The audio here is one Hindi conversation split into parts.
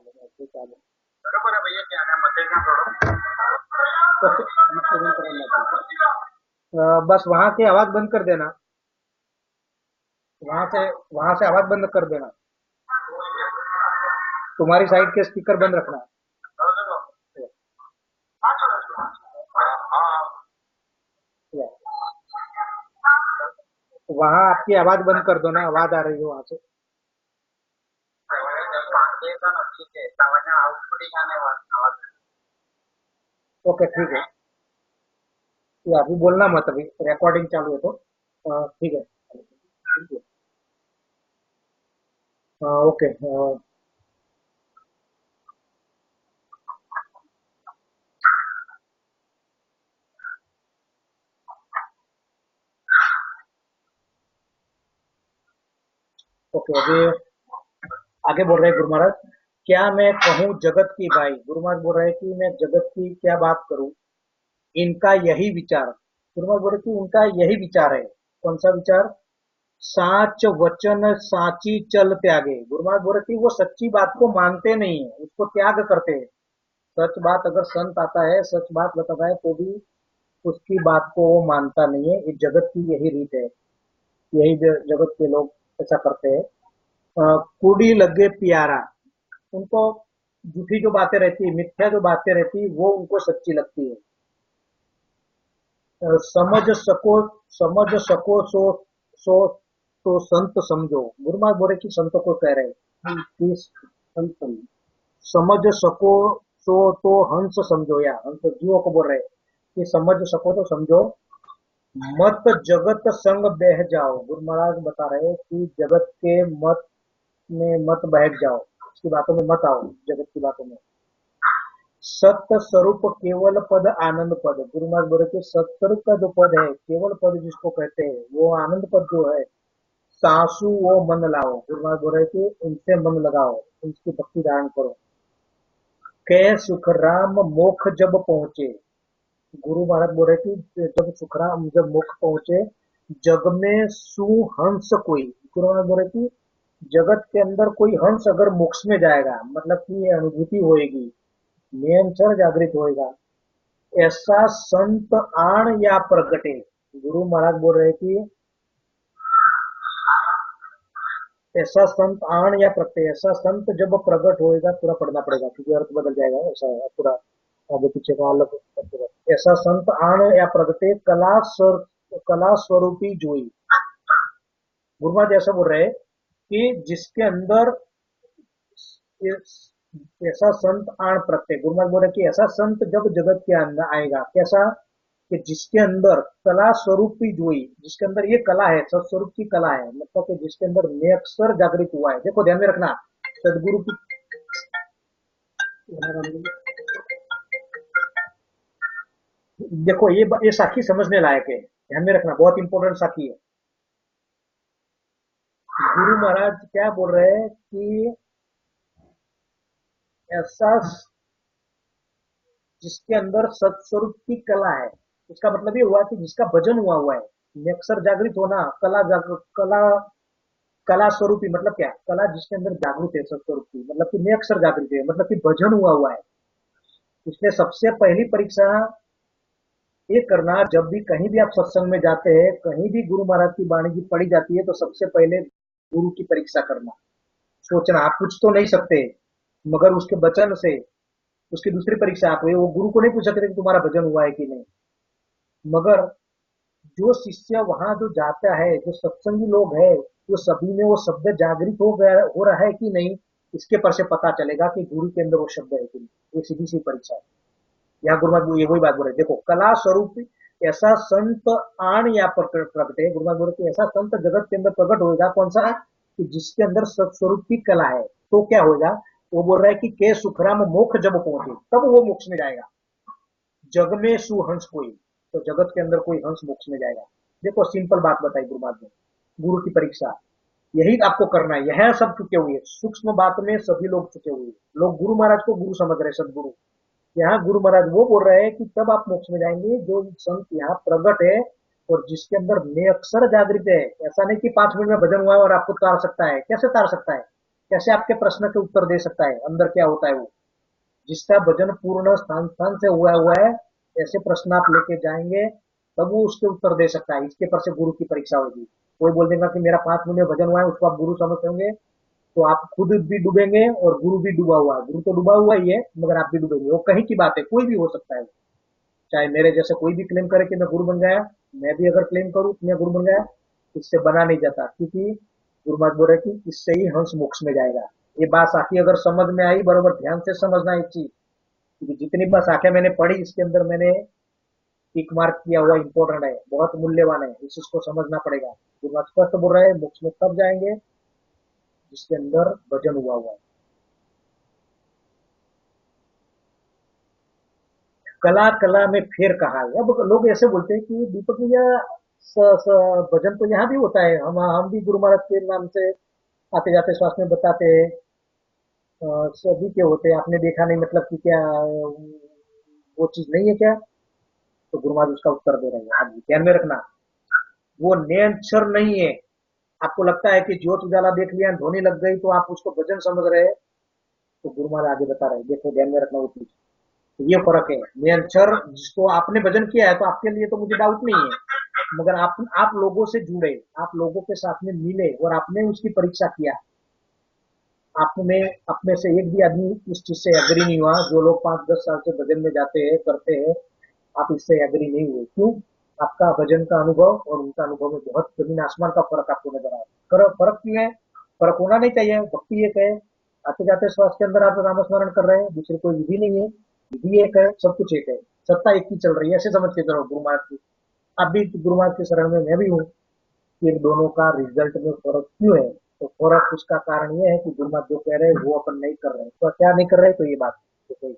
चालू. बरोबर आहे भैया क्या नाम मत ना थोड़ा ओके, बंद करायला लागेल. बस वहां की आवाज बंद कर देना. वहां से वहां से आवाज बंद कर देना. तुम्हारी साइड के स्पीकर बंद रखना. वहां आपकी आवाज बंद कर दो ना, आवाज आ रही है वहां से. ठीक है सामान्य आउटपुटिंग आने वाला ओके ठीक है. ये अभी बोलना मत, अभी रिकॉर्डिंग चालू है तो ठीक है. ठीक है. ओके. ओके अभी आगे बोल रहे हैं गुरु महाराज. क्या मैं कहूँ जगत की भाई, गुरु महाराज बोल रहे हैं कि मैं जगत की क्या बात करूं, इनका यही विचार. गुरु महाराज बोल रहे कि उनका यही विचार है. कौन सा विचार? साच वचन साची चल त्यागे. गुरु महाराज बोल रहे कि वो सच्ची बात को मानते नहीं है, उसको त्याग करते हैं. सच बात अगर संत आता है, सच बात बताता है तो भी उसकी बात को वो मानता नहीं है. ये जगत की यही रीत है. यही जगत के लोग ऐसा करते हैं. कुड़ी लगे प्यारा, उनको झूठी जो बातें रहती है, मिथ्या जो बातें रहती है, वो उनको सच्ची लगती है. समझ सको सो तो संत समझो. गुरु महाराज बोले कि संतों को कह रहे हैं कि संत समझो. समझ सको सो तो हंस समझो, या हंस जीवों को बोल रहे हैं कि समझ सको तो समझो, मत जगत संग बह जाओ. गुरु महाराज बता रहे हैं कि जगत के मत में मत बहक जाओ, उसकी बातों में मत आओ, जगत की बातों में. सत्य स्वरूप केवल पद आनंद पद. गुरु महाराज बोले कि सत्स्वरूप का जो पद है, केवल पद जिसको कहते हैं, वो आनंद पद जो है, सासु वो मन लाओ. गुरु महाराज बोल रहे कि उनसे मन लगाओ, उनकी भक्ति धारण करो. कै सुख राम मोख जब पहुंचे. गुरु महाराज बोल रहे कि जब सुखराम जब मोक्ष पहुंचे, जग में सुहंस कोई. गुरु महाराज बोल रहे कि जगत के अंदर कोई हंस अगर मोक्ष में जाएगा, मतलब कि ये अनुभूति होएगी, नियंत्रण जागृत होएगा, ऐसा संत आण या प्रगटे. गुरु महाराज बोल रहे कि ऐसा संत आण या प्रगटे, ऐसा संत जब प्रकट होएगा, पूरा पढ़ना पड़ेगा क्योंकि अर्थ बदल जाएगा. ऐसा पूरा आगे पीछे का अलग. ऐसा संत आण या प्रगटे कला स्वरूपी जोई. गुरु महाराज ऐसा बोल रहे हैं कि जिसके अंदर ऐसा संत आण प्रत्यय. गुरु महाराज बोल रहे कि ऐसा संत जब जगत के अंदर आएगा, कैसा? कि जिसके अंदर कला स्वरूप की जोई, जिसके अंदर ये कला है, सत्स्वरूप की कला है, मतलब कि जिसके अंदर नेक्सर जागृत हुआ है. देखो ध्यान में रखना, सदगुरु की. देखो ये साखी समझने लायक है, ध्यान में रखना, बहुत इंपॉर्टेंट साखी है. गुरु महाराज क्या बोल रहे हैं कि ऐसा जिसके अंदर सत्स्वरूप की कला है, इसका मतलब ये हुआ कि जिसका भजन हुआ हुआ है. नेक्सर जागृत होना, कला कला स्वरूपी मतलब क्या? कला जिसके अंदर जागृत है सत्स्वरूप की, मतलब कि नेक्सर जागृत है, मतलब कि भजन हुआ हुआ है. इसलिए सबसे पहली परीक्षा ये करना, जब भी कहीं भी आप सत्संग में जाते हैं, कहीं भी गुरु महाराज की वाणी की पढ़ी जाती है, तो सबसे पहले गुरु की परीक्षा करना. सोचना आप पूछ तो नहीं सकते, मगर उसके वचन से उसकी दूसरी परीक्षा आप हुई, वो गुरु को नहीं पूछ सकते कि तुम्हारा भजन हुआ है कि नहीं. मगर जो शिष्य वहां जो जाता है, जो सत्संगी लोग है, वो सभी में वो शब्द जागृत हो गया, हो रहा है कि नहीं, इसके पर से पता चलेगा कि गुरु के अंदर वो शब्द है कि नहीं. ये सीधी सी परीक्षा है. यहाँ गुरु महाराज ये वही बात बोल रहे, देखो कला स्वरूप ऐसा संत आण या प्रकट है. गुरु महाराज बोल रहे ऐसा संत जगत के अंदर प्रकट होगा. कौन सा? कि जिसके अंदर सत्स्वरूप की कला है. तो क्या होगा? वो बोल रहा है कि के सुखराम मोक्ष जब पहुंचे, तब वो मोक्ष में जाएगा. जग में सुहंस कोई, तो जगत के अंदर कोई हंस मोक्ष में जाएगा. देखो सिंपल बात बताई गुरु महाराज ने. गुरु की परीक्षा यही आपको करना है. यह सब चुके हुए, सूक्ष्म बात में सभी लोग चुके हुए लोग गुरु महाराज को गुरु समझ रहे, सदगुरु. यहाँ गुरु महाराज वो बोल रहे हैं कि तब आप मोक्ष में जाएंगे जो संत यहाँ प्रकट है, और जिसके अंदर ने अक्षर जागृत है. ऐसा नहीं कि 5 मिनट में भजन हुआ है और आपको तार सकता है. कैसे तार सकता है? कैसे आपके प्रश्न के उत्तर दे सकता है, अंदर क्या होता है वो। जिसका भजन पूर्ण स्थान स्थान से हुआ है, ऐसे प्रश्न आप लेके जाएंगे तब वो उसके उत्तर दे सकता है। इसके पर से गुरु की परीक्षा होगी। कोई बोल देगा कि मेरा 5 मिनट में भजन हुआ है, उसको आप गुरु समझते होंगे, तो आप खुद भी डूबेंगे और गुरु भी डूबा हुआ है। गुरु तो डूबा हुआ ही है, मगर आप भी डूबेंगे। वो कहीं की बात है, कोई भी हो सकता है। चाहे मेरे जैसे कोई भी क्लेम करे कि मैं गुरु बन गया, मैं भी अगर क्लेम करूं कि मैं गुरु बन गया, इससे बना नहीं जाता। क्योंकि गुरु महाराज बोल रहे कि इससे ही हंस मोक्ष में जाएगा। ये बात साथी अगर समझ में आई, बरोबर ध्यान से समझना एक चीज, क्योंकि जितनी बात साख्या मैंने पढ़ी, इसके अंदर मैंने टिक मार्क किया हुआ इंपॉर्टेंट है, बहुत मूल्यवान है, इस चीज को समझना पड़ेगा। गुरु महाराज स्पष्ट बोल रहे हैं, मोक्ष में तब जाएंगे जिसके अंदर भजन हुआ है। कला कला में फेर कहा है। अब लोग ऐसे बोलते हैं कि दीपक भैया भजन तो यहाँ भी होता है, हम भी गुरु महाराज के नाम से आते जाते स्वास्थ्य में बताते हैं। सभी के होते हैं, आपने देखा नहीं, मतलब कि क्या वो चीज नहीं है क्या। तो गुरु महाराज उसका उत्तर दे रहे हैं, आप ध्यान में रखना, वो नियंत्रण नहीं है। आपको लगता है कि ज्योत उजाला देख लिया, ध्वनि लग गई, तो आप उसको भजन समझ रहे हैं। तो गुरु महाराज आगे बता रहे हैं, देखो ध्यान में रखना वो चीज। ये फर्क है। निरंतर जिसको आपने भजन किया है, तो आपके लिए तो मुझे डाउट नहीं है, मगर आप लोगों से जुड़े, आप लोगों के साथ में मिले और आपने उसकी परीक्षा किया। आप में अपने से एक भी आदमी इस चीज से एग्री नहीं हुआ, जो लोग 5-10 साल से भजन में जाते हैं करते हैं, आप इससे एग्री नहीं हुए। क्यों? आपका भजन का अनुभव और उनका अनुभव में बहुत जमीन आसमान का फर्क आपको नजर आ रहा है। फर्क क्यों है? फर्क होना नहीं चाहिए, भक्ति एक है। आते जाते श्वास के अंदर आप नामस्मरण कर रहे हैं, दूसरी कोई विधि नहीं है, विधि एक है, सब कुछ एक है, सत्ता एक ही चल रही है, ऐसे समझ के चलो गुरु महाराज की। अब भी गुरु महाराज के शरण में मैं भी हूँ। कि दोनों का रिजल्ट में फर्क क्यों है? तो फर्क उसका कारण ये है कि गुरु महाराज जो कह रहे हैं वो अपन नहीं कर रहे हैं। तो क्या नहीं कर रहे? तो ये बात तो कोई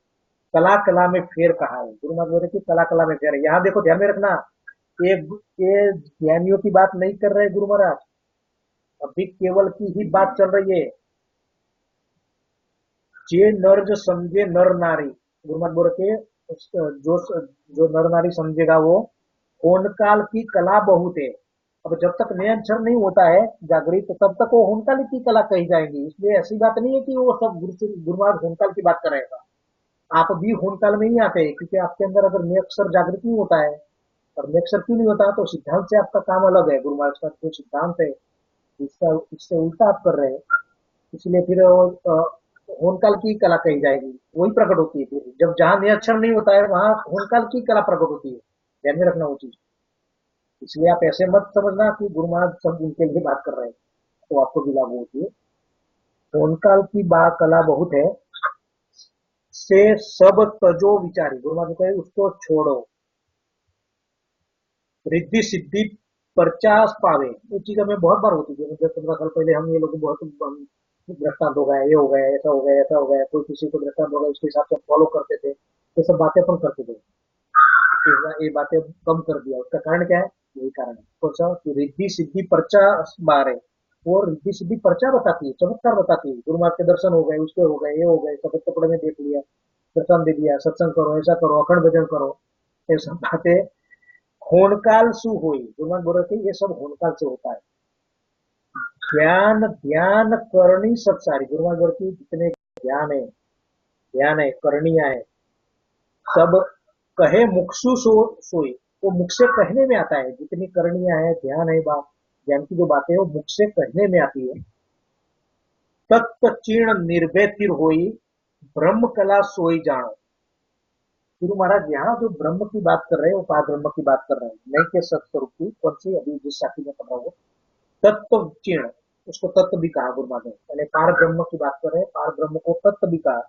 कला कला में फेर कहा है। गुरु महाराज बोल रहे कि कला कला में फेर है। यहाँ देखो ध्यान में रखना, एक ये ज्ञानियों की बात नहीं कर रहे गुरु महाराज, अभी केवल की ही बात चल रही है। जे नर जो समझे नर नारी, गुरु महाराज बोल रहे जो जो नर नारी समझेगा वो होनकाल की कला बहुत है। अब जब तक नियंत्रण नहीं होता है जागृत, तो तब तक वो होनकाल की कला कही जाएगी। इसलिए ऐसी बात नहीं है कि वो सब गुरु महाराज होनकाल की बात करेगा। आप भी होनकाल में ही आते हैं, क्योंकि आपके अंदर अगर नियक्षर जागृत नहीं होता है, और नियक्षर क्यों नहीं होता, तो सिद्धांत से आपका काम अलग है। गुरु महाराज का जो सिद्धांत है, इसका इससे उल्टा आप कर रहे हैं। इसलिए फिर होनकाल की कला कही जाएगी, वही प्रकट होती है। फिर जब जहां नियक्षर नहीं होता है, वहां होनकाल की कला प्रकट होती है। ध्यान में रखना वो चीज। इसलिए आप ऐसे मत समझना कि गुरु महाराज सब उनके लिए बात कर रहे हैं, तो आपको भी लागू होती है। होनकाल की बात कला बहुत है, से सब तजो विचारी, गुरु महाराज कहे उसको छोड़ो। रिद्धि सिद्धि परचास पावे, ये चीज हमें बहुत बार होती थी। 10-15 साल पहले हम ये लोग बहुत दृष्टांत हो गया, ये हो गया, ऐसा हो गया, ऐसा हो गया, कोई किसी को दृष्टांत हो गया, उसके हिसाब से फॉलो करते थे। ये सब बातें अपन करते थे। ये बातें कम कर दिया, उसका कारण क्या है? यही कारण है। कौन सा? कि रिद्धि सिद्धि पर्चा बार है। वो रिद्धि सिद्धि पर्चा बताती है, चमत्कार बताती है। गुरु महाराज के दर्शन हो गए, उसके हो गए, ये हो गए, सफेद कपड़े में देख लिया, दर्शन दे दिया, सत्संग करो, ऐसा करो, अखंड भजन करो, ये सब बातें होनकाल सु हुई। गुरु महाराज बोल रहे थे ये सब होनकाल से होता है। ज्ञान ध्यान करनी सब सारी, गुरु महाराज बोल रहे थे जितने ज्ञान है, करणियां है, सब कहे मुखसु सोई, वो मुख से कहने में आता है। जितनी करणियां है, ध्यान है, बात ज्ञान की जो बातें है, वो मुख से कहने में आती है। तत्व चीर्ण निर्भय तिर होई, ब्रह्म कला सोई जानो। गुरु महाराज यहाँ जो ब्रह्म की बात कर रहे हैं, वो पार ब्रह्म की बात कर रहे हैं, नहीं के सत्स्वरूप की। कौन सी? अभी जिस शाखी में पढ़ रहा हूँ, तत्व चीर्ण, उसको तत्व भी कहा गुरु महाराज ने। पहले पार ब्रह्म की बात कर रहे हैं, पार ब्रह्म को तत्व भी कहा।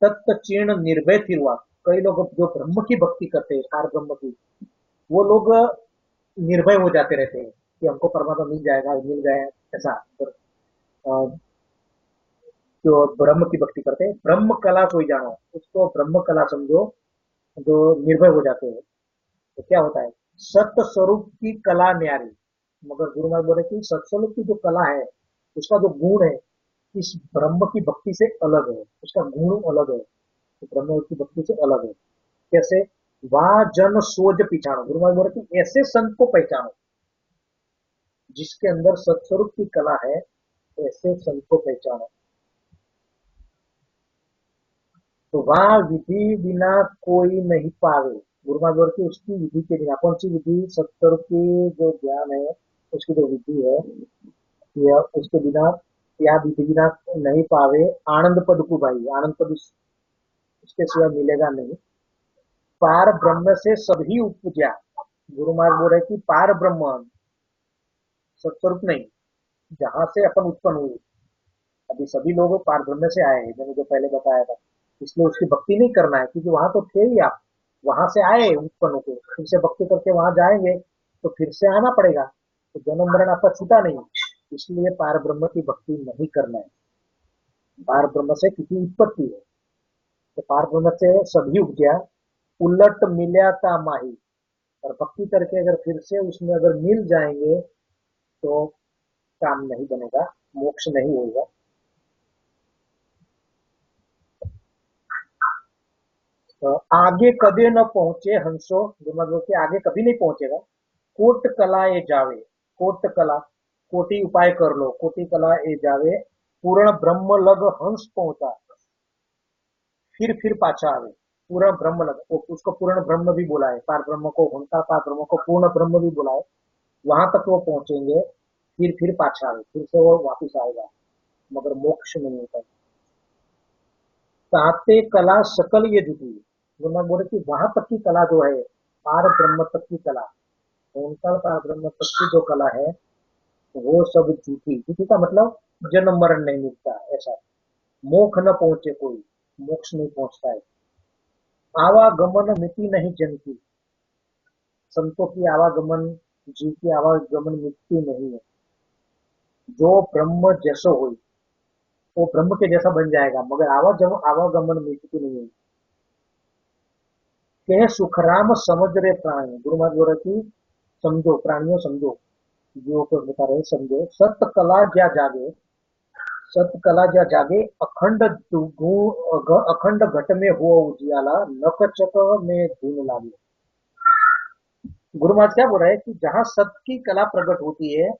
तत्व चीर्ण निर्भय तिर हुआ। कई लोग जो ब्रह्म की भक्ति करते हैं, पार ब्रह्म की, वो लोग निर्भय हो जाते रहते हैं कि हमको परमात्मा मिल जाएगा, मिल गया ऐसा। जो ब्रह्म की भक्ति करते हैं, ब्रह्म कला कोई जानो, उसको ब्रह्म कला समझो, जो निर्भय हो जाते हैं। तो क्या होता है? सत्य स्वरूप की कला न्यारी। मगर गुरु महाराज बोले कि सत्स्वरूप की जो कला है, उसका जो गुण है, इस ब्रह्म की भक्ति से अलग है, उसका गुण अलग है, तो ब्रह्म की भक्ति से अलग है। कैसे? वहां जन सोज पिछाड़ो, गुरु महाराज बोले कि ऐसे संत को पहचानो जिसके अंदर सत्स्वरूप की कला है, ऐसे संत को पहचानो। तो वहां विधि बिना कोई नहीं पावे। गुरु महाराज बोलते हैं, उसकी विधि के बिना, कौन सी विधि? सत्संग की जो ज्ञान है, उसकी जो विधि है, यह उसके बिना, या विधि बिना नहीं पावे। आनंद पद को भाई, आनंद पद उसके सिवा मिलेगा नहीं। पार ब्रह्म से सभी उपजा। गुरु महाराज बोल रहे कि पार ब्रह्म, सत्स्वरूप नहीं, जहां से अपन उत्पन्न हुए, अभी सभी लोग पार ब्रह्म से आए हैं, मैंने जो पहले बताया था। इसलिए उसकी भक्ति नहीं करना है, क्योंकि वहां तो थे ही आप, वहां से आए उत्पन्न होकर, फिर से भक्ति करके वहां जाएंगे तो फिर से आना पड़ेगा, तो जन्म मरण आपका छूटा नहीं। इसलिए पार ब्रह्म की भक्ति नहीं करना है। पार ब्रह्म से किसी उत्पत्ति है, तो पार ब्रह्म से सभी उपजा। उलट मिल्या का माही, और भक्ति करके अगर फिर से उसमें अगर मिल जाएंगे तो काम नहीं बनेगा, मोक्ष नहीं होगा। तो आगे कभी न पहुंचे हंसो, जो मतलब कि आगे कभी नहीं पहुंचेगा। कोट कला ए जावे, कोट कला, कोटि उपाय कर लो, कोटि कला ए जावे। पूर्ण ब्रह्म लग हंस पहुंचा, फिर पाछा आवे। पूर्ण ब्रह्म लग, उसको पूर्ण ब्रह्म भी बोला है, पार ब्रह्म को हंता, पार ब्रह्म को पूर्ण ब्रह्म भी बोला है। वहां तक वो पहुंचेंगे, फिर पाछा आवे, फिर से वो वापिस आएगा, मगर मोक्ष नहीं होता। ताते कला सकल ये जुटी। जो मैं बोले कि वहां तक की कला जो है, पार ब्रह्म तक की कला, ओंकार पार ब्रह्म तक की जो कला है, वो सब झूठी। झूठी का मतलब जन्म मरण नहीं मिलता, ऐसा। मोक्ष न पहुंचे कोई, मोक्ष नहीं पहुंचता है। आवागमन मिति नहीं जनती, संतों की आवागमन, जीव की आवागमन मिटती नहीं है। जो ब्रह्म जैसो हो, वो ब्रह्म के जैसा बन जाएगा, मगर आवागमन मिटती नहीं है। कहे सुखराम समझ रहे प्राणी, गुरु महाराज बोल रहे कि समझो प्राणियों, समझो, जीवों को बता रहे समझो। सत्य कला ज्या जागे, सत्य कला ज्या जागे, अखंड घट में हो उजियाला, नक चक में धुन लागे। गुरु महाराज क्या बोल रहे हैं कि जहां सत्य की कला प्रकट होती है,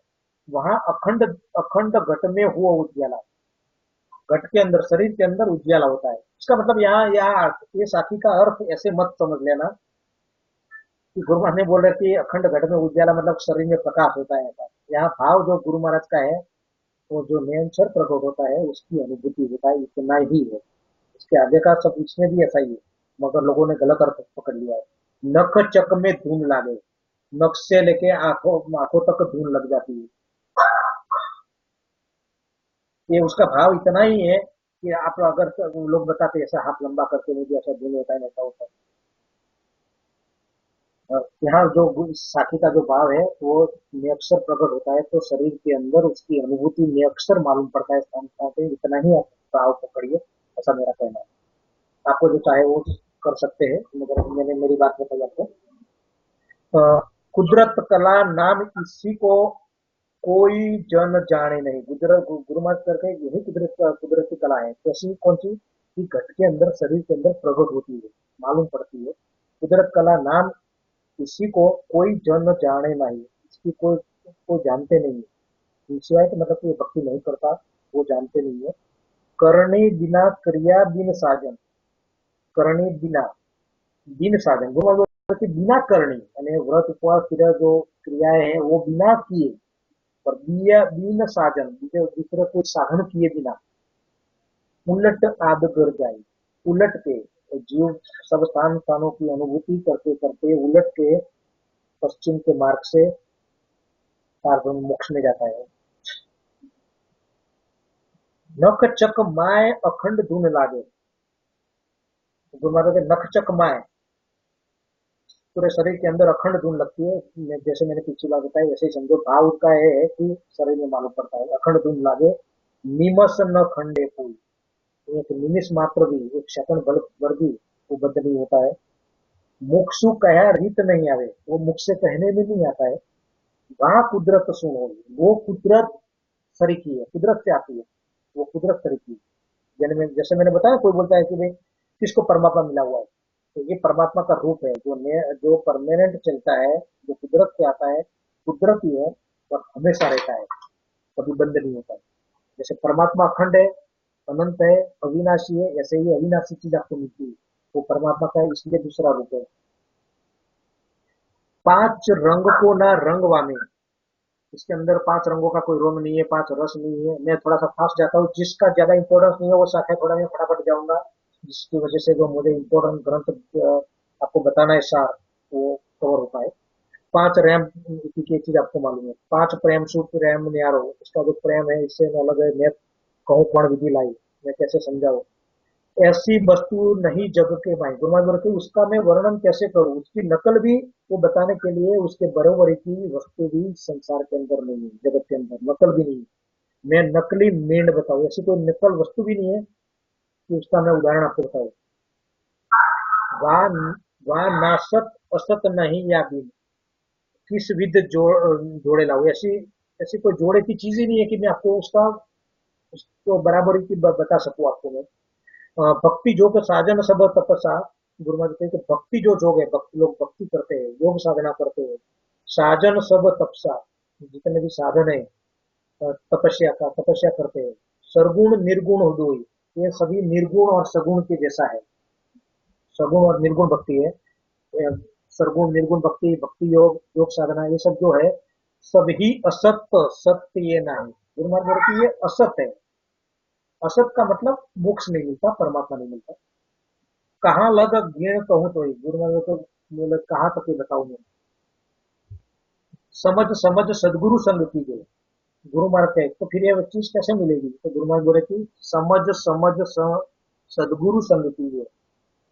वहां अखंड अखंड घट में हुआ उजियाला, घट के अंदर, शरीर के अंदर उजियाला होता है। इसका मतलब यहाँ ये साखी का अर्थ ऐसे मत समझ लेना कि गुरु महाराज ने बोल रहे कि अखंड घट में उजियाला मतलब शरीर में प्रकाश होता है, ऐसा। यहाँ भाव जो गुरु महाराज का है, वो जो नियंत्रण प्रकट होता है, उसकी अनुभूति होता है, इतना ही है। इसके आगे का सब इसमें भी ऐसा ही है, मगर लोगों ने गलत अर्थ पकड़ लिया है। नख चक में धूल लागे, नख से लेके आंखों आंखों तक धूल लग जाती है। ये उसका भाव इतना ही है कि आप अगर, लोग बताते हैं ऐसा हाथ लंबा करके मुझे ऐसा धूल होता है, ऐसा होता है। यहाँ जो साखी का जो भाव है, वो नियक्षर प्रकट होता है, तो शरीर के अंदर उसकी अनुभूति नियक्षर मालूम पड़ता है स्थान स्थान पे। इतना ही आप भाव पकड़िए, ऐसा मेरा कहना है। आपको जो चाहे वो कर सकते हैं, मगर मैंने मेरी बात बताई आपको। अ, कुदरत कला नाम इसी को कोई जन जाने नहीं। गुरु महाराज करके यही कुदरत की कला है। कैसी, कौन सी? कि घट के अंदर, शरीर के अंदर प्रकट होती है, मालूम पड़ती है। कुदरत कला नाम इसी को कोई जन जाने नहीं, इसकी कोई जानते नहीं है। सिवाय के मतलब कोई भक्ति नहीं करता, वो जानते नहीं है। करने बिना क्रिया बिन साजन, करने बिना, बिन साधन, गुरु महाराज के बिना करनी, यानी व्रत उपवास क्रिया जो क्रियाएं हैं वो बिना किए, पर बिन साधन, दूसरे कोई साधन किए बिना, उलट आद कर जाए, उलट के, तो जीव सब स्थानों की अनुभूति करते करते उलट के पश्चिम के मार्ग से पार मोक्ष में जाता है। नख चक माय अखंड धुन लागे, गुरु महाराज के नख चक माय, पूरे शरीर के अंदर अखंड धुन लगती है। जैसे मैंने पिछली बार बताया, वैसे ही समझो। भाव उसका ये है कि शरीर में मालूम पड़ता है, अखंड धुन लागे। निमस न खंडे कोई, एक निमिष मात्र भी, एक सेकंड बल भर भी वो बंद नहीं होता है। मुक्षु कह रीत नहीं आवे, वो मुख से कहने में नहीं आता है। वहां कुदरत सुनो, वो कुदरत सरी की है, कुदरत से आती है, वो कुदरत सरी की है। जैसे मैंने बताया, कोई बोलता है कि भाई किसको परमात्मा मिला हुआ है, तो ये परमात्मा का रूप है, जो परमानेंट चलता है, जो कुदरत से आता है, कुदरती है और हमेशा रहता है, कभी बंद नहीं होता है। जैसे परमात्मा अखंड है, अनंत है, अविनाशी है, ऐसे ही अविनाशी चीज आपको मिलती है, वो परमात्मा का है, इसलिए दूसरा रूप है। पांच रंग को ना रंग वामे, इसके अंदर पांच रंगों का कोई रंग नहीं है, पांच रस नहीं है। मैं थोड़ा सा फास्ट जाता हूँ, जिसका ज्यादा इंपॉर्टेंस नहीं है वो शाखा थोड़ा मैं फटाफट जाऊंगा, जिसकी वजह से जो मुझे इंपॉर्टेंट ग्रंथ आपको बताना है सार, वो कवर हो पाए। पांच रैम की चीज आपको मालूम है, पांच प्रेम सुख रैम न्यारो, इसका जो प्रेम है इससे अलग है। मैं कहूँ कौन विधि लाई, मैं कैसे समझाऊं, ऐसी वस्तु नहीं जग के भाई, गुरु महाराज बोलते उसका मैं वर्णन कैसे करूं, उसकी नकल भी वो बताने के लिए उसके बरोबर की वस्तु भी संसार के अंदर नहीं है, जगत के अंदर नकल भी नहीं है। मैं नकली मेंढ बताऊं, ऐसी कोई नकल वस्तु भी नहीं है कि उसका मैं उदाहरण आपको बताऊं। वह वह नासत असत नहीं या भी, किस विध जोड़े लाऊं, ऐसी ऐसी कोई जोड़े की चीज ही नहीं है कि मैं आपको उसका उसको बराबरी की बता सकूं आपको मैं। भक्ति योग साधन सब तपसा, गुरु महाराज कहते हैं कि भक्ति जो योग है, भक्ति लोग भक्ति करते हैं, योग साधना करते हैं, साजन सब तपसा, जितने भी साधन है तपस्या का, तपस्या करते हैं, सरगुण निर्गुण हो दो, ये सभी निर्गुण और सगुण के जैसा है। सगुण और निर्गुण भक्ति है, सरगुण निर्गुण भक्ति, भक्ति योग, योग साधना, ये सब जो है सब ही असत्य, सत्य ये नहीं। गुरु महाराज बोले कि ये असत है। असत का मतलब मोक्ष नहीं मिलता, परमात्मा नहीं मिलता। कहाँ लग गेण कहूँ तो ही, गुरु महाराज तो बोले कहाँ तक ये बताऊं मैं। समझ समझ सदगुरु संग कीजिए, गुरु महाराज कहे तो फिर ये चीज कैसे मिलेगी, तो गुरु महाराज बोले कि समझ समझ सदगुरु संग कीजिए,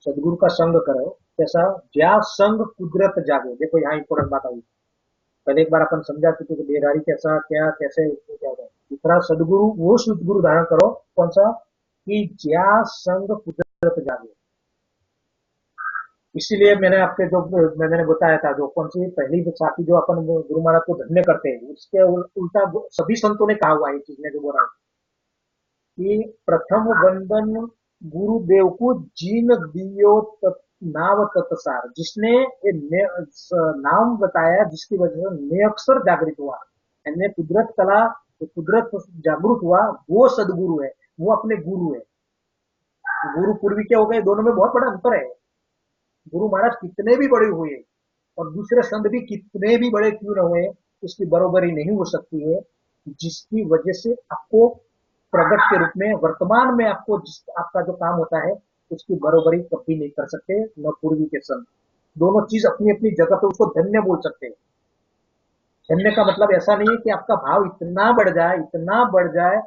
सदगुरु का संग करो। कैसा, ज्या संग कुदरत जागे। देखो यहाँ इंपोर्टेंट बात आई, पहले एक बार अपन समझा चुके कि बेदारी कैसा क्या कैसे क्या होगा। दूसरा, सदगुरु वो सदगुरु धारण करो, कौन सा, कि ज्या संग कुदरत जागे। इसीलिए मैंने आपके जो मैंने बताया था, जो कौन सी पहली साथी जो अपन गुरु महाराज को धन्य करते हैं, उसके उल्टा सभी संतों ने कहा हुआ है, चीज ने जो बोला कि प्रथम वंदन गुरुदेव को जीन दियो नाव तत्सार, जिसने ये नाम बताया जिसकी वजह से नेअक्षर जागृत हुआ, यानी कुदरत कला, तो कुदरत जागृत हुआ, वो सदगुरु है, वो अपने गुरु है। गुरु पूर्वी के हो गए, दोनों में बहुत बड़ा अंतर है। गुरु महाराज कितने भी बड़े हुए और दूसरे संत भी कितने भी बड़े क्यों न हुए, उसकी बरोबरी नहीं हो सकती है, जिसकी वजह से आपको प्रगट के रूप में वर्तमान में आपको जिस आपका जो काम होता है उसकी बरोबरी कभी नहीं कर सकते, न पूर्वी के संत। दोनों चीज अपनी अपनी जगह पे उसको धन्य बोल सकते हैं। धन्य का मतलब ऐसा नहीं है कि आपका भाव इतना बढ़ जाए, इतना बढ़ जाए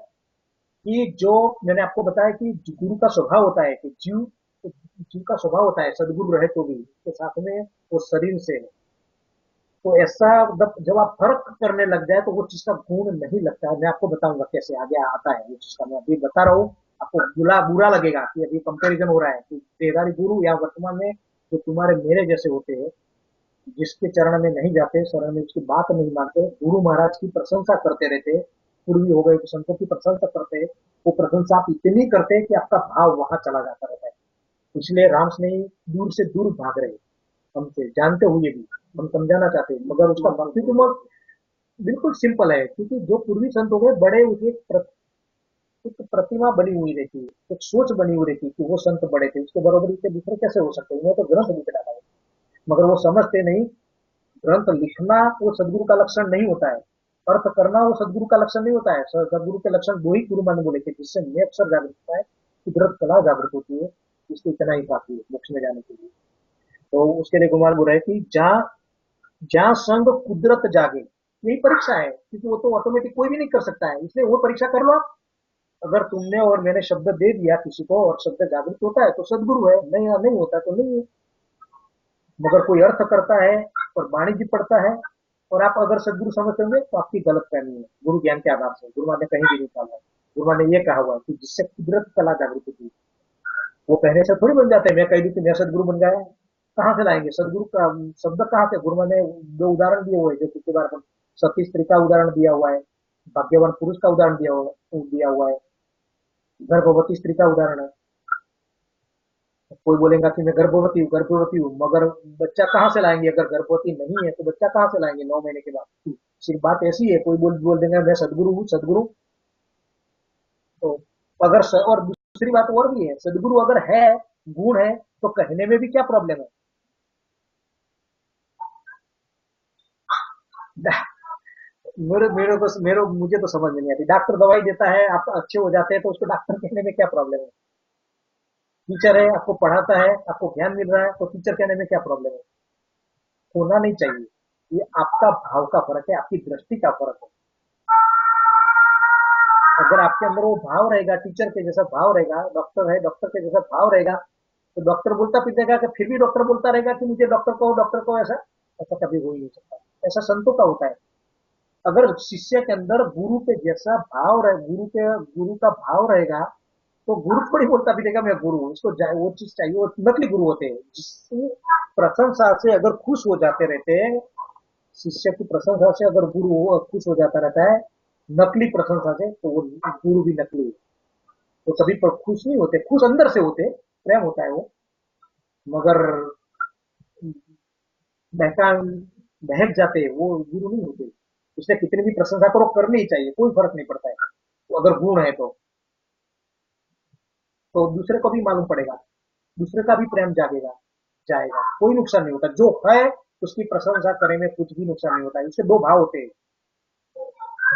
कि जो मैंने आपको बताया कि गुरु का स्वभाव होता है कि जीव, जीव का स्वभाव होता है सदगुरु रहे तो भी उसके साथ में वो शरीर से है। तो ऐसा जब आप फर्क करने लग जाए तो वो चीज का गुण नहीं लगता है। मैं आपको बताऊंगा कैसे आगे आता है वो चीज का, मैं अभी बता रहा हूँ। आपको बुरा लगेगा कि अभी कंपैरिजन हो रहा है कि तेरारी गुरु या वर्तमान में जो तुम्हारे मेरे जैसे होते हैं, जिसके चरण में नहीं जाते, शरण में उसकी बात नहीं मानते, गुरु महाराज की प्रशंसा करते रहते, पूर्वी हो गए तो संतों की प्रशंसा करते, वो प्रशंसा आप इतनी करते कि आपका भाव वहां चला जाता रहता है। इसलिए राम स्नेही दूर से दूर भाग रहे हमसे, जानते हुए भी हम समझाना चाहते हैं, मगर उसका व्यक्तित्व बिल्कुल सिंपल है, क्योंकि जो पूर्वी संत हो गए बड़े, उनकी एक प्रतिमा बनी हुई रहती है, एक सोच बनी हुई रहती है कि वो संत बड़े थे, उसके बरोबरी के दूसरे कैसे हो सकते हैं, उन्होंने तो ग्रंथ लिख डाला है। मगर वो समझते नहीं, ग्रंथ लिखना वो सदगुरु का लक्षण नहीं होता है, अर्थ करना वो सदगुरु का लक्षण नहीं होता है। सदगुरु के लक्षण दो ही गुरु मान बोले थे, जिससे नेक्सर जागृत होता है, कुदरत कला जागृत होती है, इसको इतना ही काफी है मोक्ष में जाने के लिए। तो उसके लिए गुमान बोल रहे हैं कि जहाँ जहाँ संग कुदरत जागे, यही परीक्षा है, क्योंकि वो तो ऑटोमेटिक कोई भी नहीं कर सकता है, इसलिए वो परीक्षा कर लो आप। अगर तुमने और मैंने शब्द दे दिया किसी को और शब्द जागृत होता है तो सदगुरु है, नहीं नहीं होता तो नहीं है। मगर कोई अर्थ करता है और वाणिज्य पढ़ता है और आप अगर सदगुरु समझते होंगे तो आपकी गलत फहमी है, गुरु ज्ञान के आधार से गुरु ने कहीं भी नहीं कहा है। गुरु ने ये कहा हुआ है कि जिससे कुदरत कला जागृत होती है, वो कहने से थोड़ी बन जाते हैं। मैं कह दी कि मैं सदगुरु बन गया, कहाँ से लाएंगे सदगुरु का शब्द, कहाँ से। गुरु ने दो उदाहरण दिए हुए, जो पिछली बार सती स्त्री का उदाहरण दिया हुआ है, भाग्यवान पुरुष का उदाहरण दिया हुआ है, गर्भवती स्त्री का उदाहरण है। कोई बोलेगा कि मैं गर्भवती हूँ, मगर बच्चा कहाँ से लाएंगे, अगर गर्भवती नहीं है तो बच्चा कहाँ से लाएंगे 9 महीने के बाद। सिर्फ बात ऐसी है, कोई बोल बोल देंगे मैं सदगुरु हूँ, सदगुरु। तो और दूसरी बात और भी है, सदगुरु अगर है, गुण है, तो कहने में भी क्या प्रॉब्लम है? मेरे मेरे को मेरे मुझे तो समझ में नहीं आती। डॉक्टर दवाई देता है, आप अच्छे हो जाते हैं, तो उसको डॉक्टर कहने में क्या प्रॉब्लम है? टीचर है, आपको पढ़ाता है, आपको ज्ञान मिल रहा है, तो टीचर कहने में क्या प्रॉब्लम है? होना नहीं चाहिए। ये आपका भाव का फर्क है, आपकी दृष्टि का फर्क है। अगर आपके अंदर वो भाव रहेगा, टीचर के जैसा भाव रहेगा, डॉक्टर है, डॉक्टर के जैसा भाव रहेगा, तो डॉक्टर बोलता फिरेगा कि फिर भी डॉक्टर बोलता रहेगा कि मुझे डॉक्टर को, ऐसा ऐसा कभी हो ही नहीं सकता। ऐसा संतों का होता है। अगर शिष्य के अंदर गुरु के जैसा भाव रहे, गुरु का भाव रहेगा, तो गुरु थोड़ी बोलता फिरेगा मैं गुरु हूँ, इसको वो चीज चाहिए। वो नकली गुरु होते हैं, जिसकी प्रशंसा से अगर खुश हो जाते रहते हैं, शिष्य की प्रशंसा से अगर गुरु खुश हो जाता रहता है, नकली प्रशंसा से, तो वो गुरु भी नकली है। तो कभी पर खुश नहीं होते, खुश अंदर से होते, प्रेम होता है वो, मगर बहका बहक जाते हैं, वो गुरु नहीं होते। उससे कितनी भी प्रशंसा करो, करनी ही चाहिए, कोई फर्क नहीं पड़ता है। तो अगर गुण है तो दूसरे को भी मालूम पड़ेगा, दूसरे का भी प्रेम जागेगा, जाएगा, कोई नुकसान नहीं होता। जो है उसकी प्रशंसा करने में कुछ भी नुकसान नहीं होता है। इससे दो भाव होते हैं।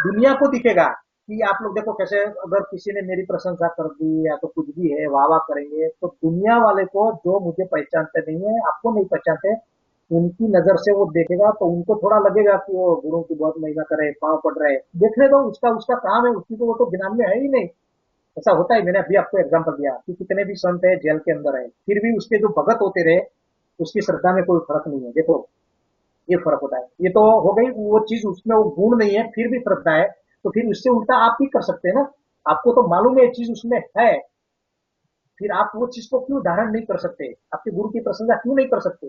दुनिया को दिखेगा कि आप लोग देखो कैसे, अगर किसी ने मेरी प्रशंसा कर दी या तो कुछ भी है, वाह वाह करेंगे, तो दुनिया वाले को, जो मुझे पहचानते नहीं है, आपको नहीं पहचानते, उनकी नजर से वो देखेगा, तो उनको थोड़ा लगेगा कि वो गुरु की बहुत महिमा करे, पाँव पड़ रहे, देखने दो, उसका उसका काम है, उसकी तो वो तो गिनान में है ही नहीं। ऐसा होता है। मैंने अभी आपको एग्जांपल दिया कि कितने भी संत है जेल के अंदर है, फिर भी उसके जो भगत होते रहे, उसकी श्रद्धा में कोई फर्क नहीं है। देखो, ये फर्क होता है। ये तो हो गई वो चीज, उसमें वो गुण नहीं है, फिर भी श्रद्धा है। तो फिर उससे उल्टा आप भी कर सकते हैं ना। आपको तो मालूम है ये चीज उसमें है, फिर आप वो चीज को क्यों धारण नहीं कर सकते? आपके गुरु की प्रशंसा क्यों नहीं कर सकते?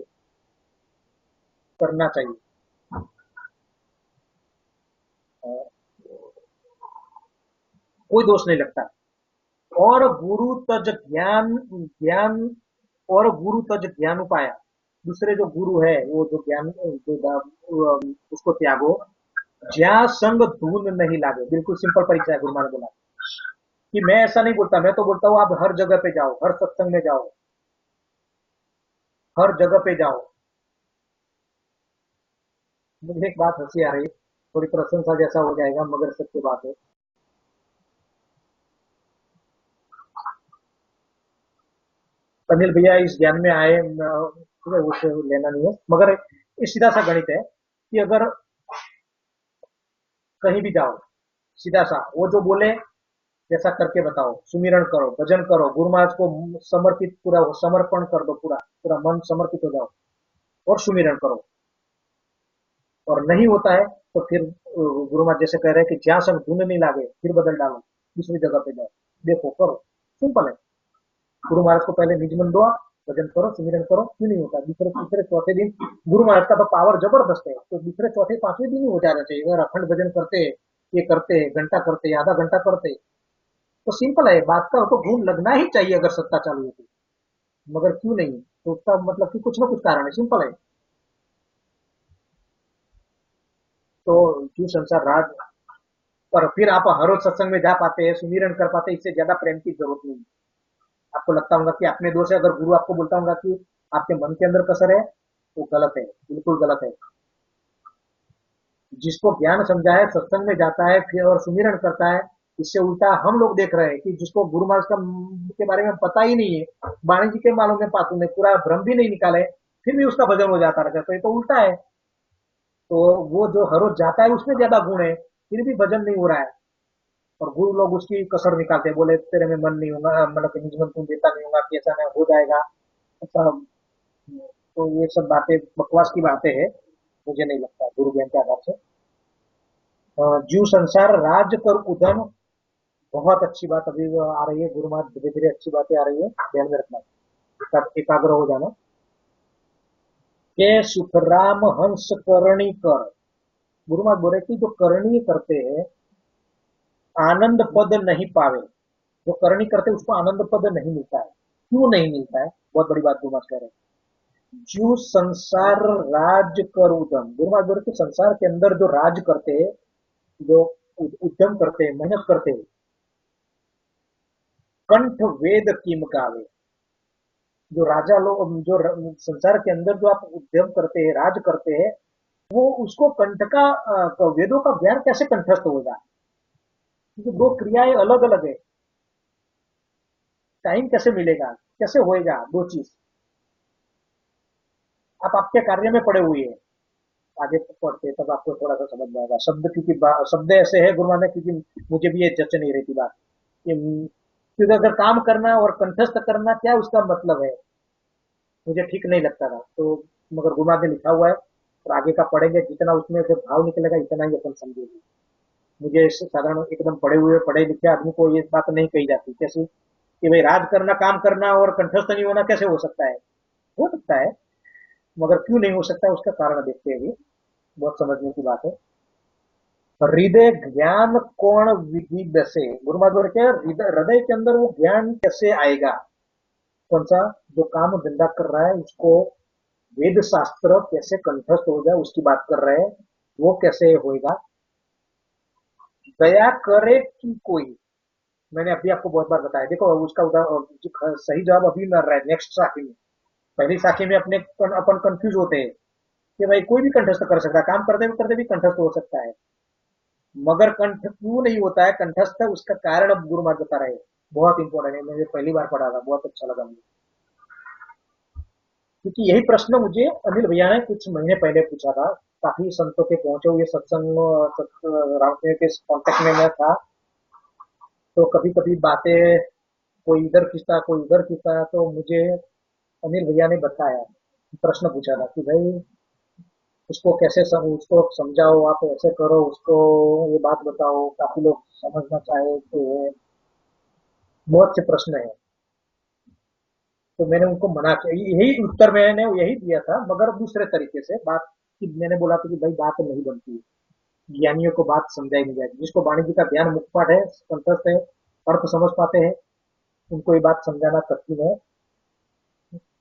करना चाहिए। कोई दोष नहीं लगता। और गुरु तज ज्ञान, ज्ञान और गुरु तज ज्ञान उपाया। दूसरे जो गुरु है, वो जो ज्ञान उसको त्यागो, ज्या संग धून नहीं लागे। बिल्कुल सिंपल परीक्षा है। गुरु महाराज बोला कि मैं ऐसा नहीं बोलता, मैं तो बोलता हूँ आप हर जगह पे जाओ, हर सत्संग में जाओ, हर जगह पे जाओ। मुझे एक बात हंसी आ रही, थोड़ी प्रशंसा जैसा हो जाएगा, मगर सत्य बात है। अनिल भैया इस ज्ञान में आए, उसे लेना नहीं है, मगर ये सीधा सा गणित है कि अगर कहीं भी जाओ, सीधा सा वो जो बोले वैसा करके बताओ, सुमिरन करो, भजन करो, गुरु महाराज को समर्पित, पूरा समर्पण कर दो, पूरा पूरा मन समर्पित हो जाओ और सुमिरन करो। और नहीं होता है तो फिर गुरु महाराज जैसे कह रहे हैं कि जहां सब धुन नहीं लागे, फिर बदल डालो, दूसरी जगह पे जाओ, देखो, करो। सिंपल है। गुरु महाराज को पहले निज मन दो, भजन करो, सुमिरन करो, क्यों नहीं होता? दूसरे तीसरे चौथे दिन गुरु महाराज का तो पावर जबरदस्त है, तो दूसरे चौथे पांचवें दिन ही हो जाना चाहिए। अगर अखंड भजन करते, ये करते, घंटा करते, आधा घंटा करते, तो सिंपल है बात का, तो घूम लगना ही चाहिए अगर सत्ता चालू होती। मगर क्यों नहीं? तो उसका मतलब कि कुछ ना कुछ कारण है, सिंपल है। तो क्यों संसार राज, पर फिर आप हर रोज सत्संग में जा पाते हैं, सुमिरन कर पाते हैं, इससे ज्यादा प्रेम की जरूरत नहीं है। आपको लगता होगा कि अपने दोष है, अगर गुरु आपको बोलता होगा कि आपके मन के अंदर कसर है, वो गलत है, बिल्कुल गलत है। जिसको ज्ञान समझा है, सत्संग में जाता है फिर और सुमिरन करता है, इससे उल्टा हम लोग देख रहे हैं कि जिसको गुरु महाराज का के बारे में पता ही नहीं है, वाणी जी के मालूम में पातू ने पूरा भ्रम भी नहीं निकाले, फिर भी उसका भजन हो जाता रहता है, तो ये तो उल्टा है। तो वो जो हर रोज जाता है उसमें ज्यादा गुण है, फिर भी भजन नहीं हो रहा है। और गुरु लोग उसकी कसर निकालते हैं, बोले तेरे में मन नहीं होगा, मतलब कि निज मन तुम देता नहीं होगा, कि ऐसा नहीं हो जाएगा, ऐसा। तो ये सब बातें बकवास की बातें हैं, मुझे नहीं लगता गुरु ज्ञान के आधार से। जीव संसार राज कर उधम, बहुत अच्छी बात अभी आ रही है। गुरु महाराज धीरे धीरे अच्छी बातें आ रही है, ध्यान में रखना, तब एकाग्र हो जाना। के सुखराम हंस करणी कर। गुरु महाराज बोले कि जो करणी करते हैं, आनंद पद नहीं पावे। जो करनी करते उसको आनंद पद नहीं मिलता है। क्यों नहीं मिलता है? बहुत बड़ी बात गुरु महाराज कह रहे हैं। जो संसार राज कर उदम, गुरु महाराज बोल रहे कि संसार के अंदर जो राज करते हैं, जो उद्यम करते हैं, मेहनत करते हैं, कंठ वेद किम गावे। जो राजा लोग जो संसार के अंदर जो आप उद्यम करते हैं, राज करते हैं, वो उसको कंठ का वेदों का ज्ञान कैसे कंठस्थ होगा? क्योंकि दो क्रियाएं अलग अलग है। टाइम कैसे मिलेगा, कैसे होएगा दो चीज? आप आपके कार्य में पड़े हुए हैं, आगे पढ़ते तब आपको थोड़ा सा समझ में आएगा। शब्द क्योंकि शब्द ऐसे है गुरु माने, क्योंकि मुझे भी ये जच नहीं रहती बात कि क्योंकि अगर काम करना और कंठस्थ करना क्या उसका मतलब है, मुझे ठीक नहीं लगता था। तो मगर गुरु ने लिखा हुआ है और आगे का पढ़ेंगे, जितना उसमें से भाव निकलेगा इतना ही अपन समझेंगे। मुझे साधारण एकदम पढ़े हुए पढ़े लिखे आदमी को ये बात नहीं कही जाती कैसे कि भाई राज करना, काम करना और कंठस्थ नहीं होना कैसे हो सकता है? हो सकता है, मगर क्यों नहीं हो सकता है उसका कारण देखते हैं अभी। बहुत समझने की बात है। हृदय ज्ञान कौन विधि दसे, गुरु महाराज बोले क्या, हृदय के अंदर वो ज्ञान कैसे आएगा? कौन सा? जो काम धंधा कर रहा है उसको वेद शास्त्र कैसे कंठस्थ हो जाए उसकी बात कर रहे हैं। वो कैसे होएगा? दया करे कि कोई, मैंने अभी आपको बहुत बार बताया, देखो उसका सही जवाब अभी मिल रहा है नेक्स्ट साखी में। पहली साखी में अपने अपन कंफ्यूज होते हैं कि भाई कोई भी कंठस्थ कर सकता है, काम करते भी कंठस्थ हो सकता है, मगर कंठ क्यों नहीं होता है कंठस्थ, उसका कारण अब गुरु महाराज बता रहे हैं। बहुत इंपॉर्टेंट है, मैंने पहली बार पढ़ा था, बहुत अच्छा लगा मुझे। क्योंकि यही प्रश्न मुझे अनिल भैया ने कुछ महीने पहले पूछा था। काफी संतों के पहुंचे हुए सत्संग रामदेव के कांटेक्ट में मैं था, तो कभी कभी बातें कोई इधर खींचता कोई उधर खींचता, तो मुझे अनिल भैया ने बताया, प्रश्न पूछा था कि भाई उसको कैसे उसको समझाओ, आप ऐसे करो उसको, ये बात बताओ, काफी लोग समझना चाहे तो बहुत से प्रश्न है। तो मैंने उनको मना किया, यही उत्तर मैंने यही दिया था, मगर दूसरे तरीके से बात की। मैंने बोला था कि भाई बात नहीं बनती है, ज्ञानियों को बात समझाई नहीं जाएगी। जिसको वाणी जी का ज्ञान मुखपाठ है, कंठस्थ है, अर्थ समझ पाते हैं, उनको ये बात समझाना कठिन है,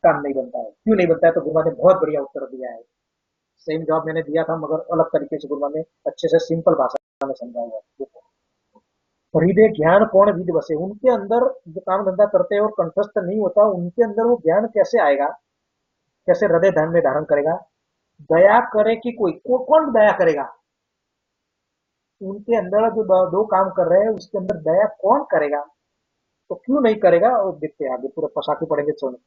काम नहीं बनता है। क्यों नहीं बनता है? तो गुरुमा ने बहुत बढ़िया उत्तर दिया है। सेम जवाब मैंने दिया था मगर अलग तरीके से गुरुमा ने अच्छे से सिंपल भाषा में समझाया है। हृदय ज्ञान कौन विद बसे, उनके अंदर जो काम धंधा करते हैं और कंठस्थ नहीं होता, उनके अंदर वो ज्ञान कैसे आएगा, कैसे हृदय ध्यान में धारण करेगा? दया करे कि कोई कौन दया करेगा? उनके अंदर जो दो काम कर रहे हैं उसके अंदर दया कौन करेगा? तो क्यों नहीं करेगा? और देखते हैं आगे पूरा पसाके पढ़ेंगे सुनो।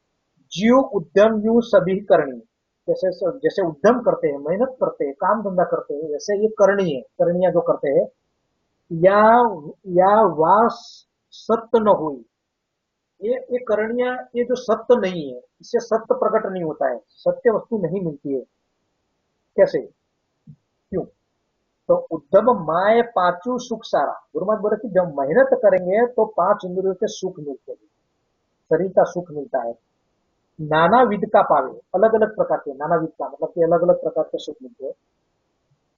जीव उद्यम यू सभी करनी, जैसे जैसे उद्यम करते हैं, मेहनत करते हैं, काम धंधा करते हैं, वैसे ये करनी है, करणियां जो करते हैं, या वास सत्य न हुई, ये करणियां, ये जो सत्य नहीं है, इससे सत्य प्रकट नहीं होता है, सत्य वस्तु नहीं मिलती है। कैसे? क्यों? तो उद्यम माए पांचू सुख सारा, गुरु महाराज बोले कि जब मेहनत करेंगे तो पांच इंद्रियों के सुख मिलते हैं, शरीर का सुख मिलता है। नाना विध का पावे, अलग अलग प्रकार के, नाना विध का मतलब कि अलग अलग प्रकार के सुख मिलते हैं।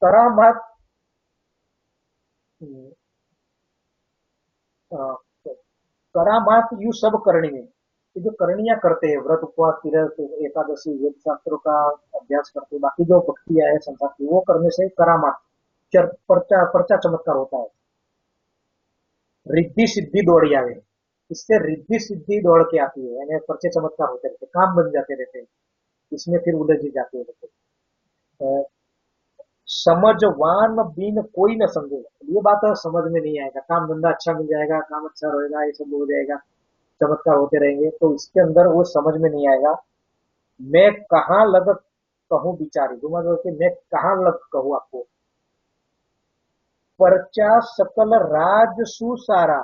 करामात करामात यू सब करनी है, ये जो करणियां करते हैं, व्रत उपवास तीर्थ एकादशी वेद शास्त्रों का अभ्यास करते हैं, बाकी जो भक्तियां है संसार की, वो करने से करामात पर्चा पर्चा चमत्कार होता है। रिद्धि सिद्धि दौड़ आवे, इससे रिद्धि सिद्धि दौड़ के आती है, यानी पर्चे चमत्कार होते रहते, काम बन जाते रहते हैं, इसमें फिर उलझ जाते हैं। समझवान बिन कोई न समझे, ये बात समझ में नहीं आएगा, काम धंधा अच्छा मिल जाएगा, काम अच्छा रहेगा, ये सब हो जाएगा, चमत्कार होते रहेंगे, तो इसके अंदर वो समझ में नहीं आएगा। मैं कहाँ लग कहूँ बिचारी, घुमा के मैं कहाँ लग कहूँ आपको, परचा सकल राज सुसारा।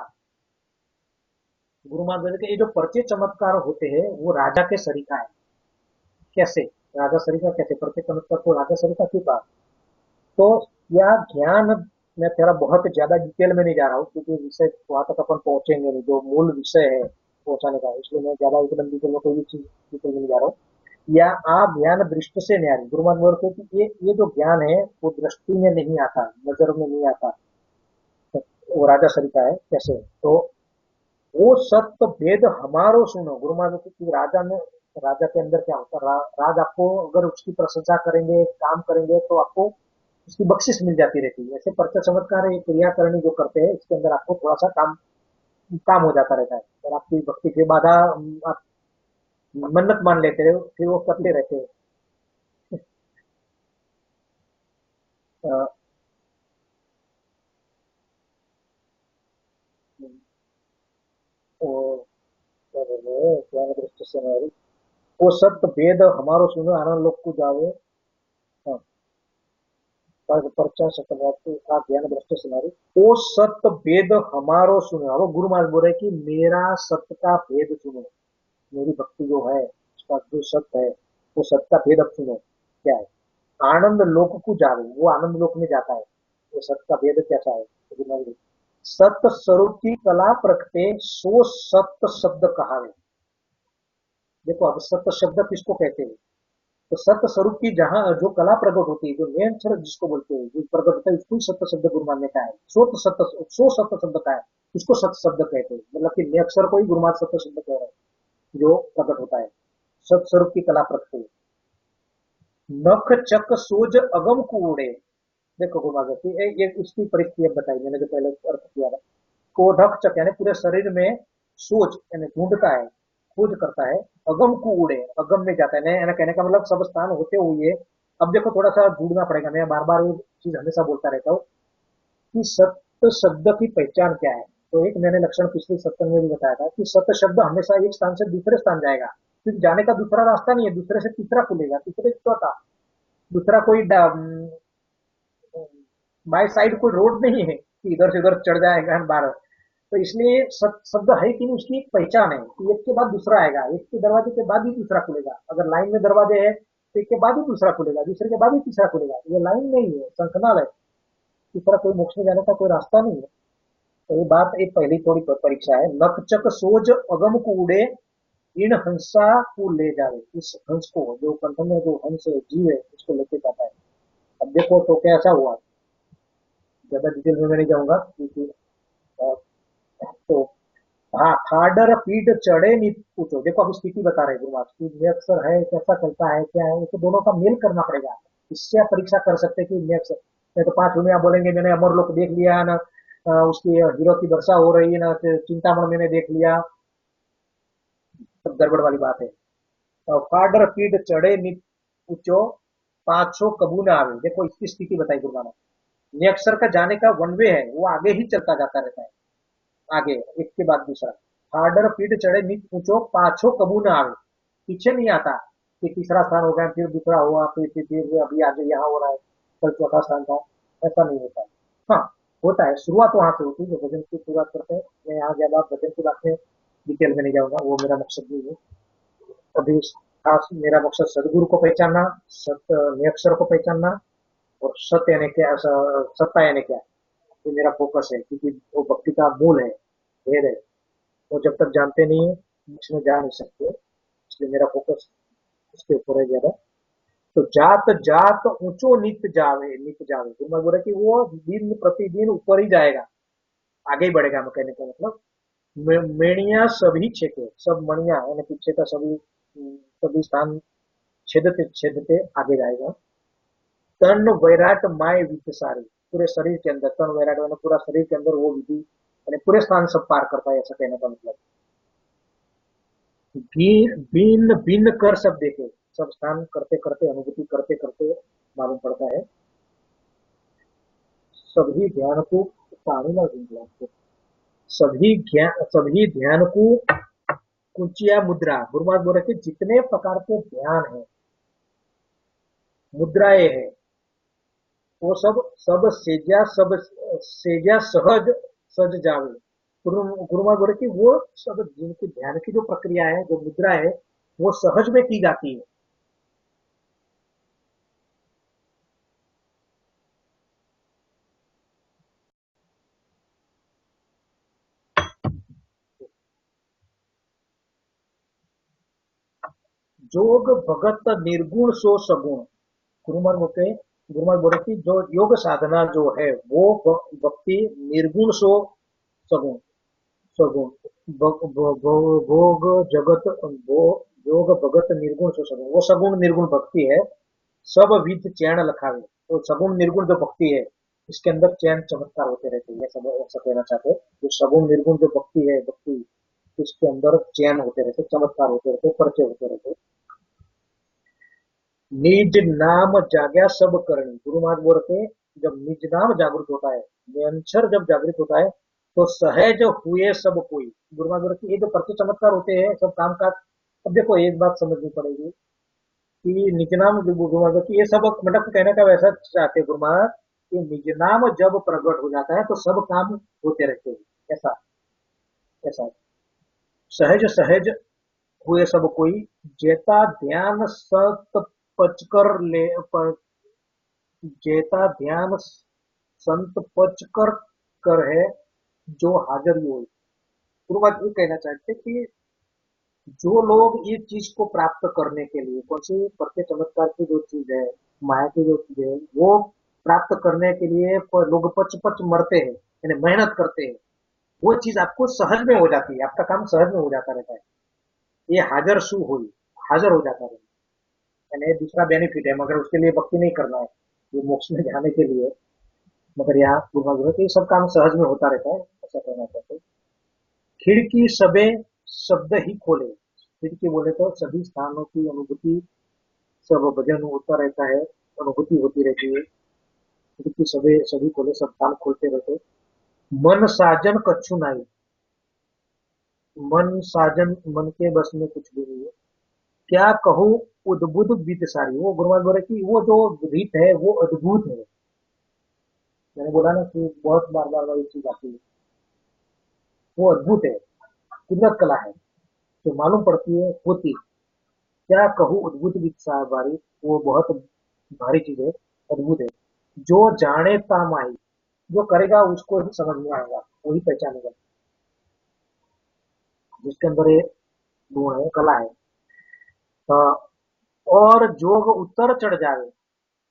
गुरु महाराज के ये जो पर्चे चमत्कार होते हैं वो राजा के सरीका है। कैसे? राजा सरीका कैसे? पर्चे चमत्कार को राजा सरीका क्यों कहा? तो यह ज्ञान, मैं तेरा बहुत ज्यादा डिटेल में नहीं जा रहा हूँ क्योंकि विषय वहां तक अपन पहुंचेंगे नहीं, जो मूल विषय है पहुंचाने का, इसलिए मैं ज्यादा एकदम डिटेल में कोई भी चीज डिटेल में नहीं जा रहा हूँ। या आप ज्ञान दृष्टि से न्यारी, गुरु महाराज बोलते हैं कि ये जो ज्ञान है वो दृष्टि में नहीं आता, नजर में नहीं आता। तो वो राजा सरीका है। कैसे? तो वो सत्य भेद हमारो सुनो, गुरु महाराज की राजा में, राजा के अंदर क्या होता है, राज आपको अगर उसकी प्रशंसा करेंगे, काम करेंगे, तो आपको उसकी बख्शिश मिल जाती रहती है। ऐसे पर्चा चमत्कार है, क्रिया करनी जो करते हैं, इसके अंदर आपको थोड़ा सा काम काम हो जाता रहता है। और आपकी भक्ति की बाधा आप मन्नत मान लेते हो, फिर वो करते रहते हैं। अ, वो क्या बोल रहे हैं, ज्ञान दृष्टि से हमारी, वो सत्य वेद हमारो सुनो आनंद लोक को जावे। हाँ, परचा सत्य का ज्ञान दृष्टि से हमारी, वो सत्य वेद हमारो सुनो। वो गुरु महाराज बोल रहे हैं कि मेरा सत्य का भेद सुनो। मेरी भक्ति जो है उसका जो सत्य है, वो सत्य का भेद अब सुनो क्या है। आनंद लोक को जावे, वो आनंद लोक में जाता है। वो सत्य का भेद कैसा है, तो गुरु महाराज, सत्य स्वरूप की कला प्रकटे सो सत्य शब्द कहावे। देखो अब सत्य शब्द किसको कहते हैं, तो सत्य स्वरूप की जहां जो कला प्रकट होती है, जो मेन अक्षर जिसको बोलते हैं, जो प्रकट होता है, उसको ही सत्य शब्द गुरु मान्य का है। सो सत्य शब्द का है, उसको सत्य शब्द कहते हैं। मतलब कि मेन अक्षर को ही गुरु सत्य शब्द कह रहे हैं, जो प्रकट होता है। सत्य स्वरूप की कला प्रकट है। नख चक सोज अगम कूड़े। देखो गुरु महाराज की ये इसकी परिस्थिति अब बताई मैंने जो पहले अर्थ किया था। कोढ़क चक यानी पूरे शरीर में सोच यानी ढूंढता है, खोज करता है। अगम को उड़े, अगम में जाता है यानी कहने का मतलब सब स्थान होते हुए। अब देखो थोड़ा सा ढूंढना पड़ेगा, मैं बार बार ये चीज हमेशा बोलता रहता हूँ कि सत्य शब्द की पहचान क्या है। तो एक मैंने लक्षण पिछले सत्संग में भी बताया था कि सत्य शब्द हमेशा एक स्थान से दूसरे स्थान जाएगा, फिर जाने का दूसरा रास्ता नहीं है, दूसरे से तीसरा खुलेगा, तीसरे से चौथा, दूसरा कोई बाय साइड कोई रोड नहीं है कि इधर से उधर चढ़ जाएगा बार। तो इसलिए शब्द है कि नहीं, उसकी एक पहचान है कि एक के बाद दूसरा आएगा, एक के दरवाजे के बाद ही दूसरा खुलेगा। अगर लाइन में दरवाजे है तो एक के बाद ही दूसरा खुलेगा, दूसरे के बाद ही तीसरा खुलेगा। ये लाइन नहीं है, शंखनाल है। तीसरा कोई मोक्ष में जाने का कोई रास्ता नहीं है। तो ये बात एक पहली थोड़ी परीक्षा है। नखचक सोज अगम को उड़े, इन हंसा को ले जावे। इस हंस को, जो कंठ में जो हंस जीव है, उसको लेके जाता है। अब देखो तो कैसा हुआ, ज्यादा डिटेल में मैं नहीं जाऊंगा क्योंकि तो हाँ, थाडर पीठ चढ़े नी पूछो। देखो अब स्थिति बता रहे गुरुवार की, ये अक्सर है कैसा चलता है क्या है, तो दोनों का मेल करना पड़ेगा। इससे आप परीक्षा कर सकते हैं कि मैं अक्सर, नहीं तो 5 आप बोलेंगे मैंने अमरलोक देख लिया है ना, उसकी हीरो की वर्षा हो रही है ना, चिंतामण मैंने देख लिया, सब गड़बड़ वाली बात है। फाडर पीठ चढ़े नी पूछो, पाछो कबू ना आवे। देखो इसकी स्थिति बताई गुरुवार, अक्षर का जाने का वन वे है, वो आगे ही चलता जाता रहता है, आगे एक के बाद दूसरा। हार्डर पीठ चढ़े नीच ऊंचो, पाछो कबू न आवे। पीछे नहीं आता कि तीसरा स्थान हो गया, फिर दूसरा हुआ, फिर अभी आगे यहाँ हो रहा है, कल चौथा स्थान था। ऐसा नहीं होता। हाँ, होता है, शुरुआत वहां से होती है, जो भजन की शुरुआत करते हैं। मैं यहाँ ज्यादा भजन की बात में डिटेल में नहीं जाऊंगा, वो मेरा मकसद नहीं है अभी। खास मेरा मकसद सदगुरु को पहचानना, सत्य निरक्षर को पहचानना, और सत्य यानी क्या, सत्ता यानी क्या, ये मेरा फोकस है। क्योंकि वो भक्ति का मूल है, भेद है। वो जब तक जानते नहीं है इसमें जा नहीं सकते, इसलिए मेरा फोकस उसके ऊपर है ज्यादा। तो जात जात ऊंचो नित जावे, नित जावे, तो मैं बोल रहा कि वो दिन प्रतिदिन ऊपर ही जाएगा, आगे ही बढ़ेगा। मैं कहने का मतलब मेणिया सभी छेके, सब मणिया यानी पीछे का सभी स्थान छेदते छेदते आगे जाएगा। तन वैराट माय वित्त सारी, पूरे शरीर के अंदर तन वैराट यानी पूरा शरीर के अंदर वो विधि यानी पूरे स्थान सब पार करता है, ऐसा कहने का मतलब। भिन्न भिन्न कर सब देखे, सब स्थान करते करते, अनुभूति करते करते मालूम पड़ता है। सभी ध्यान को पानी ना ढूंढ, सभी ध्यान को कुंचिया मुद्रा। गुरुमाज बोल रहे थे जितने प्रकार के ध्यान है, मुद्राएं है, वो सब सब सेजा सहज सज जावे। गुरुमाज बोले कि वो सब जिनकी ध्यान की जो प्रक्रिया है, जो मुद्रा है, वो सहज में की जाती है। जोग भगत निर्गुण सो सगुण। गुरुमर होते गुरुमर बोले कि जो योग साधना जो है वो भक्ति निर्गुण सो सगुण, सगुण भोग जगत भो योग भगत निर्गुण सो सगुण, वो सगुण निर्गुण भक्ति है। सब विध चैन लखावे, तो सगुण निर्गुण जो भक्ति है इसके अंदर चैन चमत्कार होते रहते हैं, सब ऐसा कहना चाहते हैं। जो सगुण निर्गुण जो भक्ति है, भक्ति उसके अंदर चैन होते रहते, चमत्कार होते रहते, परिचय होते रहते। निज नाम जाग्या सब करनी, गुरु महाराज बोलते हैं, जब निज नाम जागृत होता है, निरंतर जब जागृत होता है, तो सहज हुए सब कोई। गुरु महाराज बोलते हैं, ये जो प्रति चमत्कार होते हैं सब काम काज। अब देखो एक बात समझनी पड़ेगी कि निज नाम जो गुरु महाराज की ये सब मतलब कहने का वैसा चाहते हैं गुरु महाराज कि निज नाम जब प्रकट हो जाता है तो सब काम होते रहते हैं, ऐसा ऐसा। सहज सहज हुए सब कोई, जेता ध्यान सत पचकर ले पर, जेता ध्यान संत पचकर कर है, जो हाजिर ही हो। गुरुवाद ये कहना चाहते कि जो लोग ये चीज को प्राप्त करने के लिए, कौन सी प्रत्येक चमत्कार की जो चीज है, माया की जो चीज है, वो प्राप्त करने के लिए लोग पच पच मरते हैं, यानी मेहनत करते हैं, वो चीज आपको सहज में हो जाती है, आपका काम सहज में हो जाता रहता है। ये हाजिर सु हुई, हाजिर हो जाता है, यानी दूसरा बेनिफिट है, मगर उसके लिए भक्ति नहीं करना है, ये मोक्ष में जाने के लिए। मगर यहाँ गुरु ये सब काम सहज में होता रहता है, ऐसा कहना चाहते हैं। खिड़की सबे शब्द ही खोले, खिड़की बोले तो सभी स्थानों की अनुभूति, सब भजन होता रहता है, अनुभूति होती रहती है। खिड़की सबे सभी खोले, सब स्थान खोलते रहते। मन साजन कछु नाई, मन साजन, मन के बस में कुछ भी नहीं है। क्या कहूँ उद्भुत बीत सारी, वो गुरुवार बोले कि वो जो रीत है वो अद्भुत है। मैंने बोला ना कि बहुत बार बार बार ये चीज आती है, वो अद्भुत है, कुदरत कला है, जो मालूम पड़ती है होती। क्या कहूँ अद्भुत बारी, वो बहुत भारी चीज है, अद्भुत है। जो जाने तामाई, जो करेगा उसको ही समझ में आएगा, वही पहचानेगा, जिसके अंदर ये गुण है, कला है। और जोग उत्तर चढ़ जावे,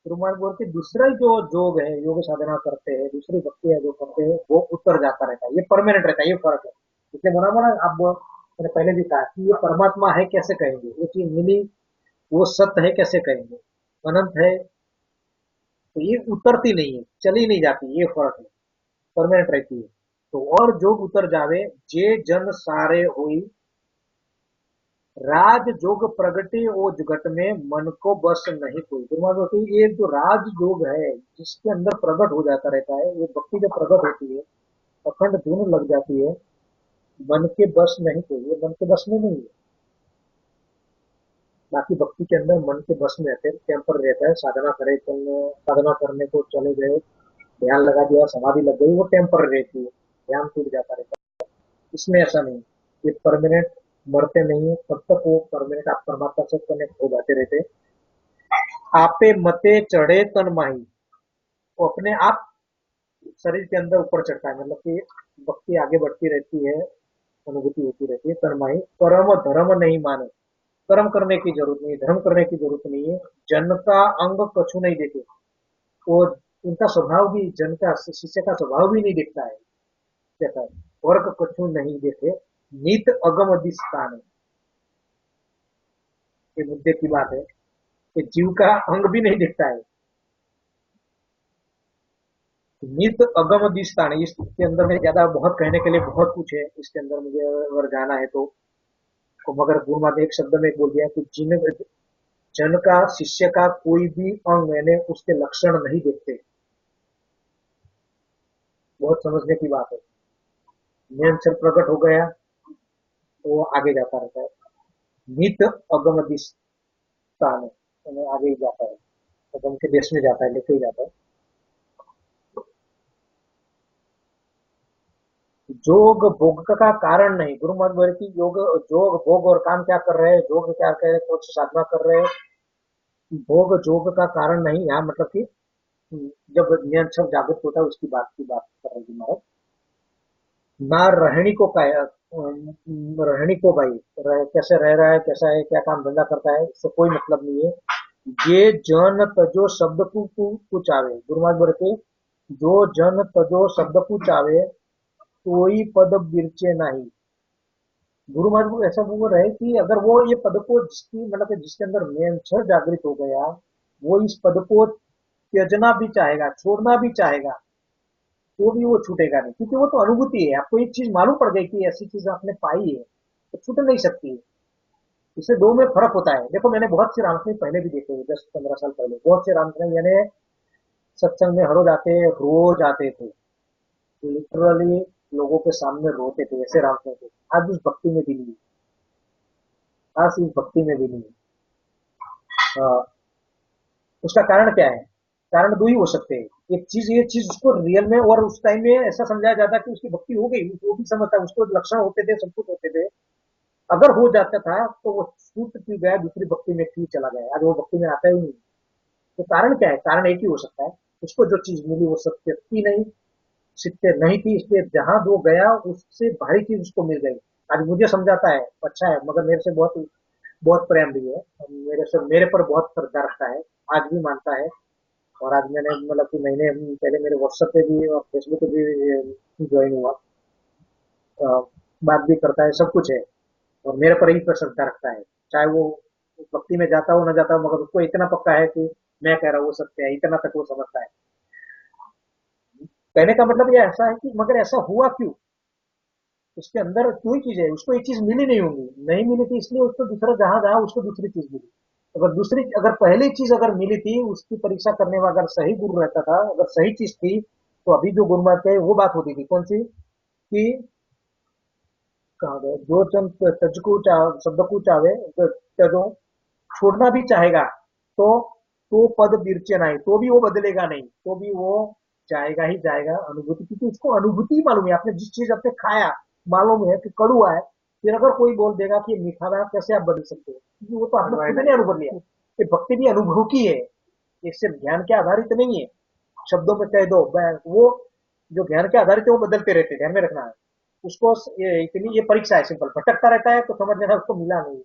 गुरुमान बोलते दूसरा जो जोग है, योग साधना करते हैं, दूसरी भक्ति है जो करते हैं, वो उत्तर जाता रहता है, ये परमानेंट रहता है, ये फर्क है। इसलिए बना बना आप मैंने पहले भी कहा कि ये परमात्मा है कैसे कहेंगे, वो चीज मिली, वो सत्य है कैसे कहेंगे, अनंत है, तो ये उतरती नहीं है, चली नहीं जाती, ये फर्क है, परमानेंट रहती है। तो और जो उतर जावे, जे जन सारे हुई, राज जोग प्रगटे वो जगत में, मन को बस नहीं कोई। गुरुमा होती ये जो राज जोग है, जिसके अंदर प्रकट हो जाता रहता है, वो भक्ति जब प्रकट होती है, अखंड धुन लग जाती है, मन के बस नहीं कोई, ये मन के बस में नहीं है। बाकी भक्ति के अंदर मन के बस में रहते हैं, टेम्पर रहता है, साधना करे चलने, साधना करने को चले गए, ध्यान लगा दिया, समाधि लग गई, वो टेम्पर रहती है, ध्यान टूट जाता रहता है। इसमें ऐसा नहीं, ये परमानेंट, मरते नहीं है, तब तक वो परमानेंट आप परमात्मा से कनेक्ट हो जाते रहते। आपे मते चढ़े तन माही, वो अपने आप शरीर के अंदर ऊपर चढ़ता है, मतलब कि भक्ति आगे बढ़ती रहती है, अनुभूति होती रहती है। तन्माही परम धर्म नहीं माने, कर्म करने की जरूरत नहीं, धर्म करने की जरूरत नहीं है। जन का अंग कछु नहीं देखे, वो उनका स्वभाव भी, जन का शिष्य का स्वभाव भी नहीं दिखता है, कहता है वर्ग कछु नहीं देखे, नित अगम अधिष्ठान है। ये मुद्दे की बात है कि जीव का अंग भी नहीं दिखता है, नित अगम दिष्टान। इसके अंदर में ज्यादा बहुत कहने के लिए बहुत कुछ है इसके अंदर, मुझे अगर जाना है तो मगर गुरु महाराज ने एक शब्द में बोल दिया कि जिन जन का, शिष्य का कोई भी अंग मैंने उसके लक्षण नहीं देखते। बहुत समझने की बात है, नियम से प्रकट हो गया तो वो आगे जाता रहता है, नित अगम दिष्टान है, आगे ही जाता है, अगम के देश में जाता है, लेके ही जाता है। जोग भोग का कारण नहीं, गुरु महाराज बोले कि योग, जोग भोग और काम क्या कर रहे हैं, जोग क्या कर रहे हैं, कुछ साधना कर रहे हैं, भोग जोग का कारण नहीं। यहाँ मतलब कि जब नियंत्रण जागृत होता है उसकी बात कर रहे हैं महाराज। ना रहनी को का, रहनी को भाई कैसे रह रहा है, कैसा है, क्या काम धंधा करता है, इससे कोई मतलब नहीं है। ये जन तजो शब्द कुछ आवे, गुरु महाराज बोले थे, जो जन तजो शब्द कुछ आवे, कोई पद बिरचे नहीं। गुरु महाराज को ऐसा बोल रहे कि अगर वो ये पद को, जिसकी मतलब कि जिसके अंदर मेन जागृत हो गया, वो इस पद को त्यजना भी चाहेगा, छोड़ना भी चाहेगा, तो भी वो छूटेगा नहीं, क्योंकि वो तो अनुभूति है। आपको एक चीज मालूम पड़ गई कि ऐसी चीज आपने पाई है, तो छूट नहीं सकती है। इससे दो में फर्क होता है। देखो, मैंने बहुत से रामकृष्ण पहले भी देखे हैं, 10-15 साल पहले बहुत से रामकृष्ण यानी सत्संग में हर रोज आते थे, लिटरली लोगों के सामने रोते थे, ऐसे रामकृष्ण थे। आज उस भक्ति में भी नहीं है, आज इस भक्ति में भी नहीं है। उसका कारण क्या है? कारण दो ही हो सकते हैं। एक चीज, ये चीज उसको रियल में और उस टाइम में ऐसा समझाया जाता कि उसकी भक्ति हो गई, वो भी समझता, उसको लक्षण होते थे, सब कुछ होते थे। अगर हो जाता था तो वो छूट क्यों गया, दूसरी भक्ति में क्यों चला गया, आज वो भक्ति में आता ही नहीं। तो कारण क्या है? कारण एक ही हो सकता है, उसको जो चीज मिली वो सत्य थी नहीं, सत्य नहीं थी, इसलिए जहां वो गया उससे भारी चीज उसको मिल गई। आज मुझे समझाता है, अच्छा है, मगर मेरे से बहुत बहुत प्रेम भी है, मेरे पर बहुत श्रद्धा रखता है, आज भी मानता है। और आज मैंने मतलब कि महीने पहले मेरे व्हाट्सएप पे भी और फेसबुक पे भी ज्वाइन हुआ। अ, बात भी करता है, सब कुछ है, और मेरे पर ही पर श्रद्धा रखता है। चाहे वो भक्ति में जाता हो ना जाता हो, मगर उसको इतना पक्का है कि मैं कह रहा हूँ वो सत्य है, इतना तक वो समझता है। कहने का मतलब ये ऐसा है कि मगर ऐसा हुआ क्यों? उसके अंदर कोई चीज है, उसको एक चीज मिली नहीं होंगी, नहीं मिली थी, इसलिए उसको दूसरा जहां जहां उसको दूसरी चीज मिली। अगर पहली चीज अगर मिली थी, उसकी परीक्षा करने में अगर सही गुरु रहता था, अगर सही चीज थी, तो अभी जो गुरु थे वो बात होती थी कौन सी, कि कहा गया, जो चंद तजको शब्द को चाहे तजो, छोड़ना भी चाहेगा तो पद बिरचे नहीं, तो भी वो बदलेगा नहीं, तो भी वो जाएगा ही जाएगा अनुभूति, क्योंकि उसको अनुभूति मालूम है। आपने जिस चीज आपने खाया, मालूम है कि कड़ुआ है, फिर अगर कोई बोल देगा कि ये मीठा है, कैसे आप बदल सकते हो? क्योंकि वो तो आपने खुद ने अनुभव लिया। ये भक्ति भी अनुभव की है, ये सिर्फ ज्ञान के आधारित नहीं है। शब्दों में कह दो, वो जो ज्ञान के आधारित है वो बदलते रहते हैं, ध्यान में रखना है। उसको इतनी ये परीक्षा है, सिंपल भटकता रहता है तो समझ लेना उसको मिला नहीं,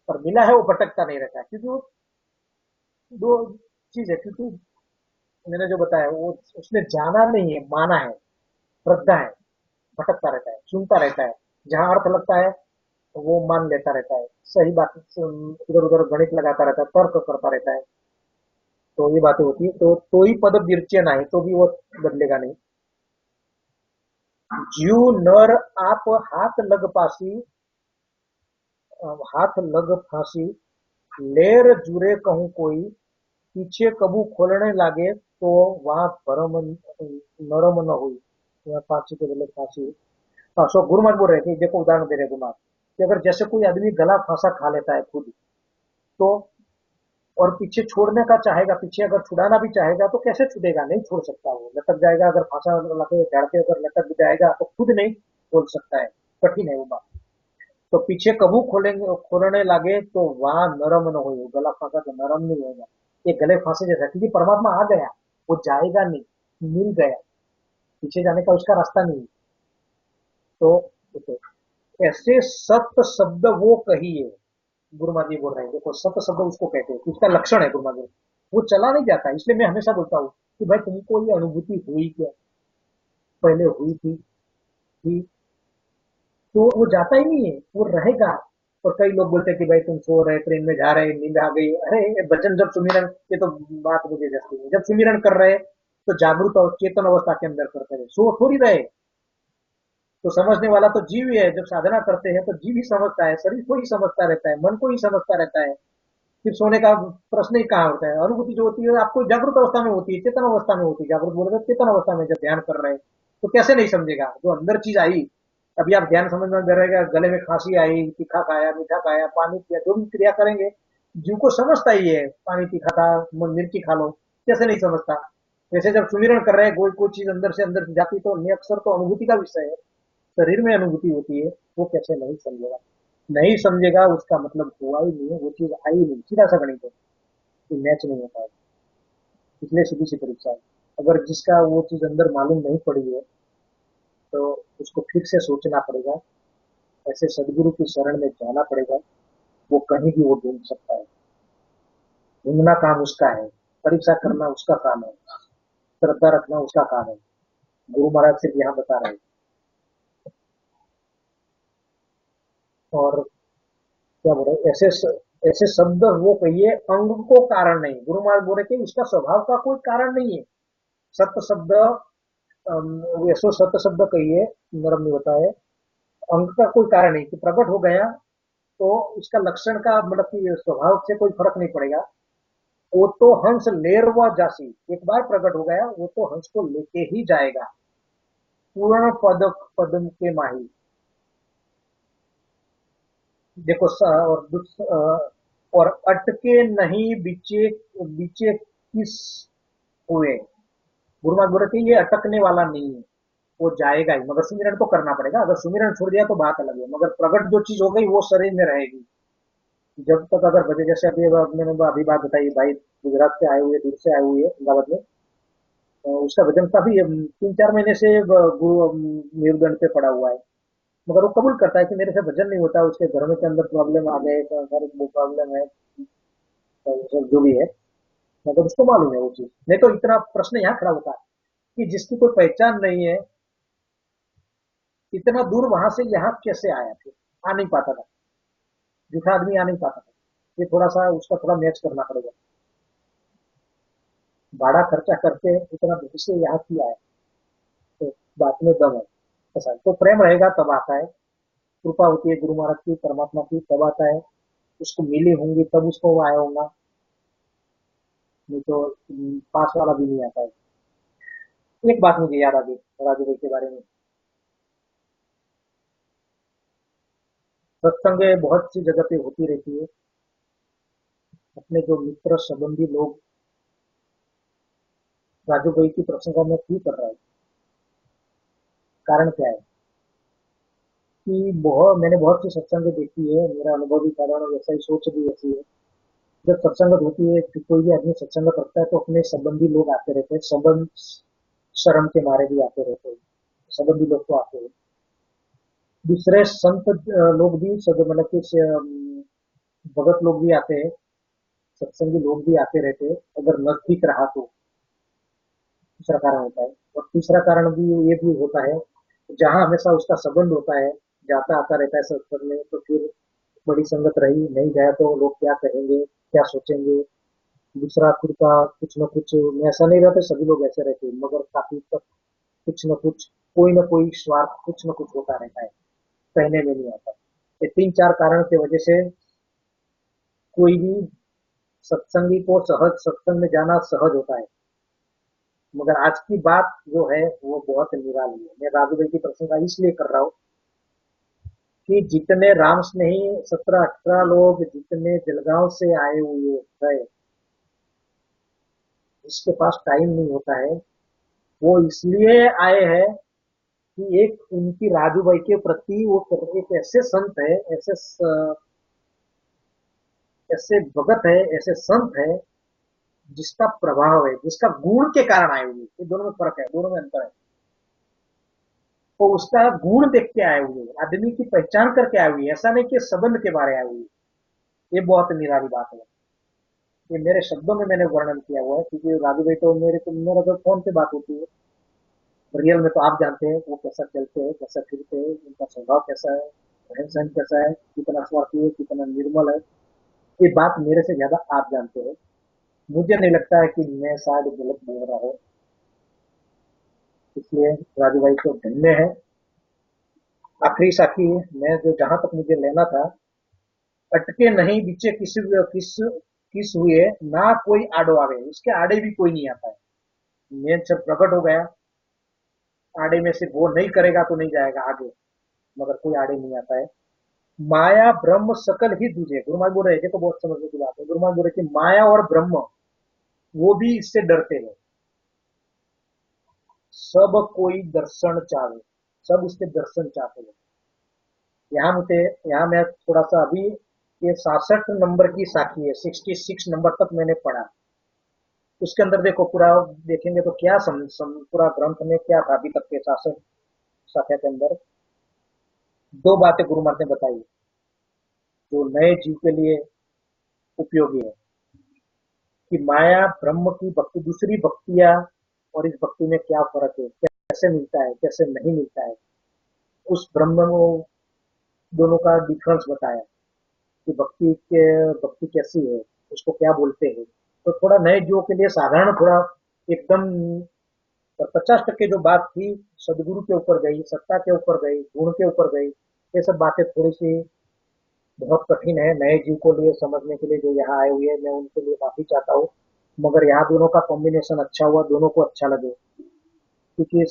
पर मिला है वो भटकता नहीं रहता है, क्योंकि वो दो चीज है। क्योंकि मैंने जो बताया वो उसने जाना नहीं है, माना है, श्रद्धा है, भटकता रहता है, सुनता रहता है, जहां अर्थ लगता है वो मान लेता रहता है, सही बात इधर उधर गणित लगाता रहता है, तर्क करता रहता है। तो ये बातें होती है। तो ही पद बिरचे ना है, तो भी वो बदलेगा नहीं। जीव नर आप हाथ लग पासी, हाथ लग फांसी, लेर जुरे कहूं कोई, पीछे कबू खोलने लागे तो वहां भरम नरम न हुई, वहां फांसी के बदले फांसी। हाँ, सो गुरु महाराज बोल रहे थे, देखो उदाहरण दे रहे गुरु महाराज, कि अगर जैसे कोई आदमी गला फांसा खा लेता है खुद, तो और पीछे छोड़ने का चाहेगा, पीछे अगर छुड़ाना भी चाहेगा तो कैसे छूटेगा? नहीं छोड़ सकता, वो लटक जाएगा। अगर फांसा लगे झाड़ के अगर लटक जाएगा तो खुद नहीं खोल सकता है, कठिन है वो बात। तो पीछे कबू खोलेंगे, खोलने लगे तो वहां नरम न हो, गला फांसा तो नरम नहीं होगा, ये गले फांसे जैसा, क्योंकि परमात्मा आ गया, वो जाएगा नहीं, मिल गया, पीछे जाने का उसका रास्ता नहीं। तो देखो, ऐसे सत्य शब्द वो कहिए, गुरु महाराज जी बोल रहे हैं, देखो सत्य शब्द उसको कहते हैं कि उसका लक्षण है गुरु महाराज जी, वो चला नहीं जाता। इसलिए मैं हमेशा बोलता हूँ कि भाई तुमको ये अनुभूति हुई क्या, पहले हुई थी, तो वो जाता ही नहीं है, वो रहेगा। और कई लोग बोलते हैं कि भाई तुम सो रहे, ट्रेन में जा रहे, नींद आ गई, अरे ये भजन जब सुमिरन, ये तो बात मुझे जैसी है, जब सुमिरन कर रहे तो जागरूक और चेतन अवस्था के अंदर करते रहे, सो थोड़ी रहे। तो समझने वाला तो जीव ही है, जब साधना करते हैं तो जीव ही समझता है, शरीर को ही समझता रहता है, मन को ही समझता रहता है। फिर सोने का प्रश्न ही कहाँ होता है? अनुभूति जो होती है आपको जागरूक अवस्था में होती है, चेतन अवस्था में होती है। जागरूक बोले तो चेतन अवस्था में जब ध्यान कर रहे हैं, तो कैसे नहीं समझेगा जो अंदर चीज आई। अभी आप ध्यान समझ में रहेगा, गले में खांसी आई, तीखा खाया, मीठा खाया, पानी पिया, जो भी क्रिया करेंगे, जीव को समझता ही है, पानी तीखा था, मिर्ची खा लो, कैसे नहीं समझता? वैसे जब सुमिरन कर रहे हैं, कोई चीज अंदर से जाती तो अक्सर तो अनुभूति का विषय है, शरीर में अनुभूति होती है, वो कैसे नहीं समझेगा? नहीं समझेगा, उसका मतलब हुआ ही नहीं है, वो चीज आई नहीं, सीधा सा गणित है, कोई मैच नहीं होता है। इसलिए सीधी सी परीक्षा है। अगर जिसका वो चीज अंदर मालूम नहीं पड़ी है, तो उसको फिर से सोचना पड़ेगा, ऐसे सदगुरु की शरण में जाना पड़ेगा। वो कहीं भी वो ढूंढ सकता है, ढूंढना काम उसका है, परीक्षा करना उसका काम है, श्रद्धा रखना उसका काम है। गुरु महाराज सिर्फ यहाँ बता रहे हैं। और क्या बोल रहे, ऐसे शब्द वो कहिए, अंग को कारण नहीं, गुरु महाराज बोल रहे थे उसका स्वभाव का कोई कारण नहीं है। सत्य शब्द यशो सत्य शब्द कहिए, नरम नहीं होता है। अंग का कोई कारण नहीं कि प्रकट हो गया तो उसका लक्षण का मतलब कि स्वभाव से कोई फर्क नहीं पड़ेगा। वो तो हंस लेर व जासी, एक बार प्रकट हो गया वो तो हंस को लेके ही जाएगा। पूर्ण पद पद्म के माही। देखो और अटके नहीं बीचे, बीचे किस हुए। गुरु महाराज बोल रहे थे ये अटकने वाला नहीं है, वो जाएगा ही, मगर सुमिरन को करना पड़ेगा। अगर सुमिरन छोड़ दिया तो बात अलग है, मगर प्रकट जो चीज हो गई वो शरीर में रहेगी जब तक। अगर बचे जैसे अभी मैंने अभी बात बताई, भाई गुजरात से आए हुए, दूर से आए हुए अहमदाबाद में, उसका वजन काफी 3-4 महीने से मेरुदंड पे पड़ा हुआ है, मगर वो कबूल करता है कि मेरे से वजन नहीं होता। उसके घर में के अंदर प्रॉब्लम आ गए, घर वो प्रॉब्लम है, जो भी है, मतलब उसको मालूम है वो चीज। नहीं तो इतना प्रश्न यहाँ खड़ा होता है कि जिसकी कोई पहचान नहीं है, इतना दूर वहां से यहाँ कैसे आया, फिर आ नहीं पाता था, झूठा आदमी आ नहीं पाता था। ये थोड़ा सा उसका थोड़ा मैच करना पड़ेगा। भाड़ा खर्चा करके इतना दूर से यहाँ किया है, तो बात में दम है। ऐसा तो प्रेम रहेगा तब आता है, कृपा होती है गुरु महाराज की, परमात्मा की, तब आता है। उसको मिली होंगी तब उसको वो आया होगा, नहीं तो पास वाला भी नहीं आता है। एक बात मुझे याद आ गई राजू भाई के बारे में। सत्संग बहुत सी जगह पे होती रहती है। अपने जो मित्र संबंधी लोग राजू भाई की प्रशंसा में क्यों कर रहा है, कारण क्या है कि बहुत मैंने बहुत सी सत्संग देखी है, मेरा अनुभव भी कारण वैसा ही, सोच भी ऐसी है। जब सत्संगत होती है कि कोई भी आदमी सत्संग करता है तो अपने संबंधी लोग आते रहते हैं, संबंध शर्म के मारे भी आते रहते हैं, संबंधी लोग तो आते हैं। दूसरे संत लोग भी सब मतलब कि भगत लोग भी आते हैं, सत्संगी लोग भी आते रहते हैं, अगर नजदीक रहा तो। दूसरा कारण होता है। और तीसरा कारण भी ये भी होता है, जहाँ हमेशा उसका संबंध होता है, जाता आता रहता है सत्संग में, तो फिर बड़ी संगत रही नहीं गया तो लोग क्या कहेंगे, क्या सोचेंगे। दूसरा खुद का कुछ न कुछ, मैं ऐसा नहीं रहता सभी लोग ऐसे रहते हैं, मगर काफी तक कुछ न कुछ, कोई न कोई स्वार्थ कुछ न कुछ होता रहता है, कहने में नहीं आता। ये 3-4 कारण की वजह से कोई भी सत्संगी को सहज सत्संग में जाना सहज होता है। मगर आज की बात जो है वो बहुत निराली है। मैं राजू भाई की प्रशंसा इसलिए कर रहा हूँ कि जितने राम स्नेही 17-18 लोग जितने जलगांव से आए हुए हैं, जिसके पास टाइम नहीं होता है, वो इसलिए आए हैं कि एक उनकी राजू भाई के प्रति वो एक ऐसे संत है, ऐसे भगत है, ऐसे संत है, जिसका प्रभाव है, जिसका गुण के कारण आए हुए। ये दोनों में फर्क है, दोनों में अंतर है। तो उसका गुण देख के आए हुए, आदमी की पहचान करके आए हुए, ऐसा नहीं कि संबंध के बारे आए हुए। ये बहुत निराली बात है। ये मेरे शब्दों में मैंने वर्णन किया हुआ है, क्योंकि राजू भाई तो मेरा तो फोन से बात होती है। रियल में तो आप जानते हैं वो कैसा चलते हैं, कैसा फिरते हैं, उनका स्वभाव कैसा है, रहन सहन कैसा है, कितना स्वार्थी है, कितना निर्मल है। ये बात मेरे से ज्यादा आप जानते हैं। मुझे नहीं लगता है कि मैं शायद गलत बोल रहा हूँ, इसलिए राजू भाई को धन्य है। आखिरी साथी, मैं जो जहां तक मुझे लेना था, अटके नहीं बीचे किस किस हुए, ना कोई आड़ो आवे, उसके आड़े भी कोई नहीं आता है। मेन सब प्रकट हो गया, आड़े में से वो नहीं करेगा तो नहीं जाएगा आगे, मगर कोई आड़े नहीं आता है। माया ब्रह्म सकल ही दूजे, गुरु महाराज बोल रहे थे, देखो बहुत समझने की बात है। गुरु महाराज बोल रहे कि माया और ब्रह्म वो भी इससे डरते हैं। सब कोई दर्शन चाहे, सब उसके दर्शन चाहते हैं। यहाँ मुझे, यहाँ मैं थोड़ा सा अभी, ये 66 नंबर की साखी है, 66 नंबर तक मैंने पढ़ा। उसके अंदर देखो पूरा देखेंगे तो क्या पूरा ग्रंथ में क्या था अभी तक के 66 शाखा के अंदर। दो बातें गुरु महाराज ने बताई जो नए जीव के लिए उपयोगी है, कि माया ब्रह्म की भक्ति, दूसरी भक्तियां और इस भक्ति में क्या फर्क है, कैसे मिलता है, कैसे नहीं मिलता है। उस ब्रह्म में दोनों का डिफरेंस बताया कि भक्ति कैसी है, उसको क्या बोलते हैं। तो थोड़ा नए जीवों के लिए साधारण, थोड़ा एकदम और 50% जो बात थी सदगुरु के ऊपर गई, सत्ता के ऊपर गई, गुण के ऊपर गई, ये सब बातें थोड़ी सी बहुत कठिन है नए जीव को लिए समझने के लिए जो यहाँ आए हुए हैं। मैं उनके लिए माफी चाहता हूँ, मगर यहाँ दोनों का कॉम्बिनेशन अच्छा हुआ, दोनों को अच्छा लगे। क्योंकि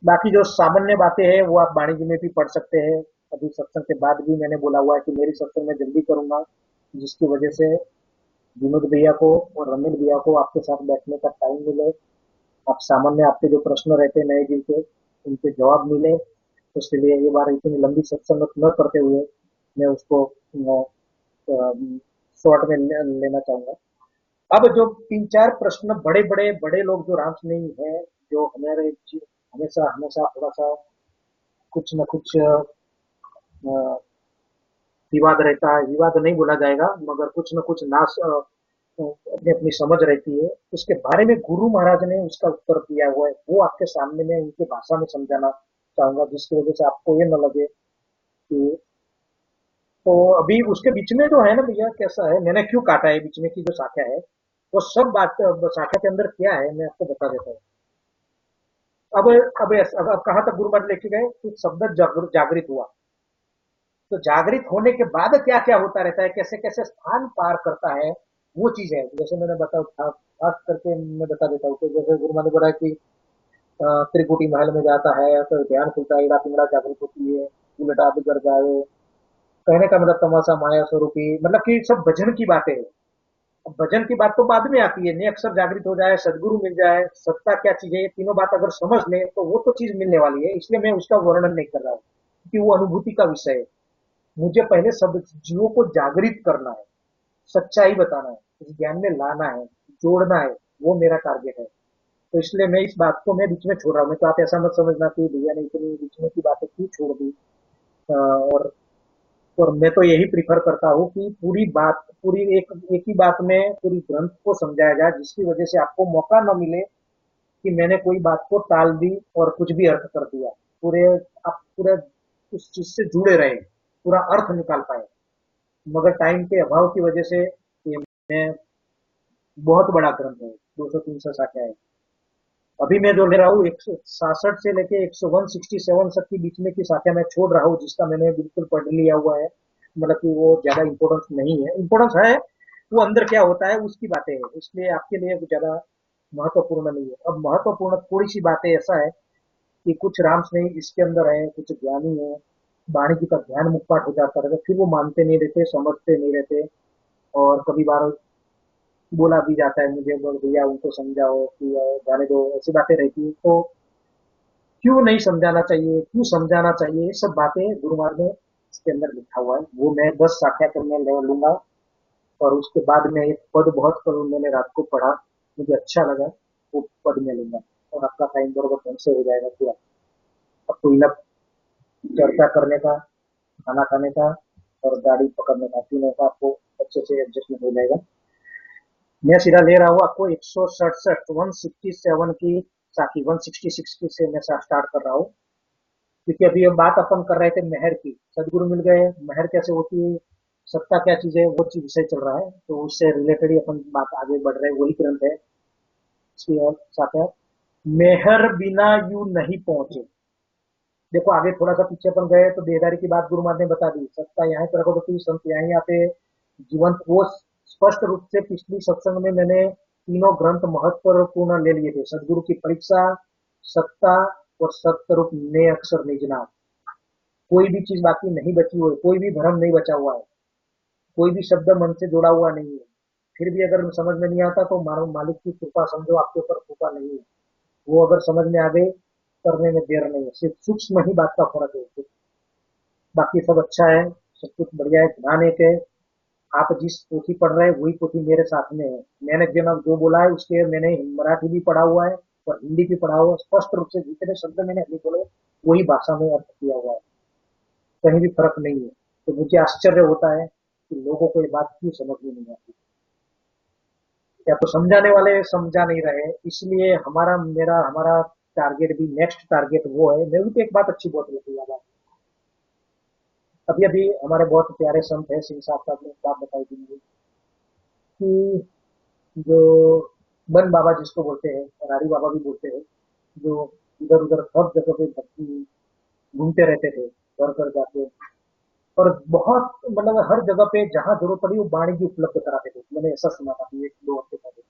बाकी जो सामान्य बातें हैं वो आप वाणिज्य में भी पढ़ सकते हैं। अभी सत्संग के बाद भी मैंने बोला हुआ है कि मेरी सत्संग में जल्दी करूंगा, जिसकी वजह से विनोद भैया को और रमेश भैया को आपके साथ बैठने का टाइम मिले। आप सामान्य आपके जो प्रश्न रहते हैं नए जीव के, उनके जवाब मिले। तो उसके लिए ये बार इतनी लंबी सत्संग न करते हुए मैं उसको शॉर्ट में लेना चाहूंगा। अब जो तीन चार प्रश्न बड़े बड़े बड़े लोग जो रामस्नेही है, जो हमारे हमेशा हमेशा थोड़ा सा कुछ न कुछ विवाद रहता है, विवाद नहीं बोला जाएगा मगर कुछ न कुछ नाश अपनी अपनी समझ रहती है, उसके बारे में गुरु महाराज ने उसका उत्तर दिया हुआ है, वो आपके सामने में उनकी भाषा में समझाना चाहूंगा, जिसकी वजह से आपको ये न लगे कि तो अभी उसके बीच में जो है ना भैया, कैसा है, मैंने क्यों काटा है बीच में की जो शाखा है, वो सब बात शाखा के अंदर क्या है मैं आपको बता देता हूँ। अब कहाँ तक गुरु महाराज लेके गए कि शब्द जागृत हुआ। तो जागृत होने के बाद क्या क्या होता रहता है, कैसे कैसे स्थान पार करता है, वो चीज है। जैसे मैंने बता खास करके मैं बता देता हूँ, तो जैसे गुरु महाराज ने बोला कि त्रिकुटी महल में जाता है तो ध्यान खुलता है, इड़ा पिंगड़ा जागृत होती है, उलटा बिगड़ जाए। कहने का मतलब तमाशा माया स्वरूपी, मतलब कि सब भजन की बातें है। अब भजन की बात तो बाद में आती है, नए अक्षर जागृत हो जाए, सदगुरु मिल जाए, सत्ता क्या चीज है, ये तीनों बात अगर समझ ले तो वो तो चीज मिलने वाली है, इसलिए मैं उसका वर्णन नहीं कर रहा हूँ क्योंकि वो अनुभूति का विषय है। मुझे पहले सब जीवों को जागृत करना है, सच्चाई बताना है, इस ज्ञान में लाना है, जोड़ना है, वो मेरा टारगेट है। तो इसलिए मैं इस बात को मैं बीच में छोड़ रहा हूँ। मैं तो आप ऐसा मत समझना कि भैया ने इतनी बीच में की बातें क्यों छोड़ दी। और मैं तो यही प्रीफर करता हूँ कि पूरी बात, पूरी एक ही बात में पूरी ग्रंथ को समझाया जाए, जिसकी वजह से आपको मौका न मिले कि मैंने कोई बात को टाल दी और कुछ भी अर्थ कर दिया। पूरे आप पूरे उस चीज से जुड़े रहे, पूरा अर्थ निकाल पाए। मगर टाइम के अभाव की वजह से ये मैं बहुत बड़ा ग्रंथ है, 200-300 शाखा है। अभी मैं जो ले रहा हूँ 167 से लेके 167 तक के बीच में की शाखा मैं छोड़ रहा हूँ, जिसका मैंने बिल्कुल पढ़ लिया हुआ है। मतलब कि वो ज्यादा इंपॉर्टेंस नहीं है, इंपॉर्टेंस है, वो अंदर क्या होता है उसकी बातें है, इसलिए आपके लिए ज्यादा महत्वपूर्ण नहीं है। अब महत्वपूर्ण थोड़ी सी बातें ऐसा है कि कुछ राम स्नेही इसके अंदर है, कुछ ज्ञानी है, वाणी जी का ध्यान मुक्पाट हो जाता रहता, फिर वो मानते नहीं रहते, समझते नहीं रहते। और कभी बार बोला भी जाता है मुझे, भैया उनको समझाओ कि जाने दो, ऐसी बातें रहती है। तो क्यों नहीं समझाना चाहिए, क्यों समझाना चाहिए, ये सब बातें गुरु महाराज ने इसके अंदर लिखा हुआ है। वो मैं 10 शाखा करने ले लूंगा। और उसके बाद में एक पद बहुत कल मैंने रात को पढ़ा, मुझे अच्छा लगा, वो पद में लूंगा और आपका टाइम बरोबर ढंग से हो जाएगा पूरा। अब तो इनफ चर्चा करने का, खाना खाने का और गाड़ी पकड़ने का, तीनों का आपको अच्छे से एडजस्टमेंट हो जाएगा। मैं सीधा ले रहा हूँ आपको 167 167 की साखी, 166 की से मैं स्टार्ट कर रहा हूँ। क्योंकि अभी ये बात अपन कर रहे थे मेहर की, सदगुरु मिल गए, मेहर कैसे होती है, सत्ता क्या चीज है, वो चीज से चल रहा है, तो उससे रिलेटेड ही अपन बात आगे बढ़ रहे हैं, वही ग्रंथ है इसकी। और साथ है मेहर बिना यू नहीं पहुंचे। देखो आगे थोड़ा सा पीछे अपन गए तो देहदारी की बात गुरु महाराज ने बता दी, सत्ता यहाँ प्रकट, संत यहाँ आते जीवंत, वो स्पष्ट रूप से पिछली सत्संग में मैंने तीनों ग्रंथ महत्वपूर्ण ले लिए थे, सदगुरु की परीक्षा, सत्ता और सत्यरूप ने अक्षर निजना। कोई भी चीज बाकी नहीं बची हुई, कोई भी भ्रम नहीं बचा हुआ है, कोई भी शब्द मन से जुड़ा हुआ नहीं है। फिर भी अगर समझ में नहीं आता तो मानो मालिक की कृपा समझो, आपके ऊपर कृपा नहीं है। वो अगर समझ में आ गए, करने में देर नहीं है, सिर्फ सूक्ष्म ही बात का फर्क है, बाकी सब अच्छा है, सब कुछ बढ़िया है। ध्यान एक है, आप जिस पोथी पढ़ रहे हैं वही पोथी मेरे साथ में है। मैंने जो बोला है उसके मैंने मराठी भी पढ़ा हुआ है और हिंदी भी पढ़ा हुआ है, स्पष्ट रूप से जितने शब्द मैंने अभी बोले वही भाषा में अर्थ किया हुआ है, कहीं भी फर्क नहीं है। तो मुझे आश्चर्य होता है कि लोगों को ये बात क्यों समझ में नहीं आती, या तो समझाने वाले समझा नहीं रहे। इसलिए हमारा टारगेट भी, नेक्स्ट टारगेट वो है। मैं भी एक बात अच्छी बहुत लगी याद, अभी अभी हमारे बहुत प्यारे संत है सिंह साहब ने एक बात बताई थी मुझे कि जो बन बाबा जिसको बोलते हैं, रारी बाबा भी बोलते हैं, जो इधर उधर सब जगह पे भक्ति घूमते रहते थे, घर घर जाके। और बहुत मतलब हर जगह पे जहाँ जरूरत पड़ी वो वाणी भी उपलब्ध कराते थे। मैंने ऐसा सुना था कि 1 2 हफ्ते पहले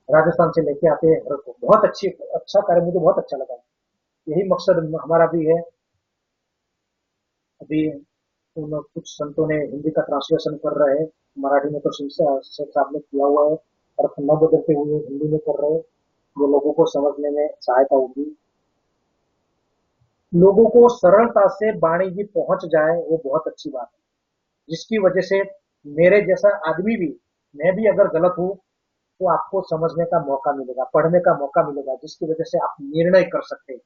राजस्थान से लेके आते हैं घर को। बहुत अच्छी अच्छा कार्य, मुझे बहुत अच्छा लगा। यही मकसद हमारा भी है। अभी उन कुछ संतों ने हिंदी का ट्रांसलेशन कर रहे हैं, मराठी में तो शेख साहब ने किया हुआ है, अर्थ न बदलते हुए हिंदी में कर रहे हैं, जो लोगों को समझने में सहायता होगी। लोगों को सरलता से वाणी जी पहुंच जाए, वो बहुत अच्छी बात है। जिसकी वजह से मेरे जैसा आदमी भी, मैं भी अगर गलत हूँ तो आपको समझने का मौका मिलेगा, पढ़ने का मौका मिलेगा, जिसकी वजह से आप निर्णय कर सकते हैं।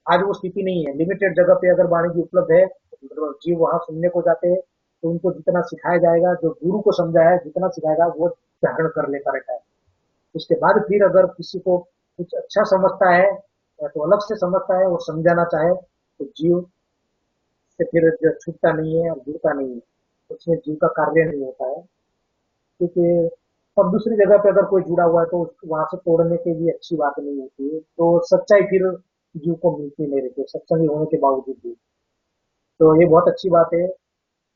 आज वो स्थिति नहीं है। लिमिटेड जगह पे अगर वाणिज्य उपलब्ध है तो जीव वहां सुनने को जाते हैं, तो उनको जितना सिखाया जाएगा, जो गुरु को समझाया है जितना सिखाएगा, वो धारण कर लेता रहता है। उसके बाद फिर अगर किसी को कुछ अच्छा समझता है या तो अलग से समझता है, वो समझाना चाहे, तो जीव से फिर जो छूटता नहीं है और जुड़ता नहीं है, उसमें जीव का कार्य नहीं होता है। क्योंकि अब दूसरी जगह पे अगर कोई जुड़ा हुआ है तो वहां से तोड़ने की भी अच्छी बात नहीं होती है। तो सच्चाई फिर जीव को मिलती नहीं रहती, सत्संग होने के बावजूद भी। तो ये बहुत अच्छी बात है।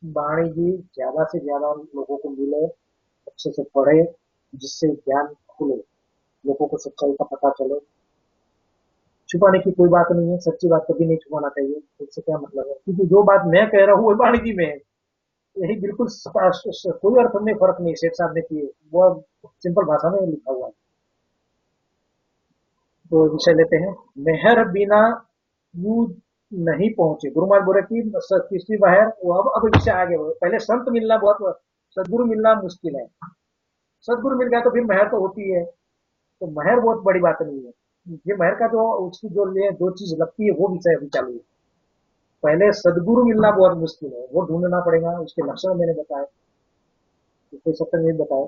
वाणी जी ज्यादा से ज्यादा लोगों को मिले, अच्छे से पढ़े, जिससे ज्ञान खुले, लोगों को सच्चाई का पता चले। छुपाने की कोई बात नहीं है, सच्ची बात कभी नहीं छुपाना चाहिए। इससे क्या मतलब है, क्योंकि जो बात मैं कह रहा हूँ वो वाणी जी में है। यही बिल्कुल कोई अर्थ में फर्क नहीं सेठ साहब ने किए, वो सिंपल भाषा में लिखा हुआ है। तो विषय लेते हैं। मेहर बिना यू नहीं पहुंचे। गुरु महाराज बोले कि तीसरी बाहर वो अब विषय आगे हो। पहले संत मिलना बहुत, सदगुरु मिलना मुश्किल है। सदगुरु मिल गया तो फिर मेहर तो होती है। तो मेहर बहुत बड़ी बात नहीं है। ये मेहर का जो उसकी जो लिए दो चीज लगती है, वो विषय अभी चालू है। पहले सदगुरु मिलना बहुत मुश्किल है, वो ढूंढना पड़ेगा। उसके लक्षण मैंने बताए, कोई सत्संग में बताए।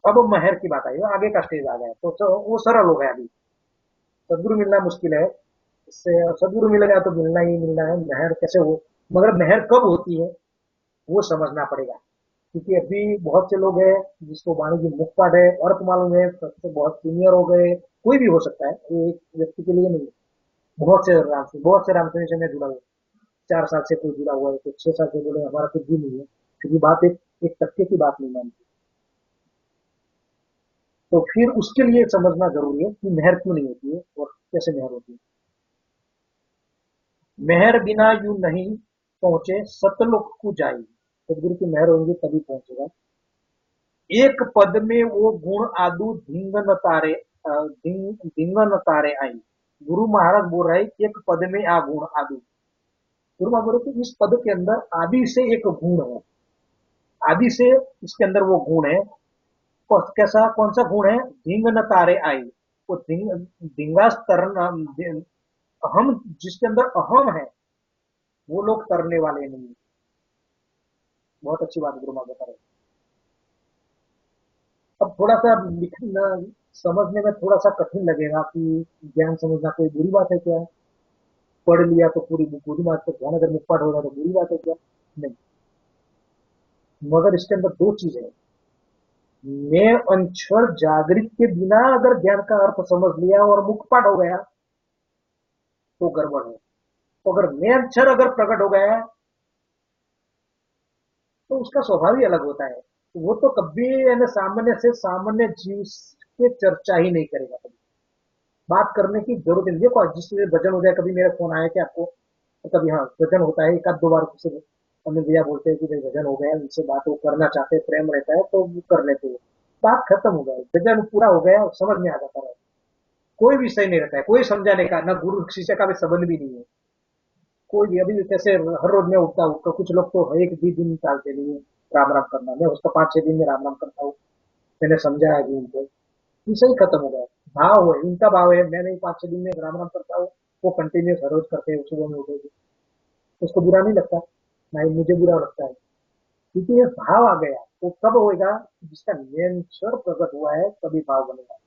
अब मेहर की बात आई, वो आगे का स्टेज आ गया, तो वो सरल हो गया। अभी सदगुरु मिलना मुश्किल है। इससे सदगुरु मिलेगा तो मिलना ही मिलना है। मेहर कैसे हो, मगर मेहर कब होती है वो समझना पड़ेगा। क्योंकि अभी बहुत से लोग हैं जिसको वाणी की मुख पाठ है, अर्थ मालूम है, सबसे बहुत सीनियर हो गए। कोई भी हो सकता है, ये एक व्यक्ति के लिए नहीं है। बहुत से रामचंद्र से मैं जुड़ा हुआ, 4 साल से कोई जुड़ा हुआ है, तो 6 साल से जुड़े, हमारा कुछ भी नहीं है। क्योंकि बात एक तथ्य की बात नहीं मानती। तो फिर उसके लिए समझना जरूरी है कि मेहर क्यों नहीं होती है और कैसे मेहर होती है। मेहर बिना यू नहीं पहुंचे सतलोक को जाई। सदगुरु की मेहर होगी तभी पहुंचेगा। एक पद में वो गुण आदू धिंग न तारे, धिंग न तारे आई। गुरु महाराज बोल रहे एक पद में आ गुण आदू। गुरु महाराज बोल रहे कि इस पद के अंदर आदि से एक गुण है। आदि से इसके अंदर वो गुण है। कैसा, कौन सा गुण है? धिंग न तारे आई। वो धिंगा तरना, अहम, जिसके अंदर अहम है, वो लोग तरने वाले नहीं है। बहुत अच्छी बात गुरु महाराज बता रहे। अब थोड़ा सा लिखना समझने में थोड़ा सा कठिन लगेगा कि ज्ञान समझना कोई बुरी बात है क्या? पढ़ लिया तो पूरी बुरी बात है क्या? अगर मुखपाठ होगा तो बुरी बात है क्या? नहीं। मगर इसके अंदर दो चीज है। मैं अक्षर जागृत के बिना अगर ज्ञान का अर्थ समझ लिया और मुखपाठ हो गया तो गड़बड़ है। तो अगर मैं अक्षर अगर प्रकट हो गया तो उसका स्वभाव ही अलग होता है। तो वो तो कभी यानी सामान्य से सामान्य जीव के चर्चा ही नहीं करेगा। कभी बात करने की जरूरत नहीं। देखो जिससे वजन हो जाए, कभी मेरा फोन आया कि आपको, तो कभी हाँ वजन होता है, एक आध दो बार उससे हमें भैया बोलते हैं कि भाई वजन हो गया, उनसे बात वो करना चाहते हैं, प्रेम रहता है तो वो कर लेते हैं। बात खत्म हो गया, वजन पूरा हो गया, समझ में आ जाता है। कोई विषय नहीं रहता है, कोई समझाने का ना गुरु शिष्य का भी संबंध भी नहीं है। कोई भी अभी जैसे हर रोज मैं उठता हूँ तो कुछ लोग तो एक भी दिन निकालते नहीं है राम राम करना। मैं उसका 5 6 दिन में राम राम करता हूँ। मैंने समझाया भी उनको, विषय ही खत्म हो गया। भाव है, इनका भाव है, मैं नहीं 5 6 दिन में राम राम करता हूँ। वो कंटिन्यूस हर रोज करते हैं, सुबह में उठेगी, उसको बुरा नहीं लगता, ना ही मुझे बुरा लगता है। क्योंकि ये भाव आ गया। वो कब होएगा? जिसका नियंत्रण प्रकट हुआ है तभी भाव बनेगा।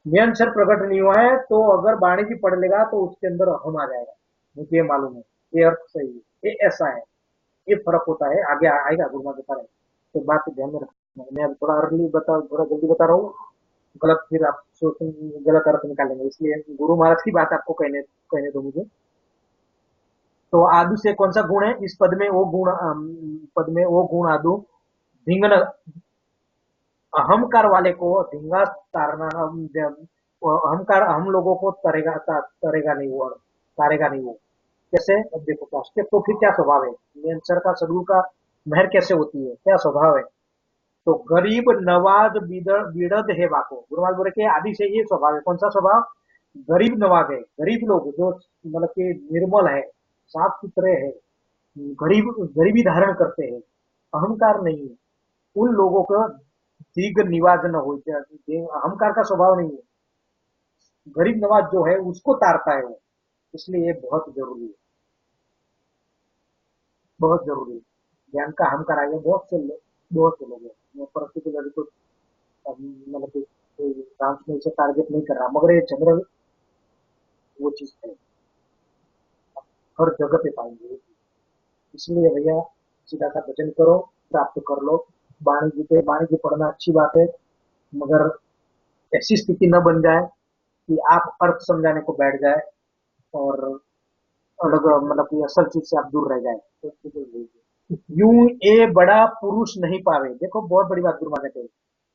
नियंत्रण प्रकट नहीं हुआ है तो अगर वाणी जी पढ़ लेगा तो उसके अंदर अहम आ जाएगा। मुझे ये मालूम है, ये अर्थ सही है, ये ऐसा है, ये फर्क होता है। आगे आएगा, गुरु बता रहे। तो बात ध्यान में रखना। मैं अब थोड़ा अर्ली बता, थोड़ा जल्दी बता रहा हूँ। गलत फिर आप सोच गलत अर्थ निकालेंगे, इसलिए गुरु महाराज की बात आपको कहने कहने दो मुझे। तो आदु से कौन सा गुण है इस पद में? वो गुण पद में वो गुण आदु धिंगन, अहंकार वाले को धिंगा तारना, अहंकार हम लोगों को तरेगा नहीं वो, तारेगा नहीं वो। कैसे? अब देखो क्या तो फिर क्या स्वभाव है, निरंतर का सदगुरु का महर कैसे होती है, क्या स्वभाव है? तो गरीब नवाज बिड़द है बाको, गुरुवार बोले के आदि से ये स्वभाव है। कौन सा स्वभाव? गरीब नवाज है, गरीब लोग जो मतलब कि निर्मल है, साफ सुथरे है, गरीब गरीबी धारण करते हैं, अहंकार नहीं है, उन लोगों का दीर्घ निवाज न हो जाए, अहंकार का स्वभाव नहीं है, गरीब नवाज जो है उसको तारता है वो। इसलिए ये बहुत जरूरी है, बहुत जरूरी है। ज्ञान का अहंकार आ गया, बहुत से लोग हैं पर्टिकुलरली तो मतलब कि राम में इसे टारगेट नहीं कर रहा, मगर ये जनरल वो चीज है, हर जगह पे पाएंगे। इसलिए भैया सीधा सा भजन करो, प्राप्त कर लो। वाणी जी पे वाणी जी पढ़ना अच्छी बात है, मगर ऐसी स्थिति न बन जाए कि आप अर्थ समझाने को बैठ जाए और अलग मतलब कि असल चीज से आप दूर रह जाए। यूं ये बड़ा पुरुष नहीं पावे, देखो बहुत बड़ी बात गुरु माने थे।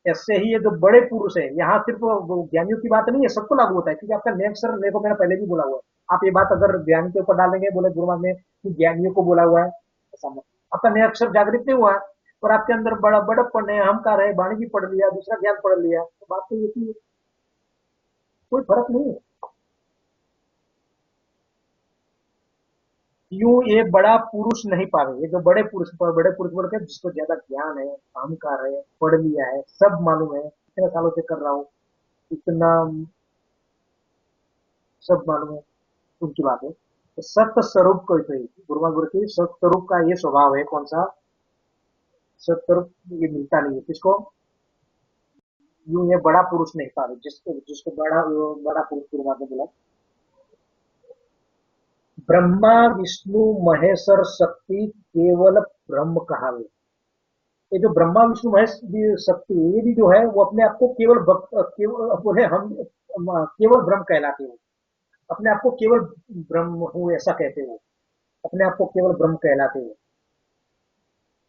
ऐसे ही ये जो बड़े पुरुष है, यहाँ सिर्फ वो ज्ञानियों की बात नहीं है, सबको लागू होता है, क्योंकि आपका नेक्स्ट सर देखो मैंने पहले भी बोला हुआ है। आप ये बात अगर ज्ञान के ऊपर डालेंगे, बोले गुरु मान ने कि ज्ञानियों को बोला हुआ है, ऐसा मत। आपका नया अक्षर जागृत नहीं हुआ है और आपके अंदर बड़ा बड़प्पन है, अहंकार है, वाणी भी पढ़ लिया, दूसरा ज्ञान पढ़ लिया, तो बात तो ये कि कोई फर्क नहीं है। यूं ये बड़ा पुरुष नहीं पावे, ये जो बड़े पुरुष बोलते हैं जिसको ज्यादा ज्ञान है, अहंकार है, पढ़ लिया है, सब मालूम है, इतने सालों से कर रहा हूँ, इतना सब मालूम है, उनकी बात है। तो सत्य स्वरूप को तो गुरुमा गुरु की सत्य स्वरूप का ये स्वभाव है, कौन सा? सत्य स्वरूप ये मिलता नहीं है किसको? यूं ये बड़ा पुरुष नहीं पावे, जिसको जिसको बड़ा पुरुष गुरुमा ने बोला। ब्रह्मा विष्णु महेश्वर शक्ति केवल ब्रह्म कहावे। ये जो ब्रह्मा विष्णु महेश भी शक्ति, ये भी जो है वो अपने आप को केवल बोले हम केवल ब्रह्म कहलाते हो, अपने आप को केवल ब्रह्म हूँ ऐसा कहते हो, अपने आप को केवल ब्रह्म कहलाते हो।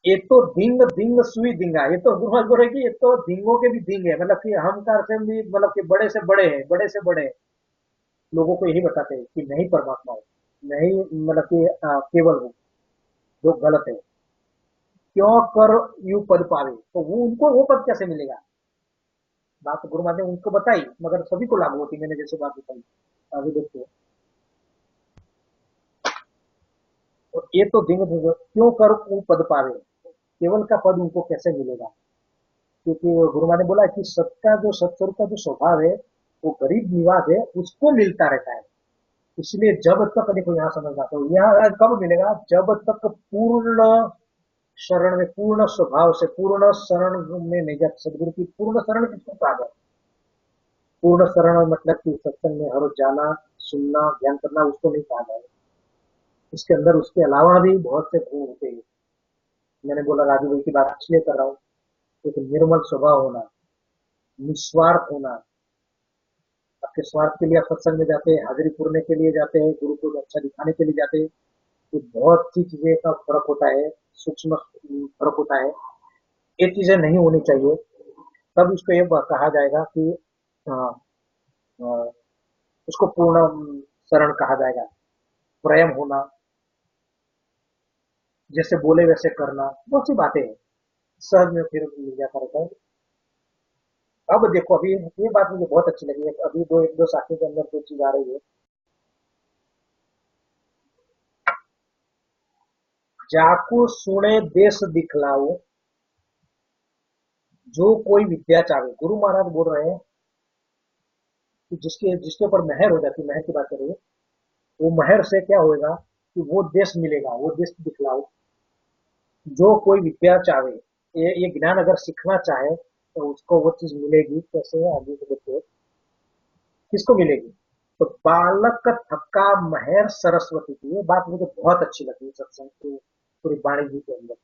ये तो दिंग दिंग सुई दिंगा, ये तो गुरु बोले कि ये तो दिंगों के भी दिंग है, मतलब कि अहंकार से भी मतलब कि बड़े से बड़े हैं, बड़े से बड़े हैं। लोगों को यही बताते हैं कि नहीं परमात्मा हो, नहीं मतलब कि केवल हो, जो गलत है। क्यों कर यू पद पावे, तो वो उनको वो पद कैसे मिलेगा? बात गुरु महाराज ने उनको बताई, मगर सभी को लागू होती, मैंने जैसे बात बताई। अभी देखो, तो ये तो दिन क्यों कर वो पद पावे, केवल का पद उनको कैसे मिलेगा? क्योंकि गुरु महाराज ने बोला कि सत्ता जो सत्स्वरूप का जो स्वभाव है, वो गरीब निवास है, उसको मिलता रहता है। इसलिए जब तक देखो यहाँ समझना, तो यहाँ कब मिलेगा? जब तक पूर्ण शरण में, पूर्ण स्वभाव से, पूर्ण शरण में नहीं जाते। सदगुरु की पूर्ण शरण किसको कहा जाए? पूर्ण शरण मतलब कि सत्संग में हर रोज जाना, सुनना, ध्यान करना, उसको नहीं कहा जाए। इसके अंदर उसके अलावा भी बहुत से गुण होते हैं। मैंने बोला राजू भाई की बात इसलिए कर रहा हूँ, एक निर्मल स्वभाव होना, निस्वार्थ होना। आपके स्वार्थ के लिए आप सत्संग में जाते हैं, हाजिरी पूरने के लिए जाते हैं, गुरु को अच्छा दिखाने के लिए जाते हैं, तो बहुत सी चीजें का फर्क होता है, सूक्ष्म फर्क होता है। ये चीजें नहीं होनी चाहिए। तब उसको ये कहा जाएगा कि अ, अ, उसको पूर्ण शरण कहा जाएगा। प्रेम होना, जैसे बोले वैसे करना, बहुत सी बातें हैं, सहज में फिर मिल जाता रहता है। अब देखो, अभी ये बात मुझे बहुत अच्छी लगी है, अभी दो एक दो साथियों के अंदर जो चीज आ रही है, जाको सुने देश दिखलाओ, जो कोई विद्या चाहे। गुरु महाराज बोल रहे हैं कि जिसके जिसके ऊपर मेहर हो जाती है, मेहर की बात करेंगे, वो मेहर से क्या होगा कि वो देश मिलेगा, वो देश दिखलाओ। जो कोई विद्या चाहे, ये ज्ञान अगर सीखना चाहे तो उसको वो चीज मिलेगी। कैसे? आगे को देखो किसको मिलेगी। तो बालक थक्का महर सरस्वती की, ये बात मुझे बहुत अच्छी लगी सत्संग की पूरी वाणी जी के अंदर।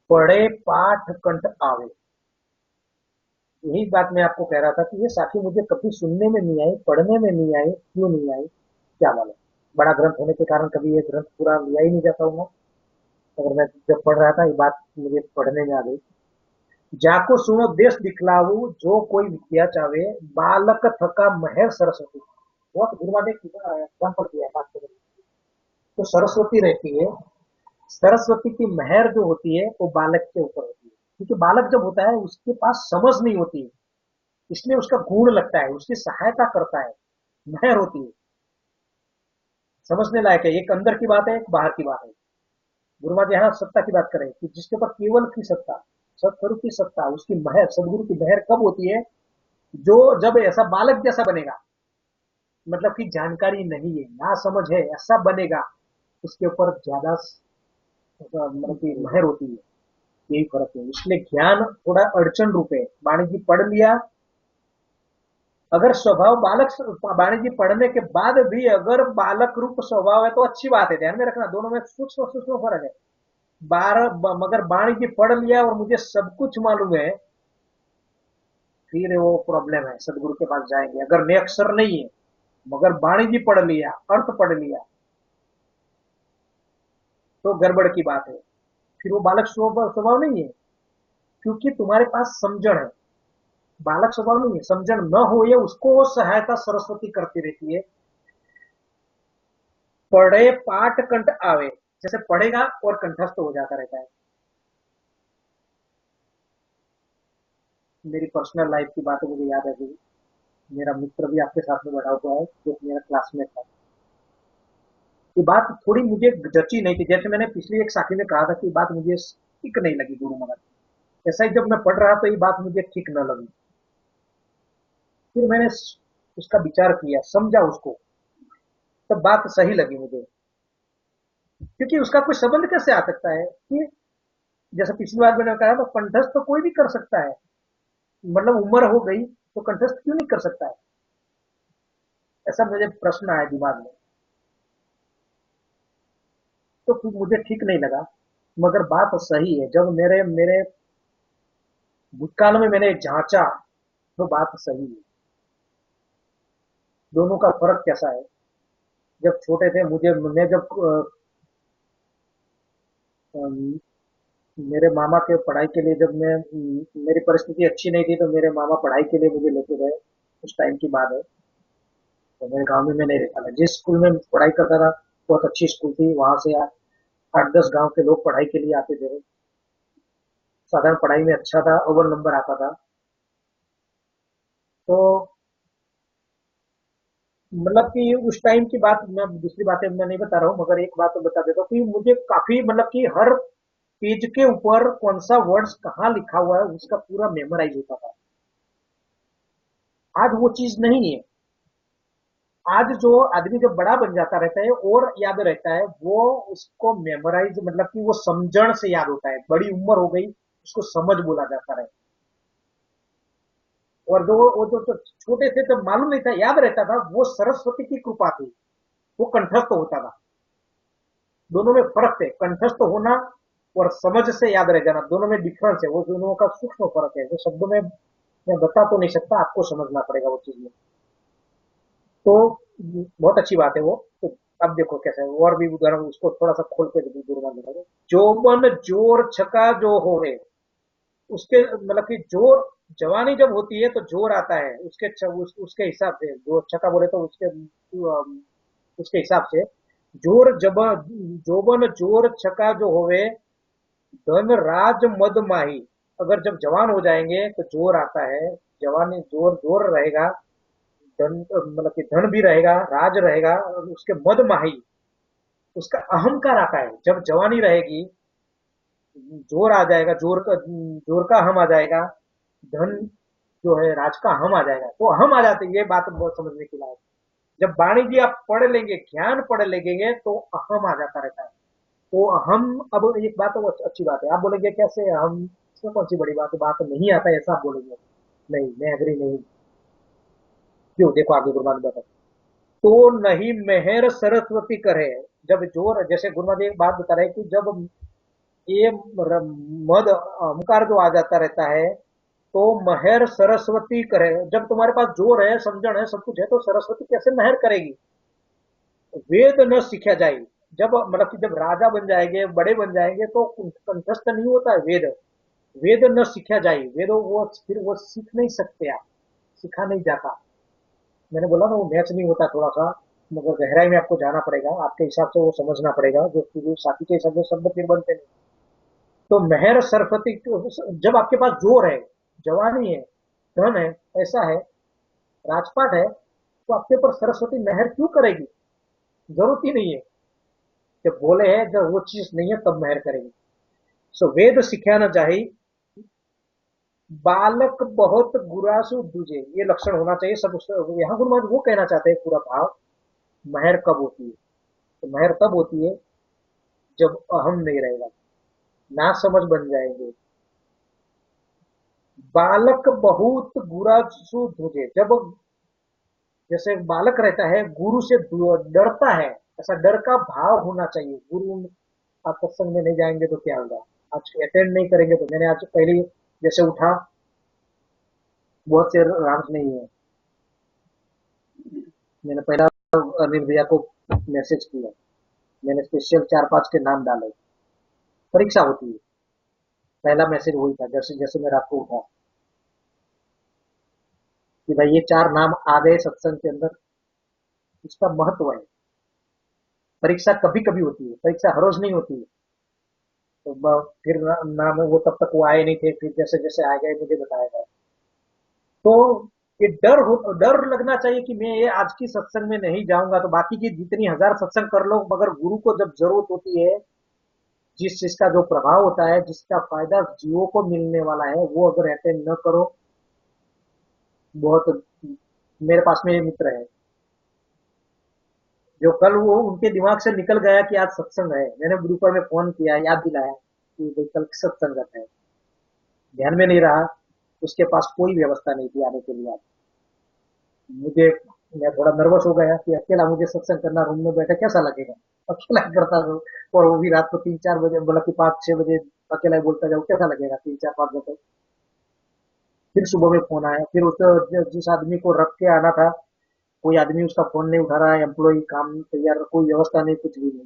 पढ़े पाठ कंठ आवे, यही बात मैं आपको कह रहा था कि ये साखी मुझे कभी सुनने में नहीं आई, पढ़ने में नहीं आई, क्यों नहीं आई क्या मालूम। बड़ा ग्रंथ होने के कारण कभी ये ग्रंथ पूरा लिया ही नहीं जाता हूँ। अगर मैं जब पढ़ रहा था ये बात मुझे पढ़ने में आ गई। जाको सुनो देश दिखलाऊ जो कोई विद्या चाहे, बालक थका महर सरस्वती। बहुत गुरुमा ने एग्जाम्पल दिया है बात को। तो सरस्वती रहती है, सरस्वती की महर जो होती है वो बालक के ऊपर होती है, क्योंकि बालक जब होता है उसके पास समझ नहीं होती है, इसलिए उसका गुण लगता है, उसकी सहायता करता है, महर होती है, समझने लायक है। एक अंदर की बात है, एक बाहर की बात है। गुरु महाराज यहाँ सत्ता की बात करें कि जिसके ऊपर केवल की सत्ता, सत्स्वरूप की सत्ता, उसकी महर, सदगुरु की महर कब होती है? जो जब ऐसा बालक जैसा बनेगा, मतलब कि जानकारी नहीं है, ना समझ है, ऐसा बनेगा, उसके ऊपर ज्यादा मतलब की महर होती है। यही फर्क है, इसलिए ज्ञान थोड़ा अड़चन रूप है। वाणिज्य पढ़ लिया, अगर स्वभाव बालक, वाणिज्य पढ़ने के बाद भी अगर बालक रूप स्वभाव है तो अच्छी बात है, ध्यान में रखना, दोनों में सूक्ष्म सूक्ष्म फर्क है। मगर वाणिज्य पढ़ लिया और मुझे सब कुछ मालूम है, फिर वो प्रॉब्लम है, सदगुरु के पास जाएंगे। अगर मैं अक्षर नहीं है मगर वाणिज्य पढ़ लिया, अर्थ पढ़ लिया, तो गड़बड़ की बात है, फिर वो बालक स्वभाव नहीं है, क्योंकि तुम्हारे पास समझण है। बालक स्वभाव नहीं है, समझण न हो ये उसको सहायता सरस्वती करती रहती है। पढ़े पाठ कंठ आवे, जैसे पढ़ेगा और कंठस्थ हो जाता रहता है। मेरी पर्सनल लाइफ की बातें मुझे याद है अभी। मेरा मित्र भी आपके साथ में बैठा हुआ है जो मेरा क्लासमेट था। ये बात थोड़ी मुझे जची नहीं थी, जैसे मैंने पिछली एक साथी में कहा था कि बात मुझे ठीक नहीं लगी गुरु महाराज। ऐसा ही जब मैं पढ़ रहा तो ये बात मुझे ठीक न लगी। फिर मैंने उसका विचार किया, समझा उसको, तब बात सही लगी मुझे। क्योंकि उसका कोई संबंध कैसे आ सकता है कि जैसे पिछली बार मैंने कहा तो कंठस्थ तो कोई भी कर सकता है, मतलब उम्र हो गई तो कंठस्थ क्यों नहीं कर सकता है? ऐसा मुझे प्रश्न आया दिमाग में। तो फिर मुझे ठीक नहीं लगा। मगर बात सही है, जब मेरे मेरे भूतकाल में मैंने जांचा तो बात सही है। दोनों का फर्क कैसा है? जब छोटे थे, मुझे मैं जब मेरे मामा के पढ़ाई के लिए, जब मेरी परिस्थिति अच्छी नहीं थी तो मेरे मामा पढ़ाई के लिए मुझे लेके गए, उस टाइम की बात है। तो मेरे गांव में मैं नहीं रहता था, जिस स्कूल में पढ़ाई करता था बहुत अच्छी स्कूल थी, वहां से 8-10 गांव के लोग पढ़ाई के लिए आते थे। साधारण पढ़ाई में अच्छा था, अव्वल नंबर आता था। तो मतलब कि उस टाइम की बात, मैं दूसरी बातें मैं नहीं बता रहा हूँ, मगर एक बात तो बता देता हूँ कि मुझे काफी मतलब कि हर पेज के ऊपर कौन सा वर्ड्स कहाँ लिखा हुआ है उसका पूरा मेमोराइज होता था। आज वो चीज नहीं है। आज जो आदमी जब बड़ा बन जाता रहता है और याद रहता है, वो उसको मेमोराइज मतलब कि वो समझण से याद होता है, बड़ी उम्र हो गई उसको समझ बोला जाता है। और जो वो जो छोटे थे जब मालूम नहीं था, याद रहता था, वो सरस्वती की कृपा थी, वो कंठस्थ होता था। दोनों में फर्क है, कंठस्थ होना और समझ से याद रह जाना, दोनों में डिफरेंस है, वो दोनों का सूक्ष्म फर्क है, जो शब्दों में मैं बता तो नहीं सकता, आपको समझना पड़ेगा वो चीज में। तो बहुत अच्छी बात है वो। तो अब देखो कैसे है, और भी उदाहरण उसको थोड़ा सा खोल के दुर्गा लगा। जोबन जोर छका जो हो है, उसके मतलब कि जोर, जवानी जब होती है तो जोर आता है उसके हिसाब से, जो छका बोले तो उसके हिसाब से जोर जब, जोबन जोर छका जो होवे, धन राज मद माही। अगर जब जवान हो जाएंगे तो जोर आता है, जवानी जोर जोर रहेगा, धन मतलब कि धन भी रहेगा, राज रहेगा, और उसके मद माही, उसका अहंकार आता है। जब जवानी रहेगी, जोर आ जाएगा, जोर का हम आ जाएगा, धन जो है राज का हम आ जाएगा, तो हम आ जाते हैं, ये बात बहुत समझने की लायक। जब वाणिज्य आप पढ़ लेंगे, ज्ञान पढ़ लेंगे, तो अहम आ जाता रहता है। तो हम, अब एक बात तो अच्छी बात है, आप बोलेंगे कैसे हम, इसमें कौन सी बड़ी बात है, बात नहीं आता है ऐसा आप बोलेंगे। नहीं, मैं एग्री नहीं। क्यों? देखो आगे गुरुमान बता, तो नहीं मेहर सरस्वती करे। जब जोर, जैसे गुरुमान एक बात बता रहे हैं कि जब ये मद अहंकार जो आ जाता रहता है, तो महर सरस्वती करे। जब तुम्हारे पास जोर है, समझण है, सब कुछ है, तो सरस्वती कैसे महर करेगी? वेद न सीखा जाए। जब मतलब कि जब राजा बन जाएंगे, बड़े बन जाएंगे, तो कंठस्थ नहीं होता है वेद। वेद न सीखा जाए, वेद वो फिर वो सीख नहीं सकते आप, सीखा नहीं जाता। मैंने बोला ना वो मैच नहीं होता थोड़ा सा, मगर गहराई में आपको जाना पड़ेगा, आपके हिसाब से वो समझना पड़ेगा, जो साथी के हिसाब से शब्द फिर बनते नहीं। तो मेहर सरस्वती, जब आपके पास जोर है, जवानी है, धन है, पैसा है, राजपाट है, तो आपके ऊपर सरस्वती मेहर क्यों करेगी? जरूरत ही नहीं है। जब बोले हैं जब वो चीज नहीं है तब मेहर करेगी। सो वेद सिखाना चाहिए। बालक बहुत गुरासु दूजे, ये लक्षण होना चाहिए सब। यहाँ गुरु महाराज वो कहना चाहते हैं पूरा भाव। मेहर कब होती है? तो मेहर तब होती है जब अहम नहीं रहेगा, ना समझ बन जाएंगे। बालक बहुत गुरासु दूजे, जब जैसे एक बालक रहता है गुरु से डरता है, ऐसा डर का भाव होना चाहिए। गुरु आप सत्संग में नहीं जाएंगे तो क्या होगा, आज अटेंड नहीं करेंगे तो। मैंने आज पहले जैसे उठा, बहुत से राम्स नहीं है, मैंने पहला अनिल भैया को मैसेज किया, मैंने स्पेशल 4-5 के नाम डाले। परीक्षा होती है, पहला मैसेज वही था जैसे जैसे मैं रात को उठा, कि भाई ये 4 नाम आ गए सत्संग के अंदर, इसका महत्व है। परीक्षा कभी कभी होती है, परीक्षा हर रोज नहीं होती है। तो फिर नाम वो तब तक वो आए नहीं थे, फिर जैसे जैसे आ गए मुझे बताया गया। तो ये डर लगना चाहिए कि मैं ये आज की सत्संग में नहीं जाऊंगा तो बाकी की जितनी 1000 सत्संग कर लो, मगर गुरु को जब जरूरत होती है, जिस चीज का जो प्रभाव होता है, जिसका फायदा जीवों को मिलने वाला है, वो अगर अटेंड न करो। बहुत मेरे पास में ये मित्र है जो कल वो उनके दिमाग से निकल गया कि आज सत्संग है, मैंने ग्रुप में फोन किया, याद दिलाया कि भाई कल सत्संग है, ध्यान में नहीं रहा। उसके पास कोई व्यवस्था नहीं थी आने के लिए। मुझे मैं थोड़ा नर्वस हो गया कि अकेला मुझे सत्संग करना, रूम में बैठे कैसा लगेगा, अकेला करता हूँ। और वो भी रात को 3-4 बजे, मतलब कि 5-6 बजे अकेला ही बोलता जाऊँ, कैसा लगेगा 3-4-5 बजे। फिर सुबह में फोन आया, फिर उस जिस आदमी को रख के आना था, कोई आदमी उसका फोन नहीं उठा रहा है, एम्प्लॉय काम तैयार, कोई व्यवस्था नहीं, कुछ भी नहीं।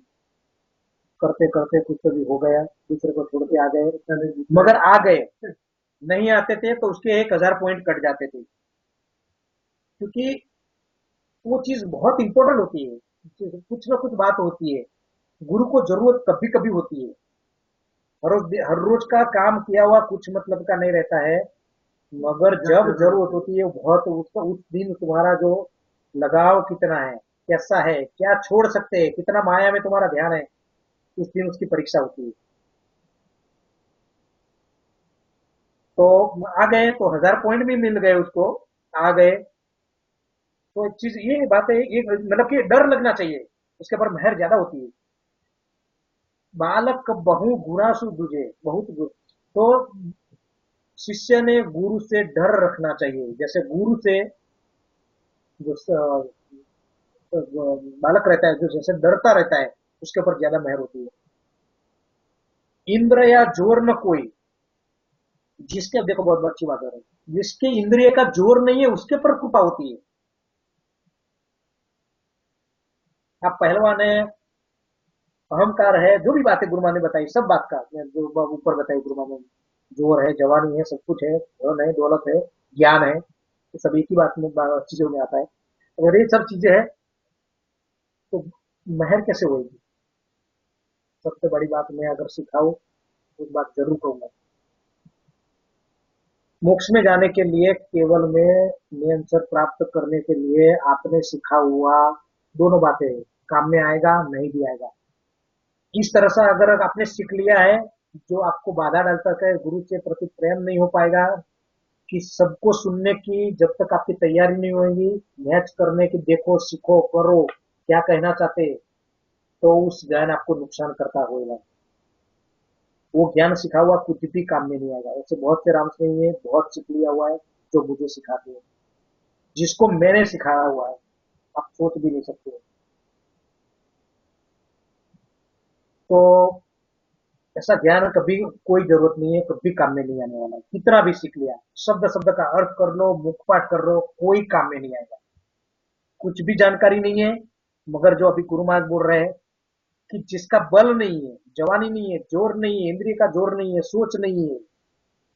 करते करते कुछ तो भी हो गया, दूसरे को छोड़ के आ गए, मगर आ गए। नहीं आते थे तो उसके 1000 पॉइंट कट जाते थे, क्योंकि वो चीज बहुत इंपॉर्टेंट होती है। कुछ ना कुछ बात होती है, गुरु को जरूरत कभी कभी होती है। हर रोज का काम किया हुआ कुछ मतलब का नहीं रहता है, मगर जब जरूरत होती है बहुत, उसका उस दिन तुम्हारा जो लगाव कितना है, कैसा है, क्या छोड़ सकते हैं, कितना माया में तुम्हारा ध्यान है, उस दिन उसकी परीक्षा होती है। तो आ गए तो 1000 पॉइंट भी मिल गए उसको, आ गए। तो एक चीज ये बात है, ये मतलब कि डर लगना चाहिए, उसके ऊपर मेहर ज्यादा होती है। बालक बहु गुणासु दूजे, बहुत गुरु। तो शिष्य ने गुरु से डर रखना चाहिए। जैसे गुरु से जो बालक रहता है, जो जैसे डरता रहता है, उसके ऊपर ज्यादा मेहर होती है। इंद्र या जोर न कोई, जिसके, देखो बहुत अच्छी बात है, जिसके इंद्रिय का जोर नहीं है उसके ऊपर कृपा होती है। आप पहलवान है, अहंकार है, जो भी बातें गुरु माँ ने बताई, सब बात का जो ऊपर बताई गुरु माँ ने, जोर है, जवानी है, सब कुछ है, धन है, दौलत है, ज्ञान है, ये सब एक ही बात में चीजों में आता है। अगर ये सब चीजें हैं तो मेहर कैसे होगी? सबसे बड़ी बात मैं अगर सिखाऊं, एक बात जरूर कहूंगा, मोक्ष में जाने के लिए केवल में नियंत्रण प्राप्त करने के लिए आपने सीखा हुआ दोनों बातें हैं, काम में आएगा नहीं भी आएगा। इस तरह से अगर आपने सीख लिया है, जो आपको बाधा डालता है, गुरु के प्रति प्रेम नहीं हो पाएगा, कि सबको सुनने की जब तक आपकी तैयारी नहीं होगी, मैच करने की, देखो सीखो करो क्या कहना चाहते, तो उस ज्ञान आपको नुकसान करता होगा। वो ज्ञान सिखा हुआ कुछ भी काम में नहीं आएगा। ऐसे बहुत से राम सिंह ने बहुत सीख लिया हुआ है जो मुझे सिखाते हैं, जिसको मैंने सिखाया हुआ है, आप सोच भी नहीं सकते। तो ऐसा ज्ञान कभी कोई जरूरत नहीं है, कभी काम में नहीं आने वाला है। कितना भी सीख लिया, शब्द शब्द का अर्थ कर लो, मुखपाठ कर लो, कोई काम में नहीं आएगा। कुछ भी जानकारी नहीं है। मगर जो अभी गुरु महाराज बोल रहे हैं कि जिसका बल नहीं है, जवानी नहीं है, जोर नहीं है, इंद्रिय का जोर नहीं है, सोच नहीं है,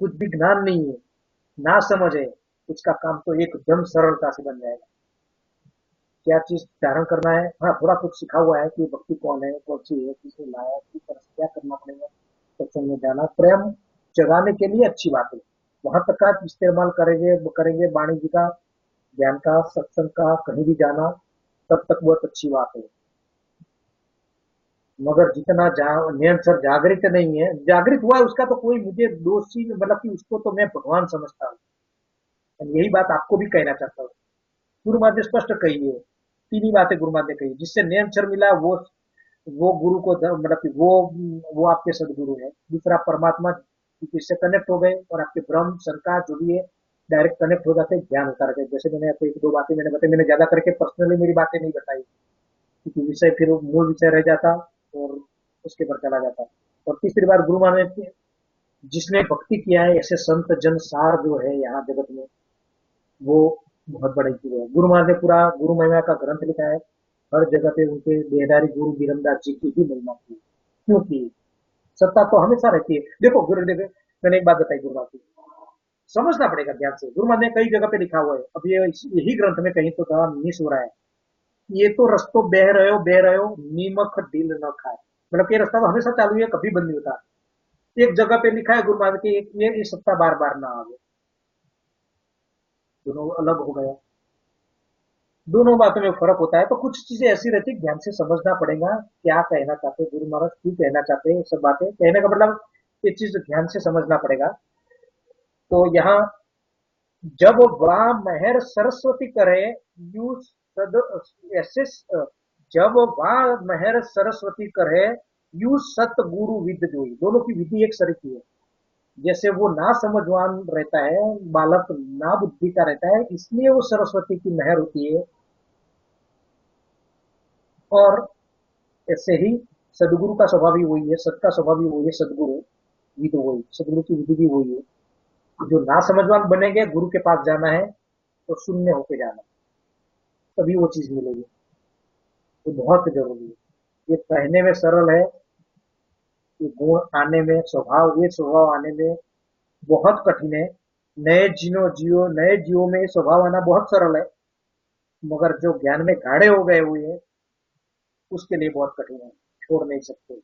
कुछ भी ज्ञान नहीं है, ना समझ है, उसका काम तो एकदम सरलता से बन जाएगा। क्या चीज धारण करना है, हाँ थोड़ा कुछ सिखा हुआ है कि भक्ति कौन है, कौन सी है, किसे लाया, किस तरह से क्या करना पड़ेगा, सत्संग में जाना, प्रेम जगाने के लिए अच्छी बात है। वहां तक का इस्तेमाल करेंगे करेंगे वाणी जी का, ज्ञान का, सत्संग का, कहीं भी जाना, तब तक बहुत अच्छी बात है। मगर जितना निरंतर जागृत नहीं है, जागृत हुआ है उसका तो कोई मुझे दोषी, मतलब कि उसको तो मैं भगवान समझता हूँ। यही बात आपको भी कहना चाहता हूँ। गुरु महाराज ने स्पष्ट कही है, तीन ही बातें गुरु महाराज ने कही, जिससे निरंतर मिला वो गुरु को मतलब कि वो आपके सदगुरु है। दूसरा परमात्मा जिससे कनेक्ट हो गए और आपके ब्रह्म शंका जो भी है डायरेक्ट कनेक्ट हो जाते हैं, ज्ञान उतार गए। जैसे मैंने आपको एक दो बातें मैंने बताई, मैंने ज्यादा करके पर्सनली मेरी बातें नहीं बताई, क्योंकि विषय फिर मूल विषय रह जाता और उसके पर चला जाता। और तीसरी बार गुरु महाराज ने, जिसने भक्ति किया है ऐसे संत जन सार जो है यहाँ जगत में, वो बहुत बड़ी चीज है। गुरु महाराज ने पूरा गुरु महिमा का ग्रंथ लिखा है। हर जगह पे उनके देहदारी गुरु बीरमदास जी की ही महिमा की, क्योंकि सत्ता तो हमेशा रहती है। देखो गुरुदेव, मैंने एक बात बताई गुरु महाराज की, समझना पड़ेगा ध्यान से। गुरु महाराज ने कई जगह पे लिखा हुआ है, अब ये यही ग्रंथ में कहीं तो थोड़ा मिस हो रहा है। ये तो रस्तों बह रहे हो, नीमक ढील न खाए, मतलब ये रास्ता तो हमेशा चालू है, कभी बंद नहीं होता। एक जगह पे लिखा है गुरु महाराज की, ये सत्ता बार बार ना आवे, दोनों अलग हो गया। दोनों बातों में फर्क होता है, तो कुछ चीजें ऐसी रहती है, ध्यान से समझना पड़ेगा क्या कहना चाहते हैं गुरु महाराज, क्यों कहना चाहते हैं। सब बातें कहने का मतलब ये चीज ध्यान से समझना पड़ेगा। तो यहाँ, जब वाह महर सरस्वती करे, यू सद ऐसे, जब वाह महर सरस्वती करे, यू सत गुरु विद जोई। दोनों की विधि एक सर की है। जैसे वो ना समझवान रहता है, बालक ना बुद्धि का रहता है, इसलिए वो सरस्वती की महर होती है। और ऐसे ही सदगुरु का स्वभाव भी वही है, सत का स्वभाव भी वही है, सदगुरु विद वही, सदगुरु की विधि भी वही है। जो ना समझवान बनेंगे, गुरु के पास जाना है तो शून्य होके जाना, तभी वो चीज मिलेगी। तो बहुत जरूरी है। ये कहने में सरल है, ये गुण आने में, ये स्वभाव आने में बहुत कठिन है। नए जीवों में ये स्वभाव आना बहुत सरल है, मगर जो ज्ञान में गाढ़े हो गए हुए हैं उसके लिए बहुत कठिन है, छोड़ नहीं सकते।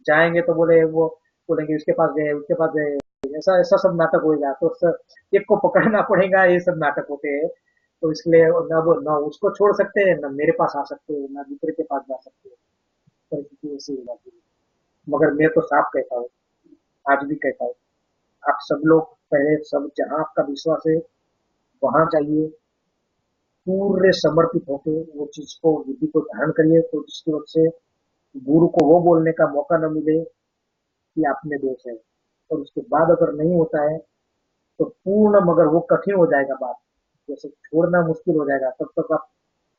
जाएंगे तो बोले वो, बोलेंगे उसके पास गए, उसके पास गए, ऐसा ऐसा सब नाटक होएगा। तो एक को पकड़ना पड़ेगा, ये सब नाटक होते हैं। तो इसलिए ना वो ना उसको छोड़ सकते हैं, ना मेरे पास आ सकते हैं, ना दूसरे के पास जा सकते हैं। परिस्थिति ऐसी हो जाती है। मगर मैं तो साफ कहता हूँ, आज भी कहता हूँ, आप सब लोग पहले, सब जहां आपका विश्वास है वहां जाइए, पूरे समर्पित होकर वो चीज को, विधि को धारण करिए, तो जिसकी वजह से गुरु को वो बोलने का मौका न मिले कि आप में दोष है। और उसके बाद अगर नहीं होता है तो पूर्ण, मगर वो कठिन हो जाएगा बात, जैसे छोड़ना मुश्किल हो जाएगा, तब तक आप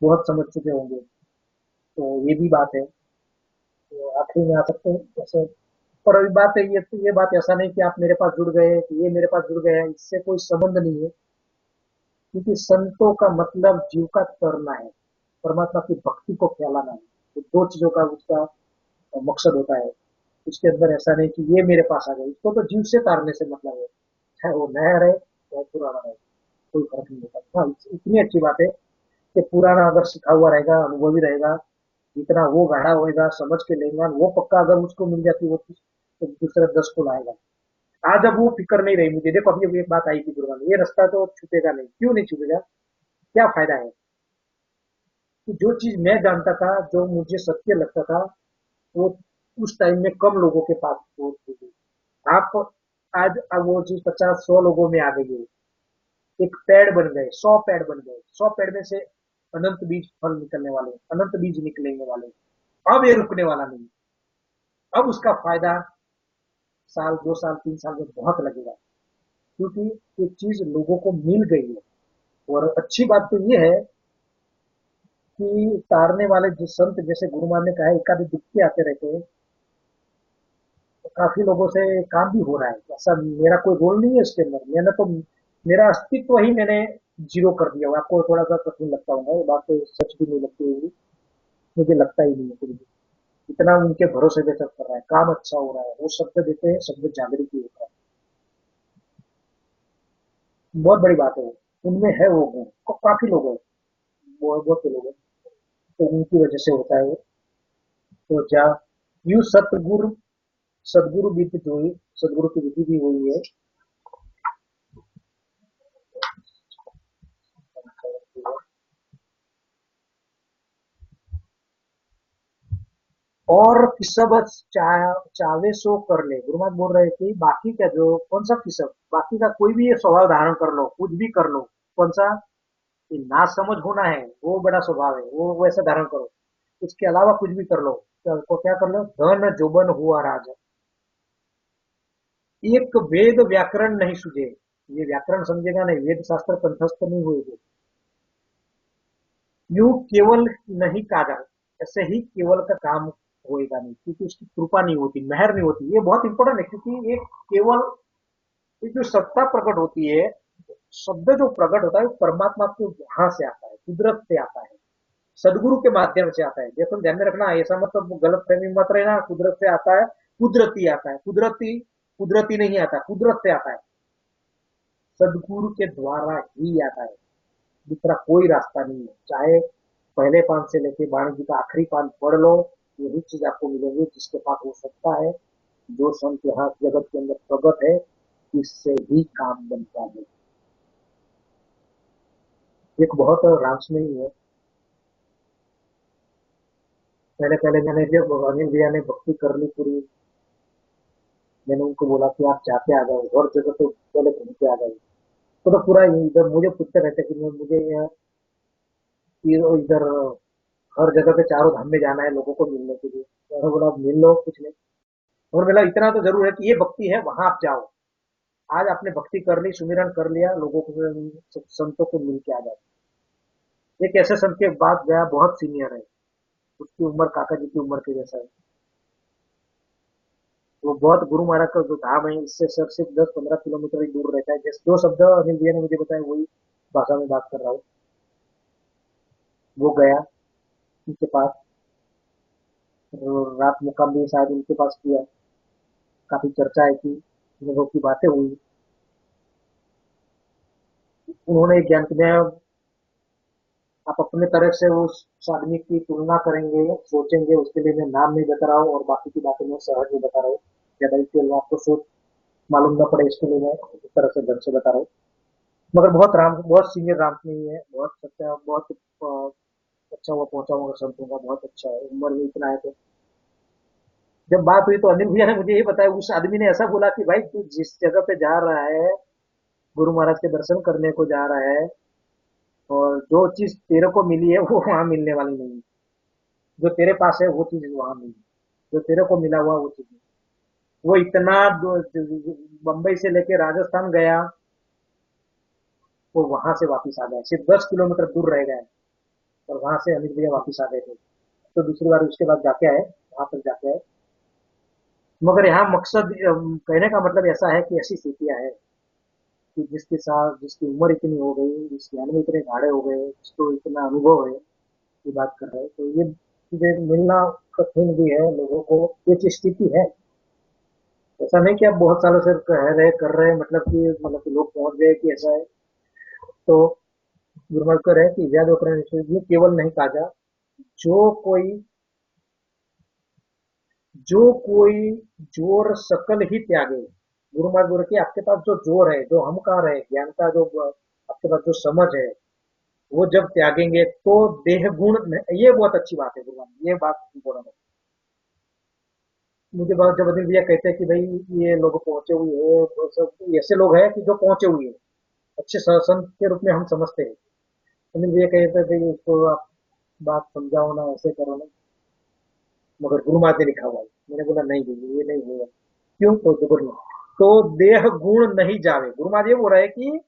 बहुत समझ चुके होंगे। तो ये भी बात है। तो आखिरी में आ सकते हैं जैसे, पर अभी बात है ये बात ऐसा नहीं कि आप मेरे पास जुड़ गए, कि ये मेरे पास जुड़ गए हैं, इससे कोई संबंध नहीं है। क्योंकि संतों का मतलब जीव का तरना है, परमात्मा की भक्ति को फैलाना है। तो दो चीजों का उसका मकसद होता है। उसके अंदर ऐसा नहीं कि ये मेरे पास आ गए, इसको तो जीव से तारने से मतलब है, चाहे वो नया रहे चाहे पुराना रहे, कोई फर्क नहीं होता। हाँ, इतनी अच्छी बात है कि पुराना अगर सिखा हुआ रहेगा, अनुभवी रहेगा, जितना वो गाढ़ा होएगा, समझ के लेगा, वो पक्का अगर उसको मिल जाती वो चीज, तो दूसरे 10 को लाएगा। आज अब वो फिक्र नहीं रही मुझे। देखो अभी एक बात आई थी गुरुवार में, ये रास्ता तो छूटेगा नहीं, क्यों नहीं छूटेगा, क्या फायदा है। कि जो चीज मैं जानता था, जो मुझे सत्य लगता था, वो उस टाइम में कम लोगों के पास पहुंच गई। आप आज अब वो चीज 50-100 लोगों में आ गई है। एक पेड़ बन गए, 100 पेड़ बन गए, 100 पेड़ में से अनंत बीज फल निकलने वाले, अनंत बीज निकलेंगे वाले। अब ये रुकने वाला नहीं। अब उसका फायदा साल 2 साल 3 साल में बहुत लगेगा, क्योंकि ये चीज लोगों को मिल गई है। और अच्छी बात तो ये है कि तारने वाले जिस संत, जैसे गुरु मान ने कहा, एकाधिक दुखी आते रहते हैं, काफी लोगों से काम भी हो रहा है, ऐसा मेरा कोई रोल नहीं है इसके अंदर। मैंने तो मेरा अस्तित्व ही मैंने जीरो कर दिया हुआ है। आपको थोड़ा सा कठिन लगता होगा, ये बात तो सच भी नहीं लगती होगी, मुझे लगता ही नहीं है कुछ भी। इतना उनके भरोसे पे सब कर रहा है, काम अच्छा हो रहा है, वो शब्द देते हैं, शब्द जागृति होता है। बहुत बड़ी बात है वो। उनमें है वो गुण, काफी लोग हैं, बहुत बहुत से लोग हैं, तो उनकी वजह से होता है वो। तो जा यू सतगुरु, सदगुरु विधि जो हुई, सदगुरु की विधि भी हुई है। और किसब चाहे सो कर ले। गुरु महाराज बोल रहे थे बाकी का जो कौन सा किसब, बाकी का कोई भी ये स्वभाव धारण कर लो, कुछ भी कर लो, कौन सा, ये ना समझ होना है वो बड़ा स्वभाव है, वो वैसा धारण करो। उसके अलावा कुछ भी कर लो, तो क्या कर लो, धन जोबन हुआ राज, एक वेद व्याकरण नहीं सूझे। ये व्याकरण समझेगा नहीं, वेद शास्त्र कंठस्थ नहीं हुए, यूं केवल नहीं काजा, ऐसे ही केवल का काम होएगा नहीं, क्योंकि उसकी कृपा नहीं होती, मेहर नहीं होती। ये बहुत इंपॉर्टेंट है, क्योंकि ये केवल, ये जो सत्ता प्रकट होती है, शब्द जो प्रकट होता है वो परमात्मा के वहां से आता है, कुदरत से आता है, सदगुरु के माध्यम से आता है। देखो ध्यान में रखना, ऐसा मतलब गलत फहमी मत रहना, कुदरत से आता है, कुदरती आता है, कुदरती कुदरती नहीं आता, कुदरत से आता है, सदगुरु के द्वारा ही आता है। दूसरा कोई रास्ता नहीं है। चाहे पहले पान से लेके वाणी जी का आखिरी पान पढ़ लो, यही चीज आपको मिलेंगे। जिसके पास हो सकता है, जो संत यहाँ जगत के अंदर प्रगट है, इससे ही काम बनता है। एक बहुत रास नहीं है, पहले पहले मैंने जब अनिल भैया ने भक्ति कर ली पूरी, मैंने उनको बोला कि आप जाके आ जाओ, हर जगह तो पहले घूम के आ जाओ। तो पूरा इधर मुझे पूछते रहते कि मुझे यहाँ इधर हर जगह पे चारों धाम में जाना है लोगों को मिलने के लिए। तो मैंने बोला मिल लो, कुछ नहीं। और बोला इतना तो जरूर है कि ये भक्ति है, वहां आप जाओ। आज आपने भक्ति कर ली, सुमिरन कर लिया, लोगों को संतों को मिल के आ जाओ। एक ऐसे संत के बाद गया, बहुत सीनियर है, उसकी उम्र काका जी की उम्र के जैसा है। वो बहुत, गुरु महाराज का जो धाम है इससे सर सिर्फ 10-15 किलोमीटर ही दूर रहता है। जैसे जो शब्द अनिल भैया ने मुझे बताया वही भाषा में बात कर रहा हूँ। वो गया उनके पास, रात मुकाम भी शायद उनके पास किया, काफी चर्चाएं की, लोगों की बातें हुई। उन्होंने ज्ञान में, आप अपने तरफ से उस आदमी की तुलना करेंगे, सोचेंगे, उसके लिए मैं नाम नहीं बता रहा हूँ और बाकी की बातें मैं सहज नहीं बता रहा हूँ, ज्यादा डिटेल में आपको सोच मालूम न पड़े, इसके लिए मैं इस तरह से ढंग से बता रहा हूँ। मगर बहुत सीनियर राम नहीं है, बहुत सच्चा, बहुत अच्छा हुआ पहुंचा हुआ संत होगा, बहुत अच्छा है, उम्र भी इतना है। तो जब बात हुई तो अनिल भैया ने मुझे ये बताया, उस आदमी ने ऐसा बोला कि भाई तू जिस जगह पे जा रहा है, गुरु महाराज के दर्शन करने को जा रहा है, और जो चीज तेरे को मिली है वो वहां मिलने वाली नहीं है। जो तेरे पास है वो चीज वहां नहीं है, जो तेरे को मिला हुआ वो चीज नहीं। वो इतना बंबई से लेके राजस्थान गया, वो वहां से वापस आ गया, सिर्फ 10 किलोमीटर दूर रह गए, और वहां से अनिल भैया वापस आ गए थे। तो दूसरी बार उसके बाद जाके आए, वहां तक जाके आए। मगर यहाँ मकसद, कहने का मतलब ऐसा है कि ऐसी स्थितियां है कि जिसके साथ, जिसकी उम्र इतनी हो गई, जिस ज्ञान में इतने गाढ़े हो गए, जिसको इतना अनुभव है, की बात कर रहे हैं, तो ये चीजें मिलना कठिन भी है लोगों को, ये स्थिति है। ऐसा नहीं कि आप बहुत सालों से कह रहे कर रहे हैं, मतलब कि लोग पहुंच गए कि ऐसा है। तो गुरुमत कर है कि व्याध ये केवल नहीं काजा, जो कोई जो कोई जोर सकल ही त्यागे। गुरु महाराज बोले कि आपके पास जो जोर है, जो हमकार है, ज्ञान का जो आपके पास जो समझ है, वो जब त्यागेंगे तो देह गुण, ये बहुत अच्छी बात है गुरु महाराज, ये बात बोला है। मुझे बहुत, जब अनिल भैया कहते हैं कि भाई ये लोग पहुंचे हुए हैं, वो सब ऐसे लोग हैं कि जो पहुंचे हुए हैं, अच्छे संत के रूप में हम समझते हैं। अनिल भैया कहते थे कि उसको आप बात समझाओ ना, ऐसे करो ना, मगर गुरु महाराज ने लिखा हुआ है। मैंने बोला नहीं भैया ये नहीं होगा। क्यों? तो जबर नहीं, तो देह गुण नहीं जावे। गुरु महाराज ये बोल रहे हैं कि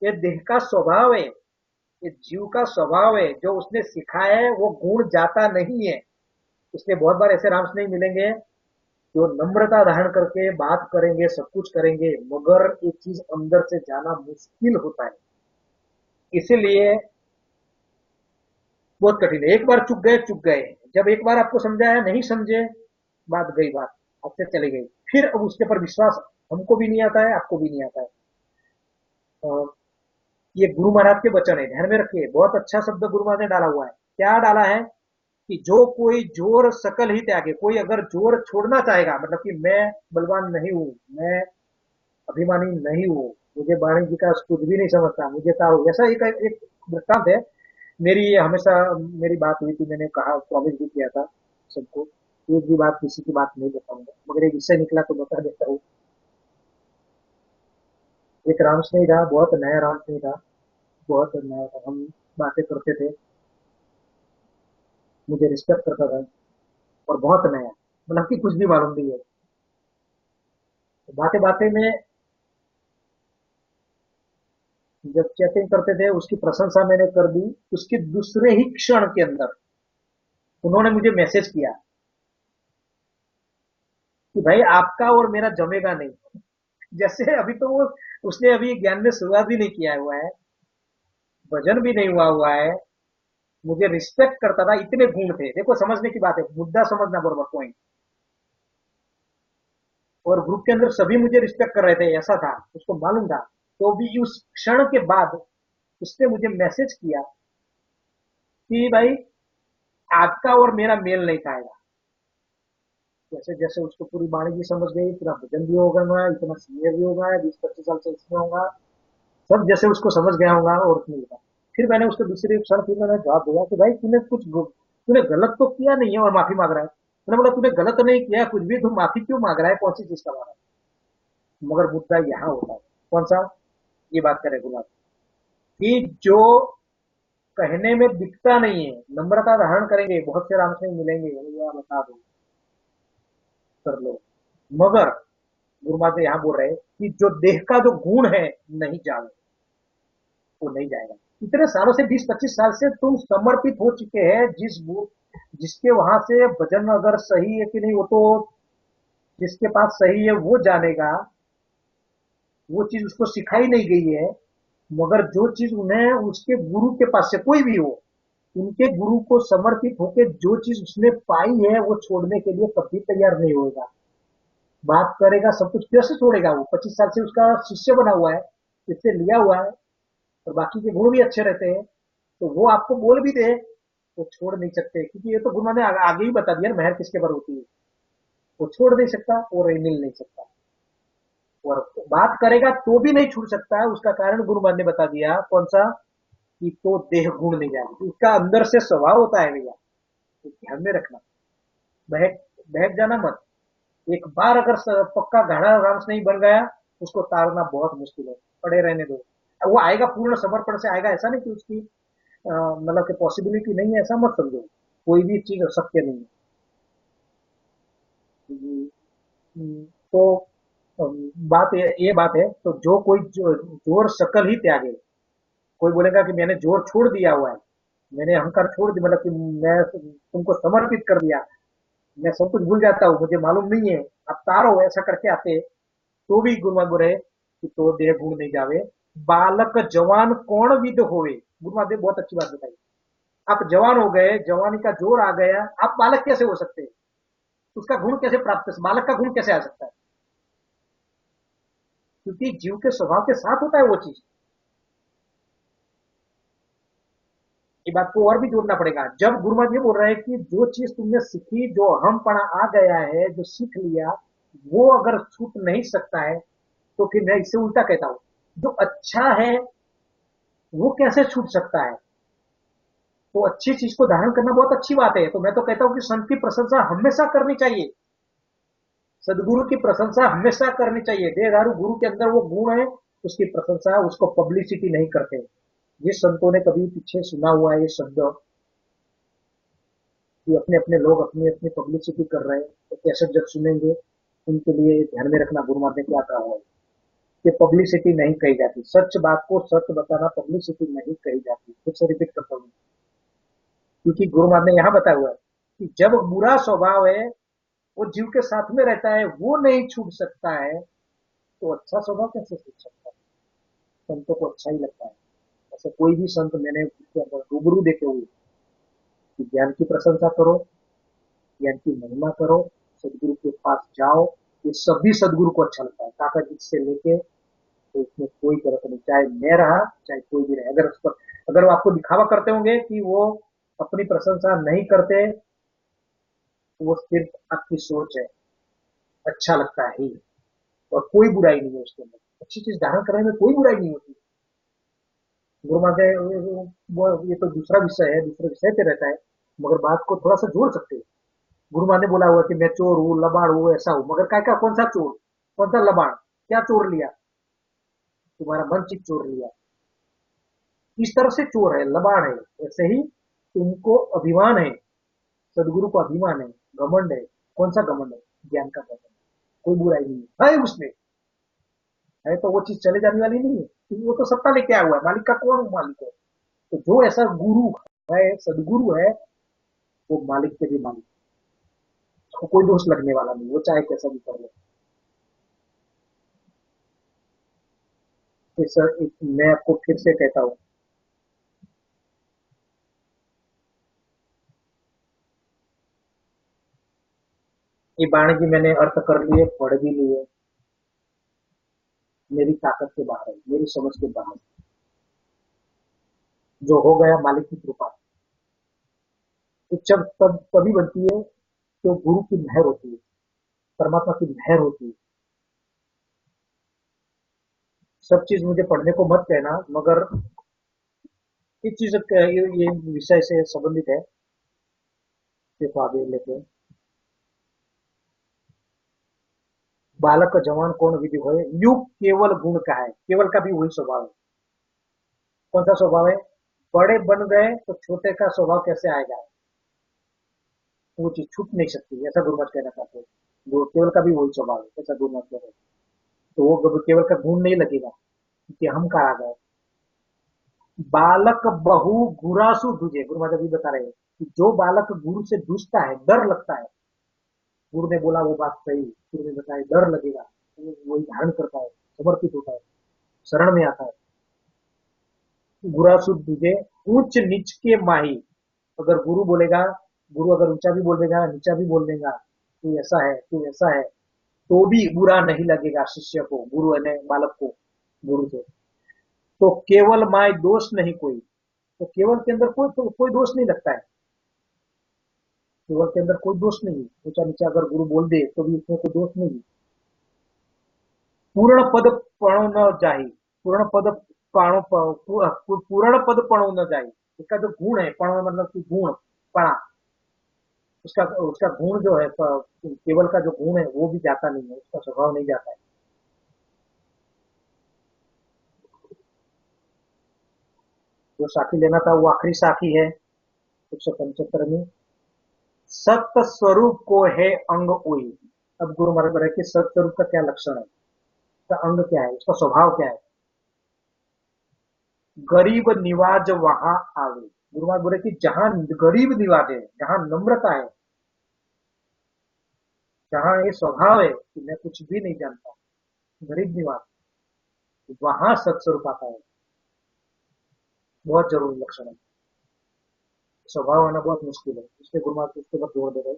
ये देह का स्वभाव है, ये जीव का स्वभाव है, जो उसने सिखाया है वो गुण जाता नहीं है। इसलिए बहुत बार ऐसे राम्स नहीं मिलेंगे जो नम्रता धारण करके बात करेंगे, सब कुछ करेंगे, मगर ये चीज अंदर से जाना मुश्किल होता है। इसीलिए बहुत कठिन है। एक बार चुक गए, चुक गए। जब एक बार आपको समझाया, नहीं समझे, बात गई, बात आपसे चली गई। फिर अब उसके पर विश्वास हमको भी नहीं आता है, आपको भी नहीं आता है। और ये गुरु महाराज के वचन है, ध्यान में रखिए। बहुत अच्छा शब्द गुरु महाराज ने डाला हुआ है। क्या डाला है कि जो कोई जोर सकल ही त्यागे, कोई अगर जोर छोड़ना चाहेगा, मतलब कि मैं बलवान नहीं हूं, मैं अभिमानी नहीं हूं, मुझे वाणी जी का कुछ भी नहीं समझता, मुझे तारो, ऐसा एक दृष्टांत है। मेरी ये हमेशा मेरी बात हुई थी, मैंने कहा, प्रॉमिस भी किया था सबको, एक भी बात किसी की बात नहीं बताऊंगा, मगर एक विषय निकला तो बता देता हूँ। एक राम स्नेही था, बहुत नया राम स्नेही था, बहुत नया था। हम बातें करते थे, मुझे रिस्पेक्ट करता था, और बहुत नया, मतलब कि कुछ भी मालूम नहीं है। बातें बातें में जब चैटिंग करते थे, उसकी प्रशंसा मैंने कर दी। उसके दूसरे ही क्षण के अंदर उन्होंने मुझे मैसेज किया कि भाई आपका और मेरा जमेगा नहीं। जैसे अभी तो वो, उसने अभी ज्ञान में शुरुआत भी नहीं किया हुआ है, भजन भी नहीं हुआ हुआ है, मुझे रिस्पेक्ट करता था, इतने गुण थे। देखो समझने की बात है, मुद्दा समझना, बरोबर पॉइंट। और ग्रुप के अंदर सभी मुझे रिस्पेक्ट कर रहे थे, ऐसा था, उसको मालूम था। तो भी उस क्षण के बाद उसने मुझे मैसेज किया कि भाई आपका और मेरा मेल नहीं खाएगा। जैसे जैसे उसको पूरी वाणी भी समझ गई, पूरा भजन भी होगा, इतना सीनियर भी होगा, 20-25 साल से इसमें होगा, सब जैसे उसको समझ गया होगा, और उसने लिखा। फिर मैंने उसके दूसरे क्षण फिर मैंने जवाब दिया कि भाई तूने गलत तो किया नहीं है और माफी मांग रहा है। मैंने बोला तूने गलत नहीं किया कुछ भी, तू माफी क्यों मांग रहा है, कौन सी चीज का मांग रहा है। मगर मुद्दा यहाँ होता है, कौन सा, ये बात करें गुलाब, कि जो कहने में दिखता नहीं है, नम्रता धारण करेंगे, बहुत से राम से मिलेंगे, भैया बता दो, कर लो, मगर गुरु महाराज यहाँ बोल रहे हैं कि जो देह का जो गुण है नहीं जावे, वो नहीं जाएगा। इतने सालों से, 20-25 साल से तुम समर्पित हो चुके हैं, जिसके वहां से भजन अगर सही है कि नहीं, वो तो जिसके पास सही है वो जानेगा। वो चीज उसको सिखाई नहीं गई है, मगर जो चीज उन्हें उसके गुरु के पास से, कोई भी हो, उनके गुरु को समर्पित होकर जो चीज उसने पाई है, वो छोड़ने के लिए कभी तैयार नहीं होगा। बात करेगा, सब कुछ कैसे छोड़ेगा, वो 25 साल से उसका शिष्य बना हुआ है, इससे लिया हुआ है, और बाकी के गुण भी अच्छे रहते हैं। तो वो आपको बोल भी दे, वो छोड़ नहीं सकते, क्योंकि ये तो गुरु ने आगे ही बता दिया, मेहर किसके पर होती है। वो छोड़ नहीं सकता और मिल नहीं सकता, और बात करेगा तो भी नहीं छूट सकता है। उसका कारण गुरु ने बता दिया, कौन सा, कि तो देह गुण नहीं जाएगा, उसका अंदर से स्वभाव होता है भैया, तो ध्यान में रखना। बहक बहक जाना मत। एक बार अगर पक्का गाढ़ा राम से नहीं बन गया, उसको तारना बहुत मुश्किल है, पड़े रहने दो। वो आएगा, पूर्ण समर्पण से आएगा, ऐसा नहीं कि उसकी मतलब कि पॉसिबिलिटी नहीं है, ऐसा मत समझो। कोई भी चीज असत्य नहीं है। तो बात ये बात है, तो जो कोई जोर सकल ही त्यागे। कोई बोलेगा कि मैंने जोर छोड़ दिया हुआ है, मैंने अहंकार छोड़ दिया, मतलब कि मैं तुमको समर्पित कर दिया, मैं सब कुछ भूल जाता हूँ, मुझे मालूम नहीं है, अब तारो, ऐसा करके आते, तो भी गुरुमा बोले कि तो देह गुण नहीं जावे। बालक जवान कौन विद होवे, गुरुमा देव बहुत अच्छी बात बताई। आप जवान हो गए, जवानी का जोर आ गया, आप बालक कैसे हो सकते हैं, उसका गुण कैसे प्राप्त, बालक का गुण कैसे आ सकता है, क्योंकि जीव के स्वभाव के साथ होता है वो चीज। ये बात को और भी जोड़ना पड़ेगा। जब गुरु महाराज ये बोल रहे हैं कि जो चीज तुमने सीखी, जो अहमपना आ गया है, जो सीख लिया, वो अगर छूट नहीं सकता है, तो फिर मैं इससे उल्टा कहता हूं, जो अच्छा है वो कैसे छूट सकता है। तो अच्छी चीज को धारण करना बहुत अच्छी बात है। तो मैं तो कहता हूं कि संत की प्रशंसा हमेशा करनी चाहिए, सदगुरु की प्रशंसा हमेशा करनी चाहिए। देहदारू गुरु के अंदर वो गुण है, उसकी प्रशंसा, उसको पब्लिसिटी नहीं करते। जिस संतों ने कभी पीछे सुना हुआ है ये शब्द कि अपने अपने लोग अपनी अपनी पब्लिसिटी कर रहे हैं, तो कैसे जब सुनेंगे, उनके लिए ध्यान में रखना गुरु महाराज ने क्या कहा है कि पब्लिसिटी नहीं कही जाती, सच बात को सच बताना पब्लिसिटी नहीं कही जाती। फिर से रिपीट करता हूँ, क्योंकि गुरु महाराज ने यहाँ बताया हुआ है कि जब बुरा स्वभाव है, वो जीव के साथ में रहता है, वो नहीं छूट सकता है, तो अच्छा स्वभाव कैसे छूट सकता है? संतों को अच्छा ही लगता है। ऐसे कोई भी संत मैंने उसके अंदर रूबरू देखे हुए कि ज्ञान की प्रशंसा करो, ज्ञान की महिमा करो, सदगुरु के पास जाओ, ये सभी सदगुरु को अच्छा लगता है, काका जी से लेके, तो इसमें कोई गलत नहीं, चाहे मैं रहा चाहे कोई भी रहे। अगर उस पर, अगर वो आपको दिखावा करते होंगे कि वो अपनी प्रशंसा नहीं करते, तो वो सिर्फ आपकी सोच है, अच्छा लगता है ही, और कोई बुराई नहीं है उसके अंदर। अच्छी चीज धारण करने में कोई बुराई नहीं होती। गुरु माते वो ये तो दूसरा विषय है, दूसरे विषय पे रहता है, मगर बात को थोड़ा सा जोड़ सकते हैं। गुरु माँ ने बोला हुआ कि मैं चोर हूँ, लबाड़ हूँ, ऐसा हूँ, मगर क्या क्या, कौन सा चोर, कौन सा लबाड़, क्या चोर लिया? तुम्हारा मन चित चोर लिया। इस तरह से चोर है, लबाड़ है। ऐसे ही तुमको अभिमान है, सदगुरु को अभिमान है, घमंड है। कौन सा घमंड है? ज्ञान का घमंड। कोई बुराई नहीं है उसमें, है तो वो चीज चले जाने वाली नहीं है, क्योंकि वो तो सत्ता लेके आया हुआ है, मालिक का कौन मालिक है? तो जो ऐसा गुरु है, सदगुरु है, वो मालिक के भी मालिक, उसको कोई दोष लगने वाला नहीं, वो चाहे कैसा भी कर ले। तो सर मैं आपको फिर से कहता हूँ, ये बाणी की मैंने अर्थ कर लिए, पढ़ भी लिए, मेरी ताकत के बाहर है, मेरी समझ के बाहर है। जो हो गया मालिक की कृपा। तो जब तब तभी बनती है, तो गुरु की मेहर होती है, परमात्मा की मेहर होती है। सब चीज मुझे पढ़ने को मत कहना, मगर ये चीज ये विषय से संबंधित है, देखो आगे लेते हैं। बालक का जवान कौन विधि होए, युग केवल गुण का है, केवल का भी वही स्वभाव है। कौन सा स्वभाव है? बड़े बन गए तो छोटे का स्वभाव कैसे आएगा? वो चीज छूट नहीं सकती, ऐसा गुरुमत कहना चाहते हैं। जो केवल का भी वही स्वभाव है, ऐसा गुरुमत कह रहे हैं। तो वो केवल का गुण नहीं लगेगा, क्योंकि हम कहा गए बालक बहु गुरासु दूजे। गुरु माता जी बता रहे हैं कि जो बालक गुरु से दूसता है, डर लगता है, गुरु ने बोला वो बात सही, गुरु ने बताया डर लगेगा, वो वही धारण करता है, समर्पित होता है, शरण में आता है। गुरासु दूजे, ऊंच नीच के माही। अगर गुरु बोलेगा, गुरु अगर ऊंचा भी बोल देगा, नीचा भी बोल देगा, तू ऐसा है, तू ऐसा है, तो भी बुरा नहीं लगेगा शिष्य को, गुरु ने बालक को, गुरु से। तो केवल माय दोष नहीं कोई, तो केवल के अंदर कोई दोष नहीं लगता है। केवल के अंदर कोई दोष नहीं, ऊंचा नीचा अगर गुरु बोल दे तो भी उसमें कोई दोष नहीं। पूर्ण पद पणो न जाही, पूर्ण पद पाणो पूर्ण पद पणो न जाही। इसका जो गुण है, पणो मतलब कि गुण, पणा, उसका उसका गुण जो है, केवल का जो गुण है वो भी जाता नहीं है, उसका स्वभाव नहीं जाता है। जो साखी लेना था वो आखिरी साखी है, 175 में। सत्य स्वरूप को है अंग उई। अब गुरु महाराज बोले कि सत्य स्वरूप का क्या लक्षण है, उसका अंग क्या है, उसका स्वभाव क्या है? गरीब निवाज वहां आवे। गुरु महाराज बोले कि जहां गरीब निवाज है, जहां नम्रता है, जहां ये स्वभाव है कि मैं कुछ भी नहीं जानता, गरीब निवाज, वहां सत्स्वरूप आता है। बहुत जरूरी लक्षण है। स्वभाव आना बहुत मुश्किल है, इसलिए गुरु महाराज उसके ऊपर जोर दे रहे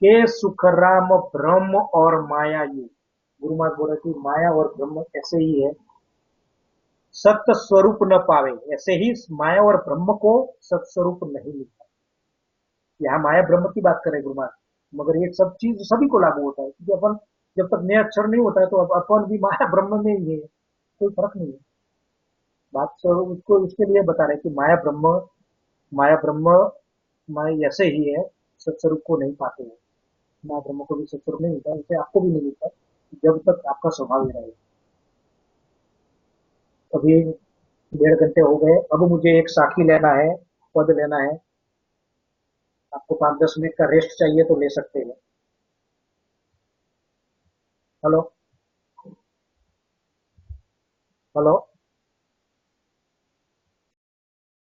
के सुखराम ब्रह्म और माया यू। गुरु महाराज बोल रहे कि माया और ब्रह्म ऐसे ही है, सत्य स्वरूप न पावे। ऐसे ही माया और ब्रह्म को सत्स्वरूप नहीं मिलता। यहाँ माया ब्रह्म की बात करें गुरु महाराज, मगर ये सब चीज सभी को लागू होता है, क्योंकि अपन जब तक नया अक्षर नहीं होता है तो अपन भी माया ब्रह्म में ही है, कोई फर्क नहीं है। बात स्वरूप उसको उसके लिए बता रहे कि माया ब्रह्म, माया ब्रह्म, माया ऐसे ही है, सत्स्वरूप को नहीं पाते हैं। माया ब्रह्म को भी सत्स्वरूप नहीं मिलता, इसे आपको भी नहीं मिलता जब तक आपका स्वभाव ही रहेगा। अभी 1.5 घंटे हो गए, अब मुझे एक साखी लेना है, पद लेना है। आपको 5-10 मिनट का रेस्ट चाहिए तो ले सकते हैं। Hello, hello.